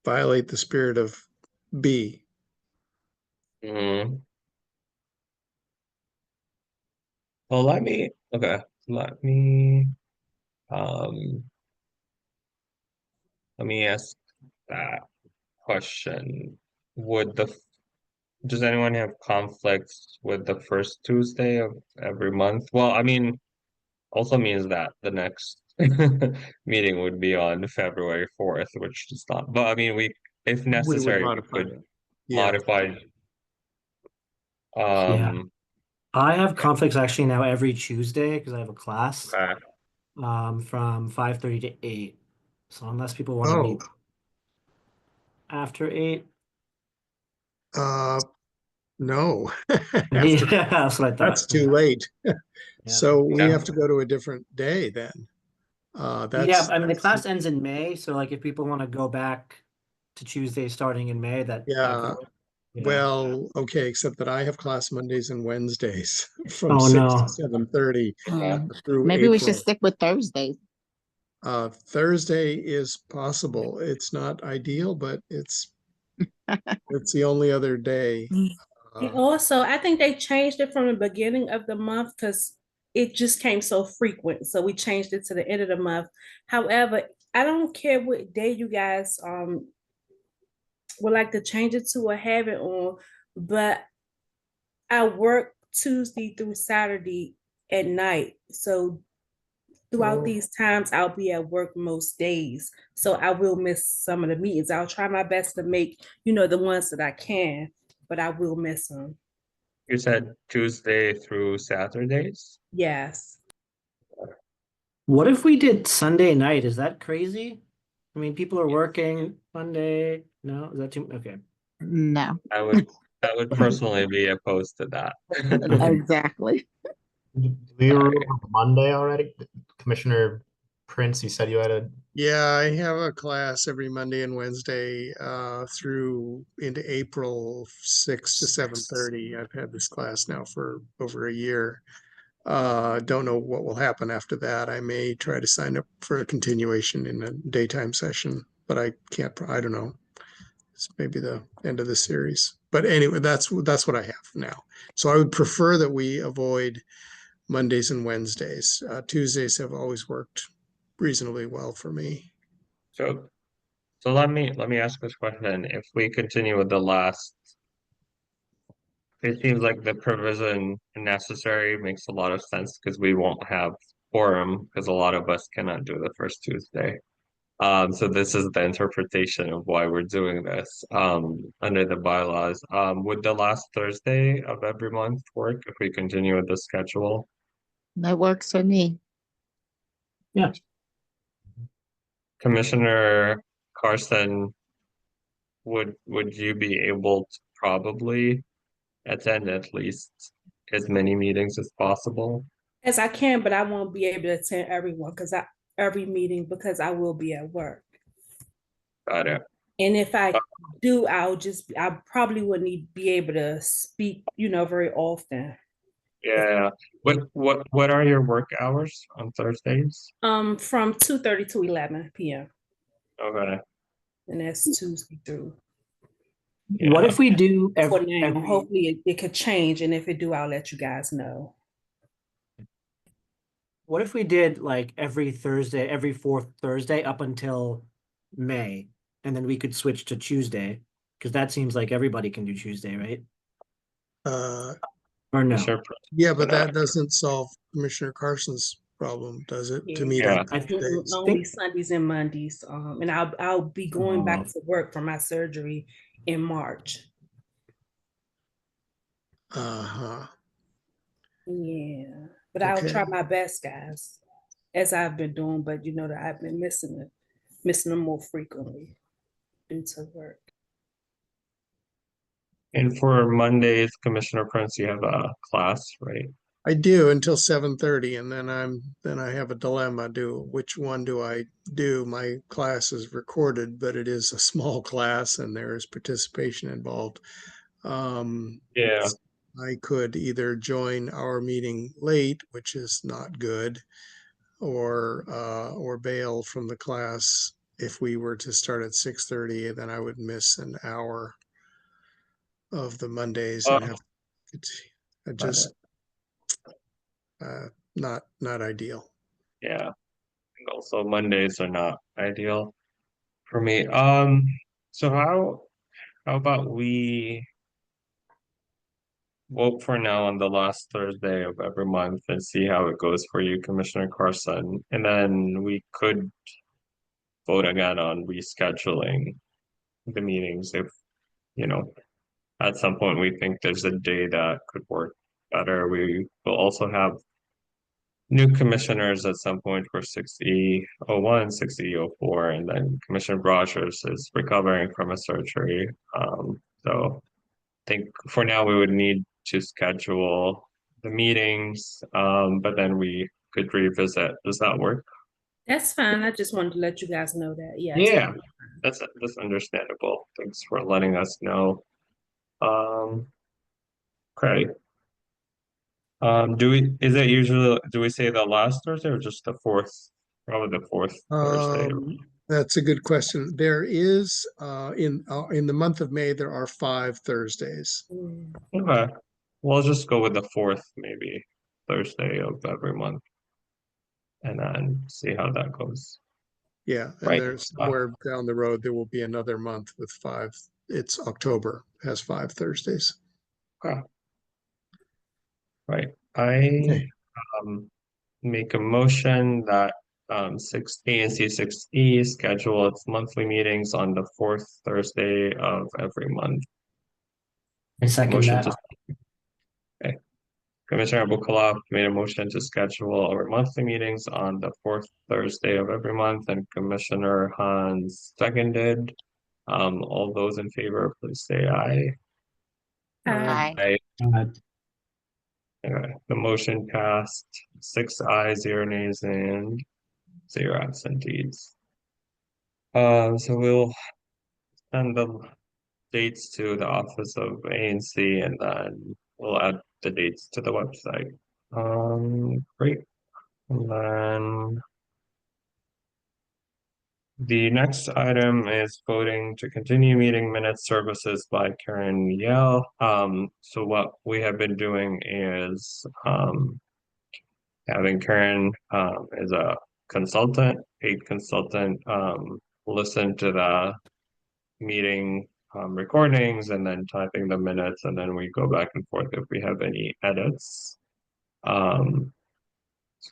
violate the spirit of B. Mm. Well, let me um let me ask that question. Does anyone have conflicts with the first Tuesday of every month? Well, I mean, also means that the next meeting would be on February 4th, which is not, but I mean, if We would necessary, we modify could it. Yeah. modify. Yeah. I have conflicts actually now every Tuesday because I have a class from 5:30 to 8. So unless people want to meet after 8. No. Yeah, that's what I thought. That's too late. Yeah. So we have to go to a different day then. Yeah, I mean the class ends in May, so like if people want to go back to Tuesday starting in May, that could work, you know. Well, okay, except that I have class Mondays and Wednesdays from Oh, 6 no. to 7:30 through Maybe we should April. stick with Thursdays. Thursday is possible. It's not ideal, but it's the only other day. And also, I think they changed it from the beginning of the month because it just came so frequent. So we changed it to the end of the month. However, I don't care what day you guys would like to change it to or have it on, but I work Tuesday through Saturday at night. So throughout these times, I'll be at work most days. So I will miss some of the meetings. I'll try my best to make, the ones that I can, but I will miss them. You said Tuesday through Saturdays? Yes. What if we did Sunday night? Is that crazy? I mean, people are working Monday. No, is that too okay? No. I would personally be opposed to that. Exactly. Do we remember Monday already? Commissioner Prince, you said you had a Yeah, I have a class every Monday and Wednesday through into April 6 to 7:30. I've had this class now for over a year. Don't know what will happen after that. I may try to sign up for a continuation in a daytime session, but I can't, I don't know. It's maybe the end of the series. But anyway, that's what I have now. So I would prefer that we avoid Mondays and Wednesdays. Tuesdays have always worked reasonably well for me. So let me ask this question. If we continue with the last, it seems like the provision necessary makes a lot of sense because we won't have quorum because a lot of us cannot do the first Tuesday. So this is the interpretation of why we're doing this under the bylaws. Would the last Thursday of every month work if we continue with the schedule? That works for me. Yeah. Commissioner Carson, would you be able to probably attend at least as many meetings as possible? Yes, I can, but I won't be able to attend every meeting because I will be at work. Got it. And if I do, I probably wouldn't be able to speak, very often. Yeah. What are your work hours on Thursdays? From 2:30 to 11 p.m. Okay. And that's Tuesday through. What if we do For now, hopefully it could change, and if it do, I'll let you guys know. what if we did like every Thursday, every fourth Thursday up until May, and then we could switch to Tuesday? Because that seems like everybody can do Tuesday, right? Or no? Sure. Yeah, but that doesn't solve Commissioner Carson's problem, does it? To meet on I Tuesdays. Only Sundays and Mondays. And I'll be going back to work for my surgery in March. Uh-huh. Yeah, but I'll try my best, guys, as I've been doing. But you know that I've been missing them more frequently due to work. And for Mondays, Commissioner Prince, you have a class, right? I do until 7:30, and then I have a dilemma. Which one do I do? My class is recorded, but it is a small class and there is participation involved. Yeah. I could either join our meeting late, which is not good, or bail from the class. If we were to start at 6:30, then I would miss an hour of the Mondays and have just not ideal. Yeah. And also Mondays are not ideal for me. So how about we vote for now on the last Thursday of every month and see how it goes for you, Commissioner Carson, and then we could vote again on rescheduling the meetings if, at some point we think there's a day that could work better. We will also have new commissioners at some point for 6E01, 6E04, and then Commissioner Rogers is recovering from a surgery. So I think for now we would need to schedule the meetings, but then we could revisit. Does that work? That's fine. I just wanted to let you guys know that. Yes. Yeah, that's understandable. Thanks for letting us know. Okay. Do we say the last Thursday or just the fourth? Probably the fourth Thursday. That's a good question. There is in the month of May there are 5 Thursdays. Okay. We'll just go with the fourth, maybe Thursday of every month, and then see how that goes. Yeah, and there's somewhere down the road there will be another month with 5. It's October, has 5 Thursdays. Okay. Right. I make a motion that ANC 6E schedule its monthly meetings on the fourth Thursday of every month. I second that. Okay. Commissioner Abukala made a motion to schedule our monthly meetings on the fourth Thursday of every month, and Commissioner Hans seconded. All those in favor, please say aye. Aye. Okay. The motion passed 6 ayes, 0 nays, and 0 absentees. So we'll send the dates to the office of ANC, and then we'll add the dates to the website. Great. And then the next item is voting to continue meeting minutes services by Karen Yell. So what we have been doing is having Karen as a consultant, paid consultant, listen to the meeting recordings and then typing the minutes, and then we go back and forth if we have any edits.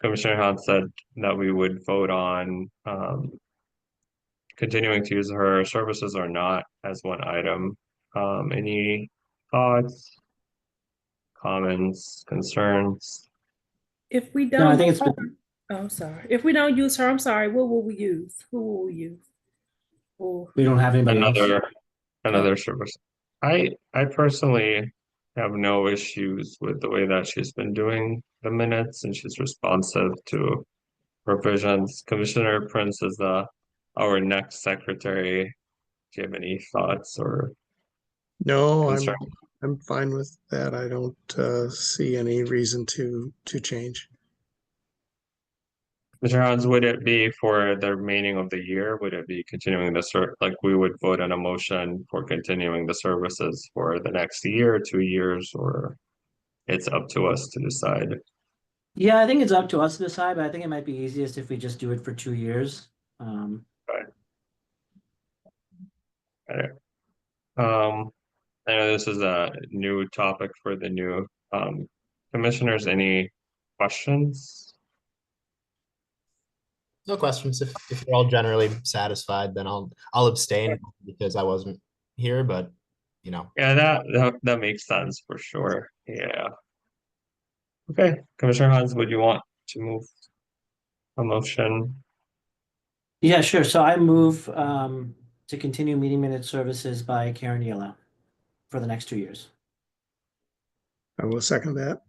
Commissioner Hahn said that we would vote on continuing to use her services or not as one item. Any thoughts, comments, concerns? If we No, don't, I think it's been, oh, sorry. If we don't use her, I'm sorry. What will we use? Who will we use? Or we don't have anybody else. Another service. I personally have no issues with the way that she's been doing the minutes, and she's responsive to revisions. Commissioner Prince is our next secretary. Do you have any thoughts or No, concerns? I'm fine with that. I don't see any reason to change. Mr. Hans, would it be for the remaining of the year? Would it be continuing the like we would vote on a motion for continuing the services for the next year, 2 years, or it's up to us to decide? Yeah, I think it's up to us to decide, but I think it might be easiest if we just do it for 2 years. Right. I know this is a new topic for the new commissioners. Any questions? No questions. If you're all generally satisfied, then I'll abstain because I wasn't here, but you know. Yeah, that makes sense for sure. Yeah. Okay, Commissioner Hans, would you want to move a motion? Yeah, sure. So I move to continue meeting minute services by Karen Yella for the next 2 years. I will second that.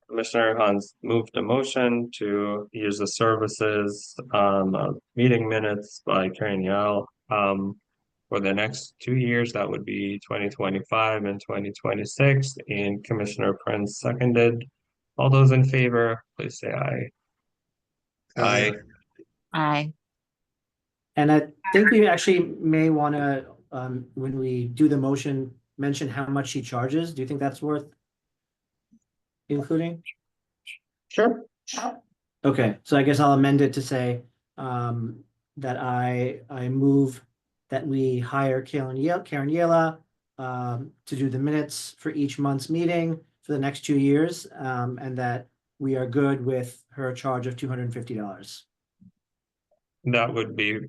Commissioner Hans moved a motion to use the services of meeting minutes by Karen Yell for the next 2 years. That would be 2025 and 2026. And Commissioner Prince seconded. All those in favor, please say aye. Aye. Aye. And I think we actually may want to, when we do the motion, mention how much she charges. Do you think that's worth including? Sure. Okay, so I guess I'll amend it to say that I move that we hire Karen Yella to do the minutes for each month's meeting for the next 2 years, and that we are good with her charge of $250 That would be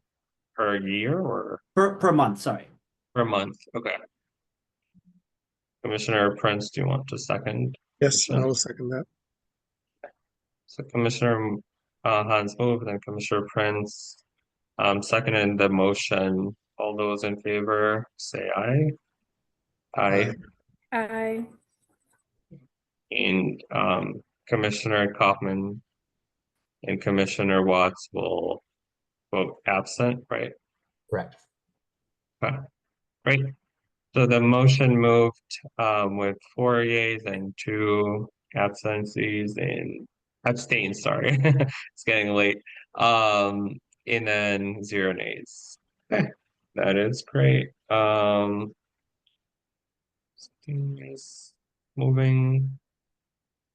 per year or per month. Sorry, per month. Okay. Commissioner Prince, do you want to second? Yes, I will second that. So Commissioner Hans moved and Commissioner Prince seconded the motion. All those in favor say aye. Aye. I And Commissioner Kaufman and Commissioner Watts will vote absent, right? Correct. Okay. Great. So the motion moved with 4 yeas and 2 absences and abstains, sorry. It's getting late. And then 0 nays. Okay. That is great. Moving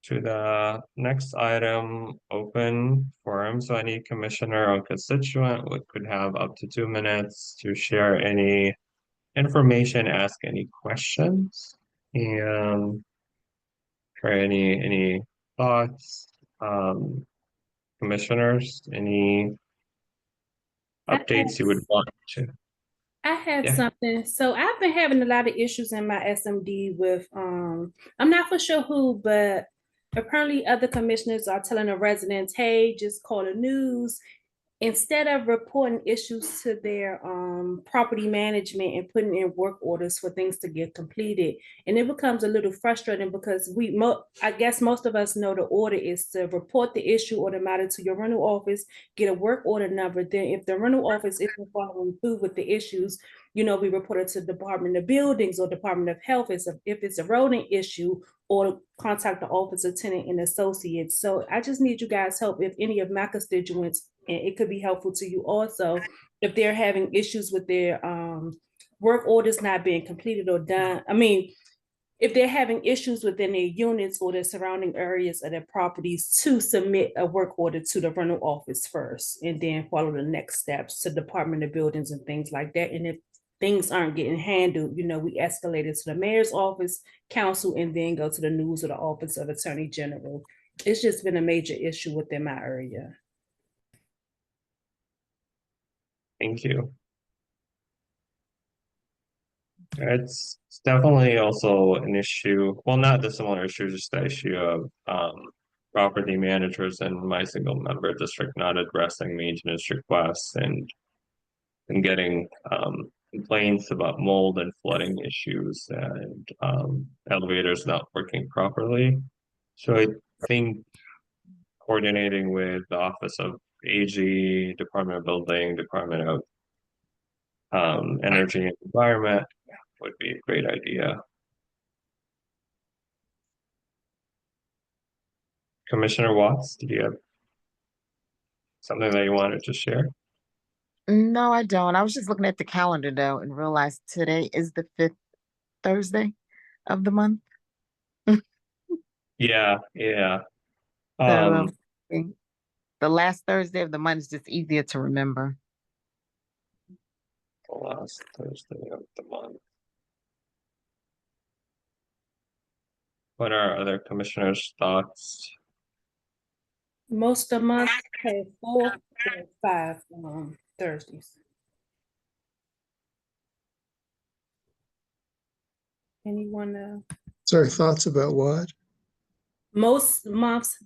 to the next item, open forum. So any commissioner or constituent could have up to 2 minutes to share any information, ask any questions, and for any thoughts. Commissioners, any updates you would want to? I have Yeah. something. So I've been having a lot of issues in my SMD with I'm not for sure who, but apparently other commissioners are telling the residents, hey, just call the news. instead of reporting issues to their property management and putting in work orders for things to get completed, and it becomes a little frustrating because I guess most of us know the order is to report the issue or the matter to your rental office, get a work order number. Then if the rental office isn't following through with the issues, we report it to Department of Buildings or Department of Health if it's a rodent issue, or contact the office of tenant and associates. So I just need you guys' help if any of my constituents, and it could be helpful to you also, if they're having issues with their work orders not being completed or done. I mean, if they're having issues within their units or the surrounding areas of their properties, to submit a work order to the rental office first, and then follow the next steps to Department of Buildings and things like that. And if things aren't getting handled, we escalate it to the mayor's office, council, and then go to the news or the office of Attorney General. It's just been a major issue within my area. Thank you. It's definitely also an issue. Well, not the similar issue, just the issue of property managers in my single member district not addressing maintenance requests and getting complaints about mold and flooding issues and elevators not working properly. So I think coordinating with the Office of AG, Department of Building, Department of Energy and Environment would be a great idea. Commissioner Watts, did you have something that you wanted to share? No, I don't. I was just looking at the calendar though and realized today is the 5th Thursday of the month. Yeah. So the last Thursday of the month is just easier to remember. The last Thursday of the month. What are other commissioners' thoughts? Most of the month have 4 or 5 Thursdays. Anyone? Sorry, thoughts about what? Most months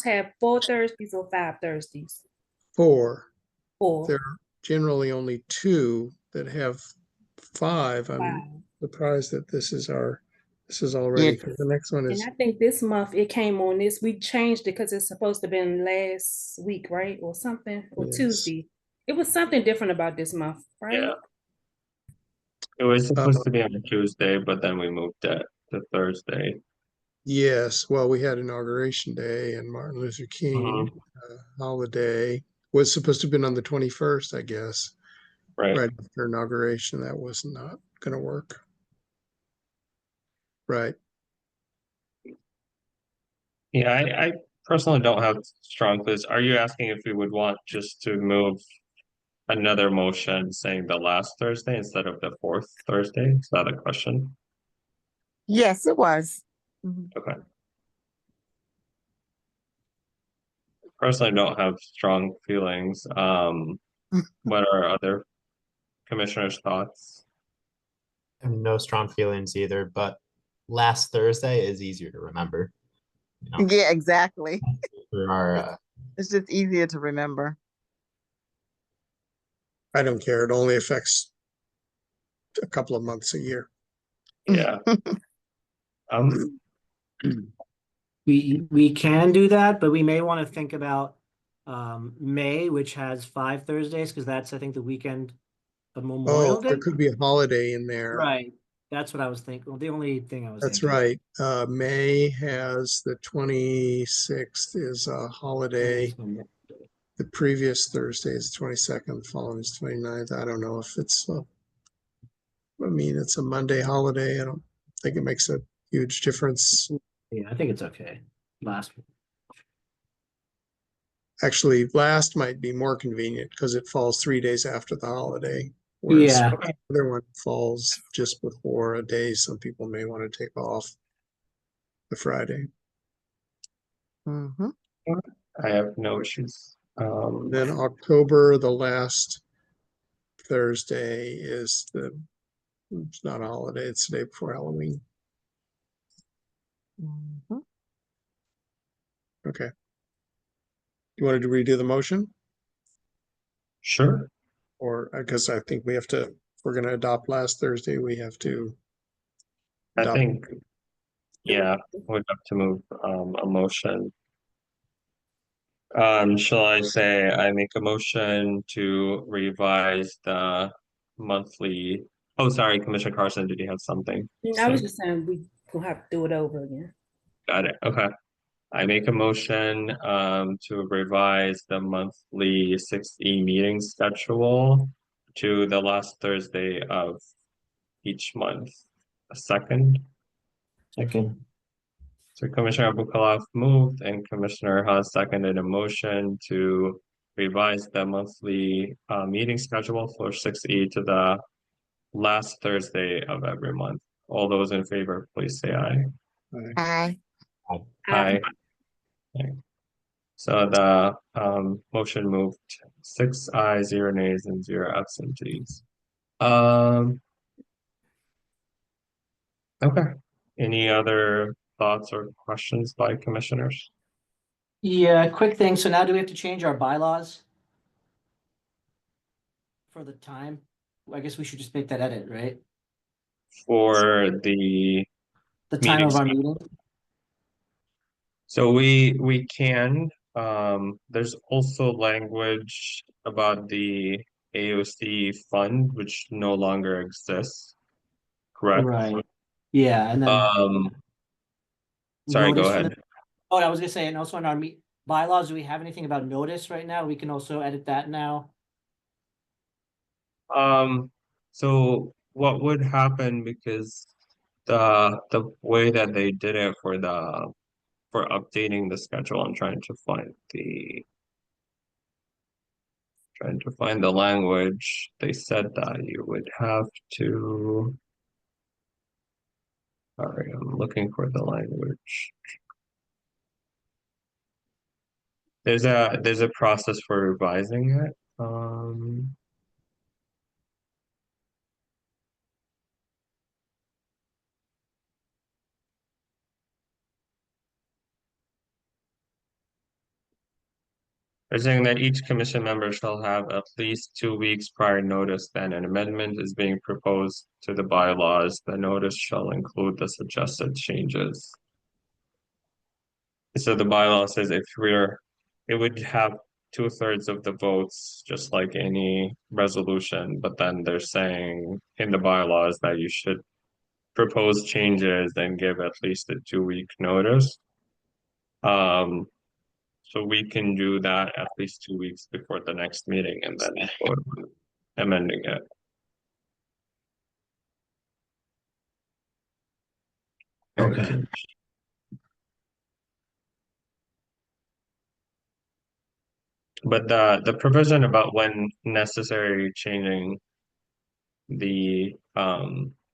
have 4 Thursdays or 5 Thursdays? 4. 4. There are generally only 2 that have 5. I'm surprised that this is already, because the next one is. And I think this month it came on this. We changed it because it's supposed to have been last week, right? Or something, or Yes. Tuesday. It was something different about this month, right? Yeah. It was supposed to be on a Tuesday, but then we moved it to Thursday. Yes, well, we had Inauguration Day and Martin Luther King holiday. Was supposed to have been on the 21st, I guess. Right after inauguration. That was not going to work. Right. Yeah, I personally don't have strong feelings. Are you asking if we would want just to move another motion saying the last Thursday instead of the 4th Thursday? Is that a question? Yes, it was. Okay. Personally, don't have strong feelings. What are other commissioners' thoughts? I have no strong feelings either, but last Thursday is easier to remember. Yeah, exactly. For our, It's just easier to remember. I don't care. It only affects a couple of months a year. Yeah. We can do that, but we may want to think about May, which has 5 Thursdays, because that's, I think, the weekend of Memorial Day. There could be a holiday in there. Right. That's what I was thinking. Well, the only thing I was That's thinking. right. May has the 26th is a holiday. The previous Thursday is 22nd, the following is 29th. I don't know if it's it's a Monday holiday. I don't think it makes a huge difference. Yeah, I think it's okay. Actually, last might be more convenient because it falls 3 days after the holiday. Whereas the other one falls just before a day. Some people may want to take off the Friday. I have no issues. Then October, the last Thursday is it's not a holiday, it's the day before Halloween. Okay. You wanted to redo the motion? Sure. Or because I think we have to, if we're going to adopt last Thursday, we have to I adopt. think, yeah, we'd have to move a motion. Shall I say I make a motion to revise the monthly? Oh, sorry, Commissioner Carson, did you have something? I was just saying we gonna have to do it over again. Got it. Okay. I make a motion to revise the monthly 6E meeting schedule to the last Thursday of each month. A second. Second. So Commissioner Abukalov moved and Commissioner Haas seconded a motion to revise the monthly meeting schedule for 6E to the last Thursday of every month. All those in favor, please say aye. Aye. Aye. Okay. So the motion moved 6 ayes, 0 nays, and 0 absentees. Okay. Any other thoughts or questions by commissioners? Yeah, quick thing. So now do we have to change our bylaws for the time? I guess we should just make that edit, right? For the time of our meeting. meeting. So we can, there's also language about the AOC fund, which no longer exists, correct? Right. Yeah, and then Sorry, go notice for ahead. Oh, I was gonna say, and also in our bylaws, do we have anything about notice right now? We can also edit that now. So what would happen, because the way that they did it for updating the schedule, I'm trying to find the language. They said that you would have to. Sorry, I'm looking for the language. There's a process for revising it. They're saying that each commission member shall have at least 2 weeks prior notice that an amendment is being proposed to the bylaws. The notice shall include the suggested changes. So the bylaw says it would have 2/3 of the votes, just like any resolution, but then they're saying in the bylaws that you should propose changes and give at least a 2-week notice. So we can do that at least 2 weeks before the next meeting and then vote on amending it. Okay. But the provision about when necessary changing the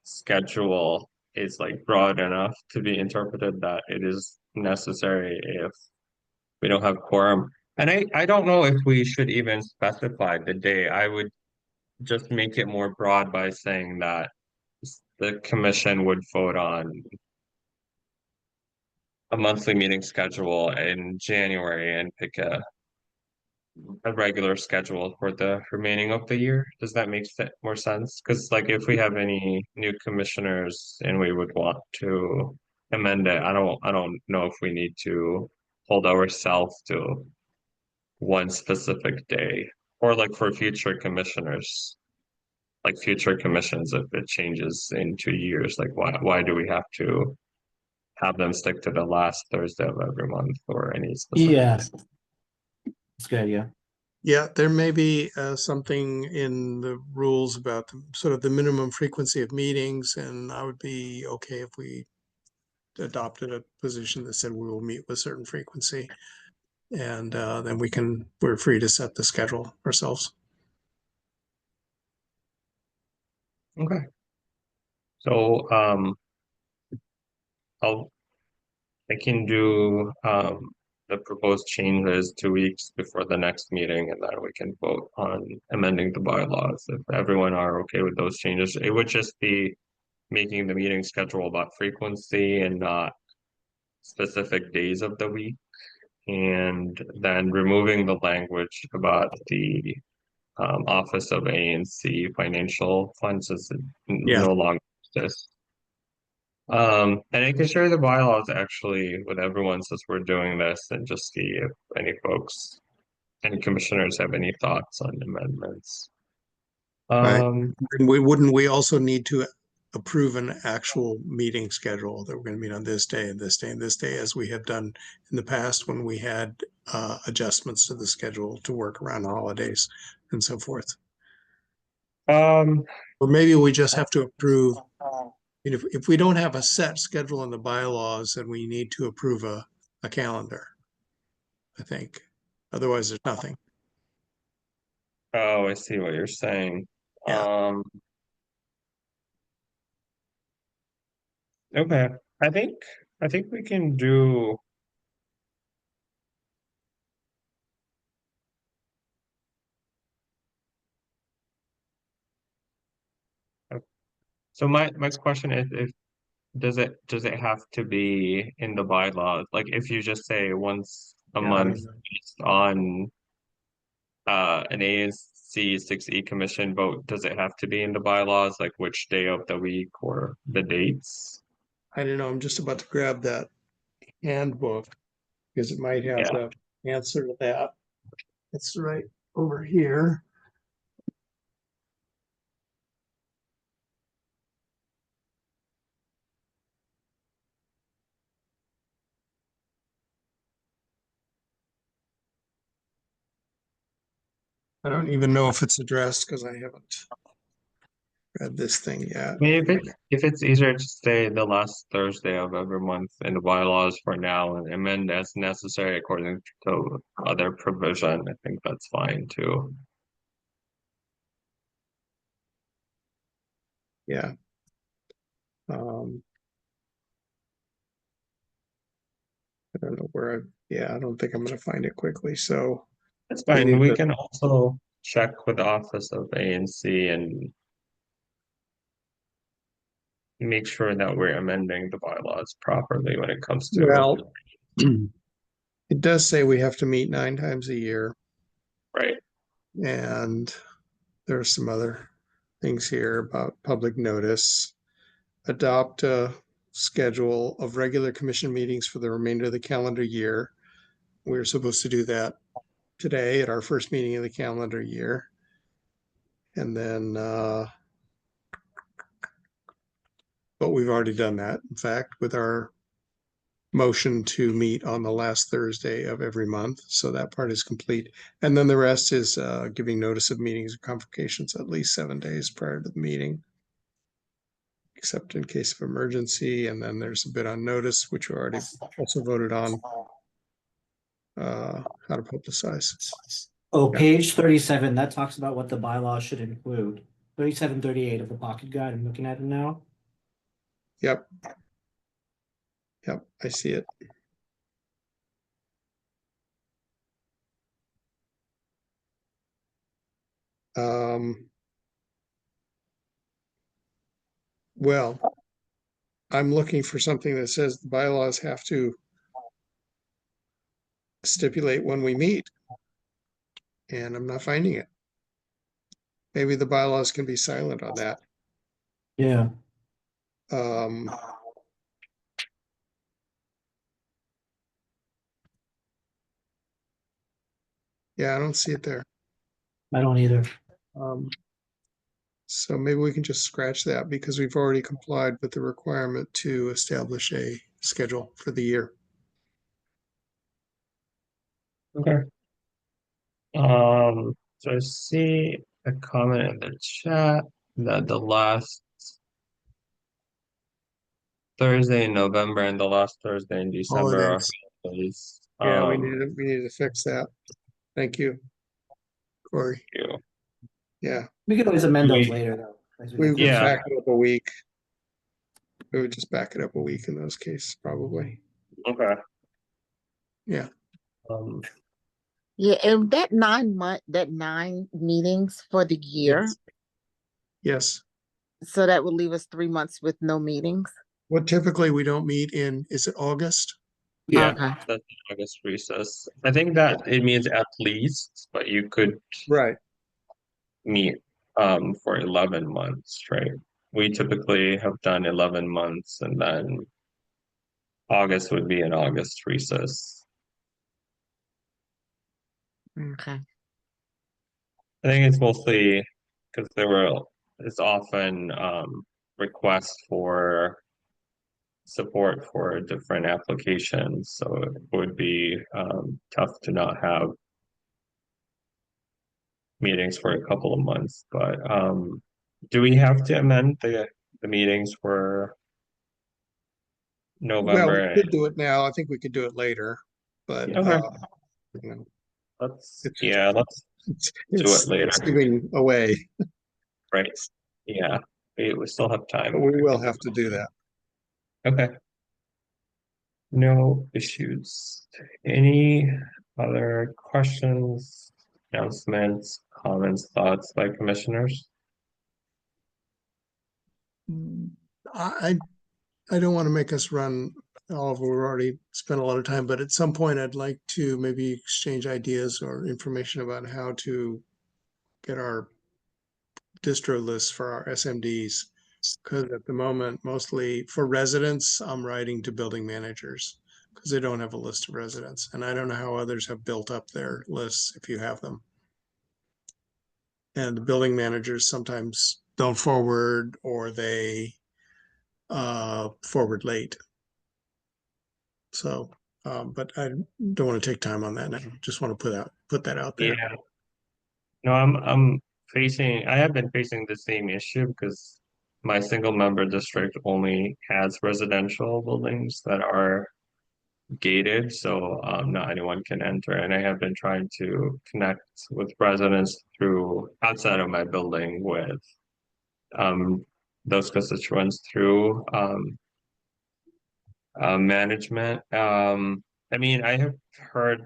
schedule is like broad enough to be interpreted that it is necessary if we don't have quorum. And I don't know if we should even specify the day. I would just make it more broad by saying that the commission would vote on a monthly meeting schedule in January and pick a regular schedule for the remaining of the year. Does that make more sense? Because like if we have any new commissioners and we would want to amend it, I don't know if we need to hold ourselves to one specific day, or like for future commissioners, like future commissions, if it changes in 2 years, like why do we have to have them stick to the last Thursday of every month or any specific? Yeah. That's good, yeah. Yeah, there may be something in the rules about sort of the minimum frequency of meetings, and I would be okay if we adopted a position that said we will meet with certain frequency, and then we're free to set the schedule ourselves. Okay. So I can do the proposed changes 2 weeks before the next meeting, and then we can vote on amending the bylaws if everyone are okay with those changes. It would just be making the meeting schedule about frequency and not specific days of the week, and then removing the language about the Office of ANC Financial Funds is Yeah. no longer exists. And I can share the bylaws actually with everyone since we're doing this and just see if any commissioners have any thoughts on amendments. Right. And we also need to approve an actual meeting schedule that we're going to meet on this day and this day and this day, as we have done in the past when we had adjustments to the schedule to work around the holidays and so forth. Or maybe we just have to approve. If we don't have a set schedule in the bylaws, then we need to approve a calendar, I think. Otherwise, there's nothing. Oh, I see what you're saying. Yeah. Okay. I think we can do. So my question is, if does it have to be in the bylaws? Like if you just say once a Yeah, I don't month know. based on an ANC 6E commission vote, does it have to be in the bylaws, like which day of the week or the dates? I don't know. I'm just about to grab that handbook because it might have Yeah. the answer to that. It's right over here. I don't even know if it's addressed because I haven't read this thing yet. Maybe if it's easier to stay the last Thursday of every month in the bylaws for now and amend as necessary according to other provision, I think that's fine too. Yeah. I don't know where I don't think I'm going to find it quickly. So That's fine. We but can also check with the Office of ANC and make sure that we're amending the bylaws properly when it comes to. well, it does say we have to meet 9 times a year. Right. And there are some other things here about public notice. Adopt a schedule of regular commission meetings for the remainder of the calendar year. We're supposed to do that today at our first meeting of the calendar year. And then, but we've already done that, in fact, with our motion to meet on the last Thursday of every month. So that part is complete. And then the rest is giving notice of meetings or convocations at least 7 days prior to the meeting, except in case of emergency. And then there's a bit on notice, which we already also voted on, how to publicize. Oh, page 37, that talks about what the bylaws should include. 37, 38 of the pocket guide. I'm looking at it now. Yep. Yep, I see it. Well, I'm looking for something that says the bylaws have to stipulate when we meet. And I'm not finding it. Maybe the bylaws can be silent on that. Yeah. Yeah, I don't see it there. I don't either. So maybe we can just scratch that because we've already complied with the requirement to establish a schedule for the year. Okay. So I see a comment in the chat that the last Thursday in November and the last Thursday in December are holidays. Yeah, we need to fix that. Thank you, Corey. Yeah. We could always amend those later, though. We would back it up a week. We would just back it up a week in those cases, probably. Okay. Yeah. Yeah, and that 9 meetings for the year. Yes. So that would leave us 3 months with no meetings. What typically we don't meet in, is it August? Yeah, Okay. that's August recess. I think that it means at least, but you could. Right. meet for 11 months, right? We typically have done 11 months, and then August would be an August recess. Okay. I think it's mostly because it's often requests for support for different applications, so it would be tough to not have meetings for a couple of months. But do we have to amend the meetings for Well, November? we could do it now. I think we could do it later, but Okay. you know, Let's it's do it later. it's giving away, Right. Yeah. We still have but time. we will have to do that. Okay. No issues. Any other questions, announcements, comments, thoughts by commissioners? I don't want to make us run all of, we've already spent a lot of time, but at some point I'd like to maybe exchange ideas or information about how to get our distro lists for our SMDs. Because at the moment, mostly for residents, I'm writing to building managers because they don't have a list of residents. And I don't know how others have built up their lists if you have them. And the building managers sometimes don't forward, or they forward late. So, but I don't want to take time on that now. Just want to put that out there. Yeah. No, I have been facing the same issue because my single member district only has residential buildings that are gated, so not anyone can enter. And I have been trying to connect with residents through outside of my building with those constituents through management. I mean, I have heard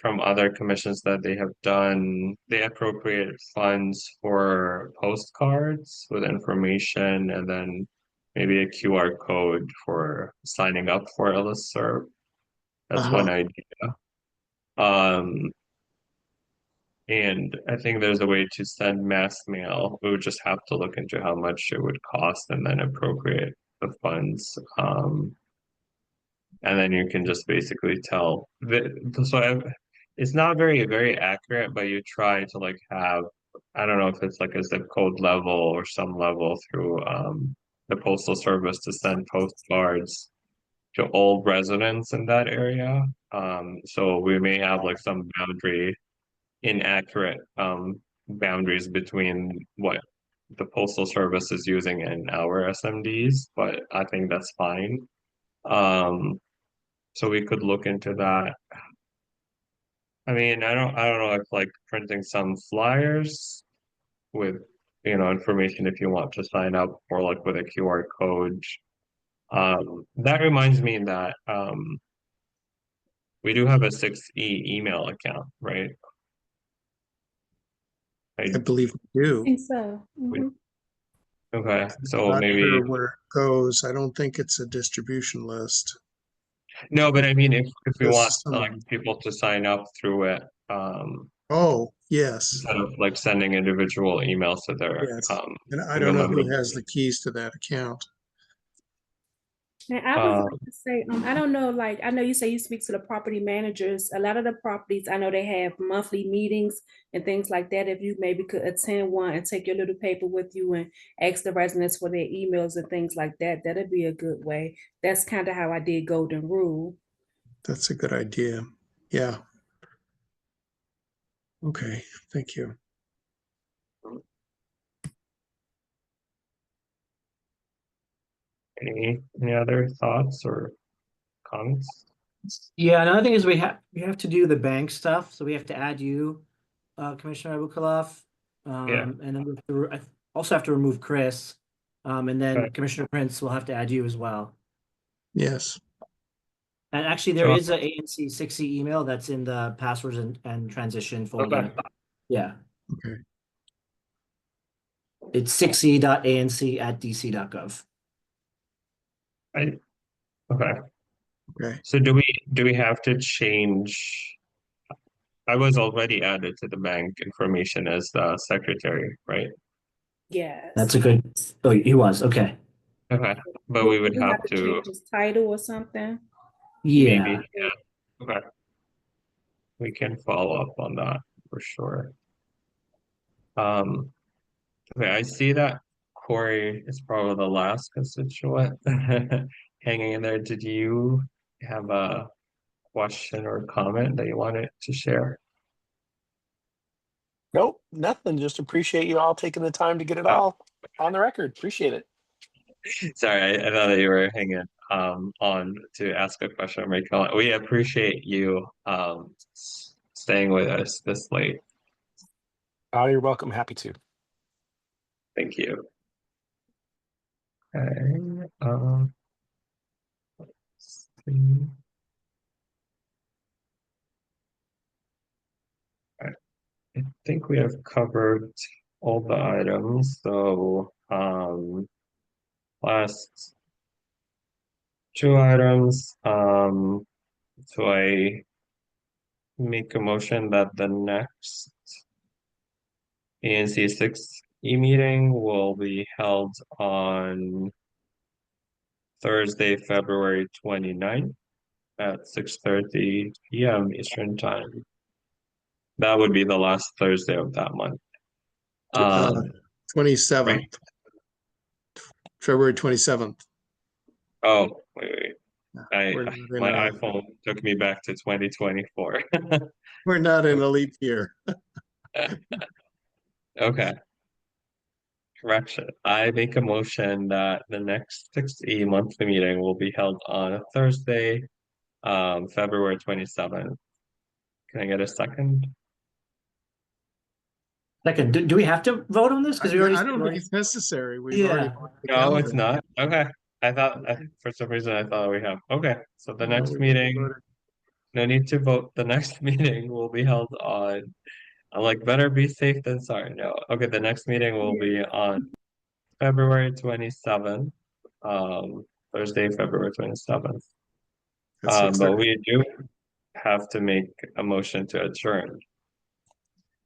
from other commissions that they appropriate funds for postcards with information, and then maybe a QR code for signing up for a listserv. That's one idea. And I think there's a way to send mass mail. We would just have to look into how much it would cost and then appropriate the funds. And then you can just basically tell it's not very accurate, but you try to like have, I don't know if it's like a zip code level or some level through the postal service to send postcards to all residents in that area. So we may have like some inaccurate boundaries between what the postal service is using and our SMDs, but I think that's fine. So we could look into that. I mean, I don't know if like printing some flyers with, information if you want to sign up, or like with a QR code. That reminds me that we do have a 6E email account, right? I believe we I do. think so. Mhm. Okay, so Not maybe sure where it goes. I don't think it's a distribution list. no, but I mean, if we Just want some- like people to sign up through it, Oh, yes, instead of like sending individual emails to their yes. And I single don't know who member. has the keys to that account. Now, I was going to say, I don't know, like, I know you say you speak to the property managers. A lot of the properties, I know they have monthly meetings and things like that. If you maybe could attend one and take your little paper with you and ask the residents for their emails and things like that, that'd be a good way. That's kind of how I did Golden Rule. That's a good idea. Yeah. Okay, thank you. Any other thoughts or comments? Yeah, another thing is we have to do the bank stuff, so we have to add you, Commissioner Abukalov. Yeah. And then I also have to remove Chris. And then Okay. Commissioner Prince will have to add you as well. Yes. And actually, there So- is a ANC 6E email that's in the passwords and transition folder. Okay. Yeah, Okay. it's 6e.anc@dc.gov. Okay. Okay. So do we have to change I was already added to the bank information as the secretary, right? Yes. That's a good, oh, he was, okay. Okay, but we would We have to change his title or something. Yeah, maybe, yeah. Okay, we can follow up on that for sure. Okay, I see that Corey is probably the last constituent hanging in there. Did you have a question or comment that you wanted to share? Nope, nothing. Just appreciate you all taking the time to get it Oh, all on the record. Appreciate it. sorry, I thought that you were hanging on to ask a question or make a comment. We appreciate you staying with us this late. Oh, you're welcome. Happy to. Thank you. Okay, let's see. I think we have covered all the items. So last two items. So I make a motion that the next ANC 6E meeting will be held on Thursday, February 29th at 6:30 p.m. Eastern Time. That would be the last Thursday of that month. 27th, right? February 27th. Oh, wait. We're not in My a- iPhone took me back to 2024. We're not in a leap year. Okay. Correction. I make a motion that the next 6E monthly meeting will be held on a Thursday, February 27th. Can I get a second? second, do we have to vote on this? Because we already. I don't think it's necessary. We've already. Yeah. marked the No, it's calendar. not. Okay. I thought, for some reason, I thought we have. Okay. So the No, next we meeting, voted. no need to vote. The next meeting will be held on, I'm like, better be safe than sorry. No. Okay. The next meeting will be on February 27th, Thursday, February 27th. At But 6:30. we do have to make a motion to adjourn.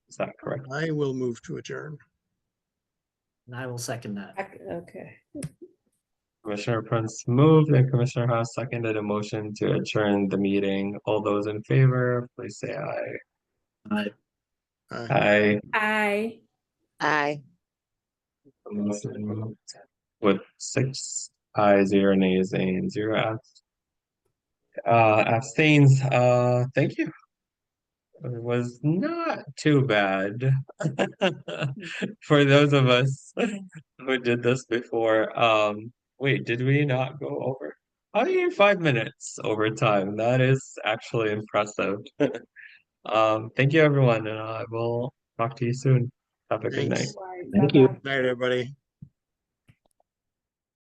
Is that correct? I will move to adjourn. And I will second that. Okay. Commissioner Prince moved and Commissioner Haas seconded a motion to adjourn the meeting. All those in favor, please say aye. Aye. Aye. Aye. Aye. Motion moved with 6 ayes, 0 nays, and 0 abstains. Thank you. It was not too bad for those of us who did this before. Wait, did we not go over? I mean, 5 minutes over time. That is actually impressive. Thank you, everyone, and I will talk to you soon. Have a good night. Thanks. Thank you. Good night, everybody.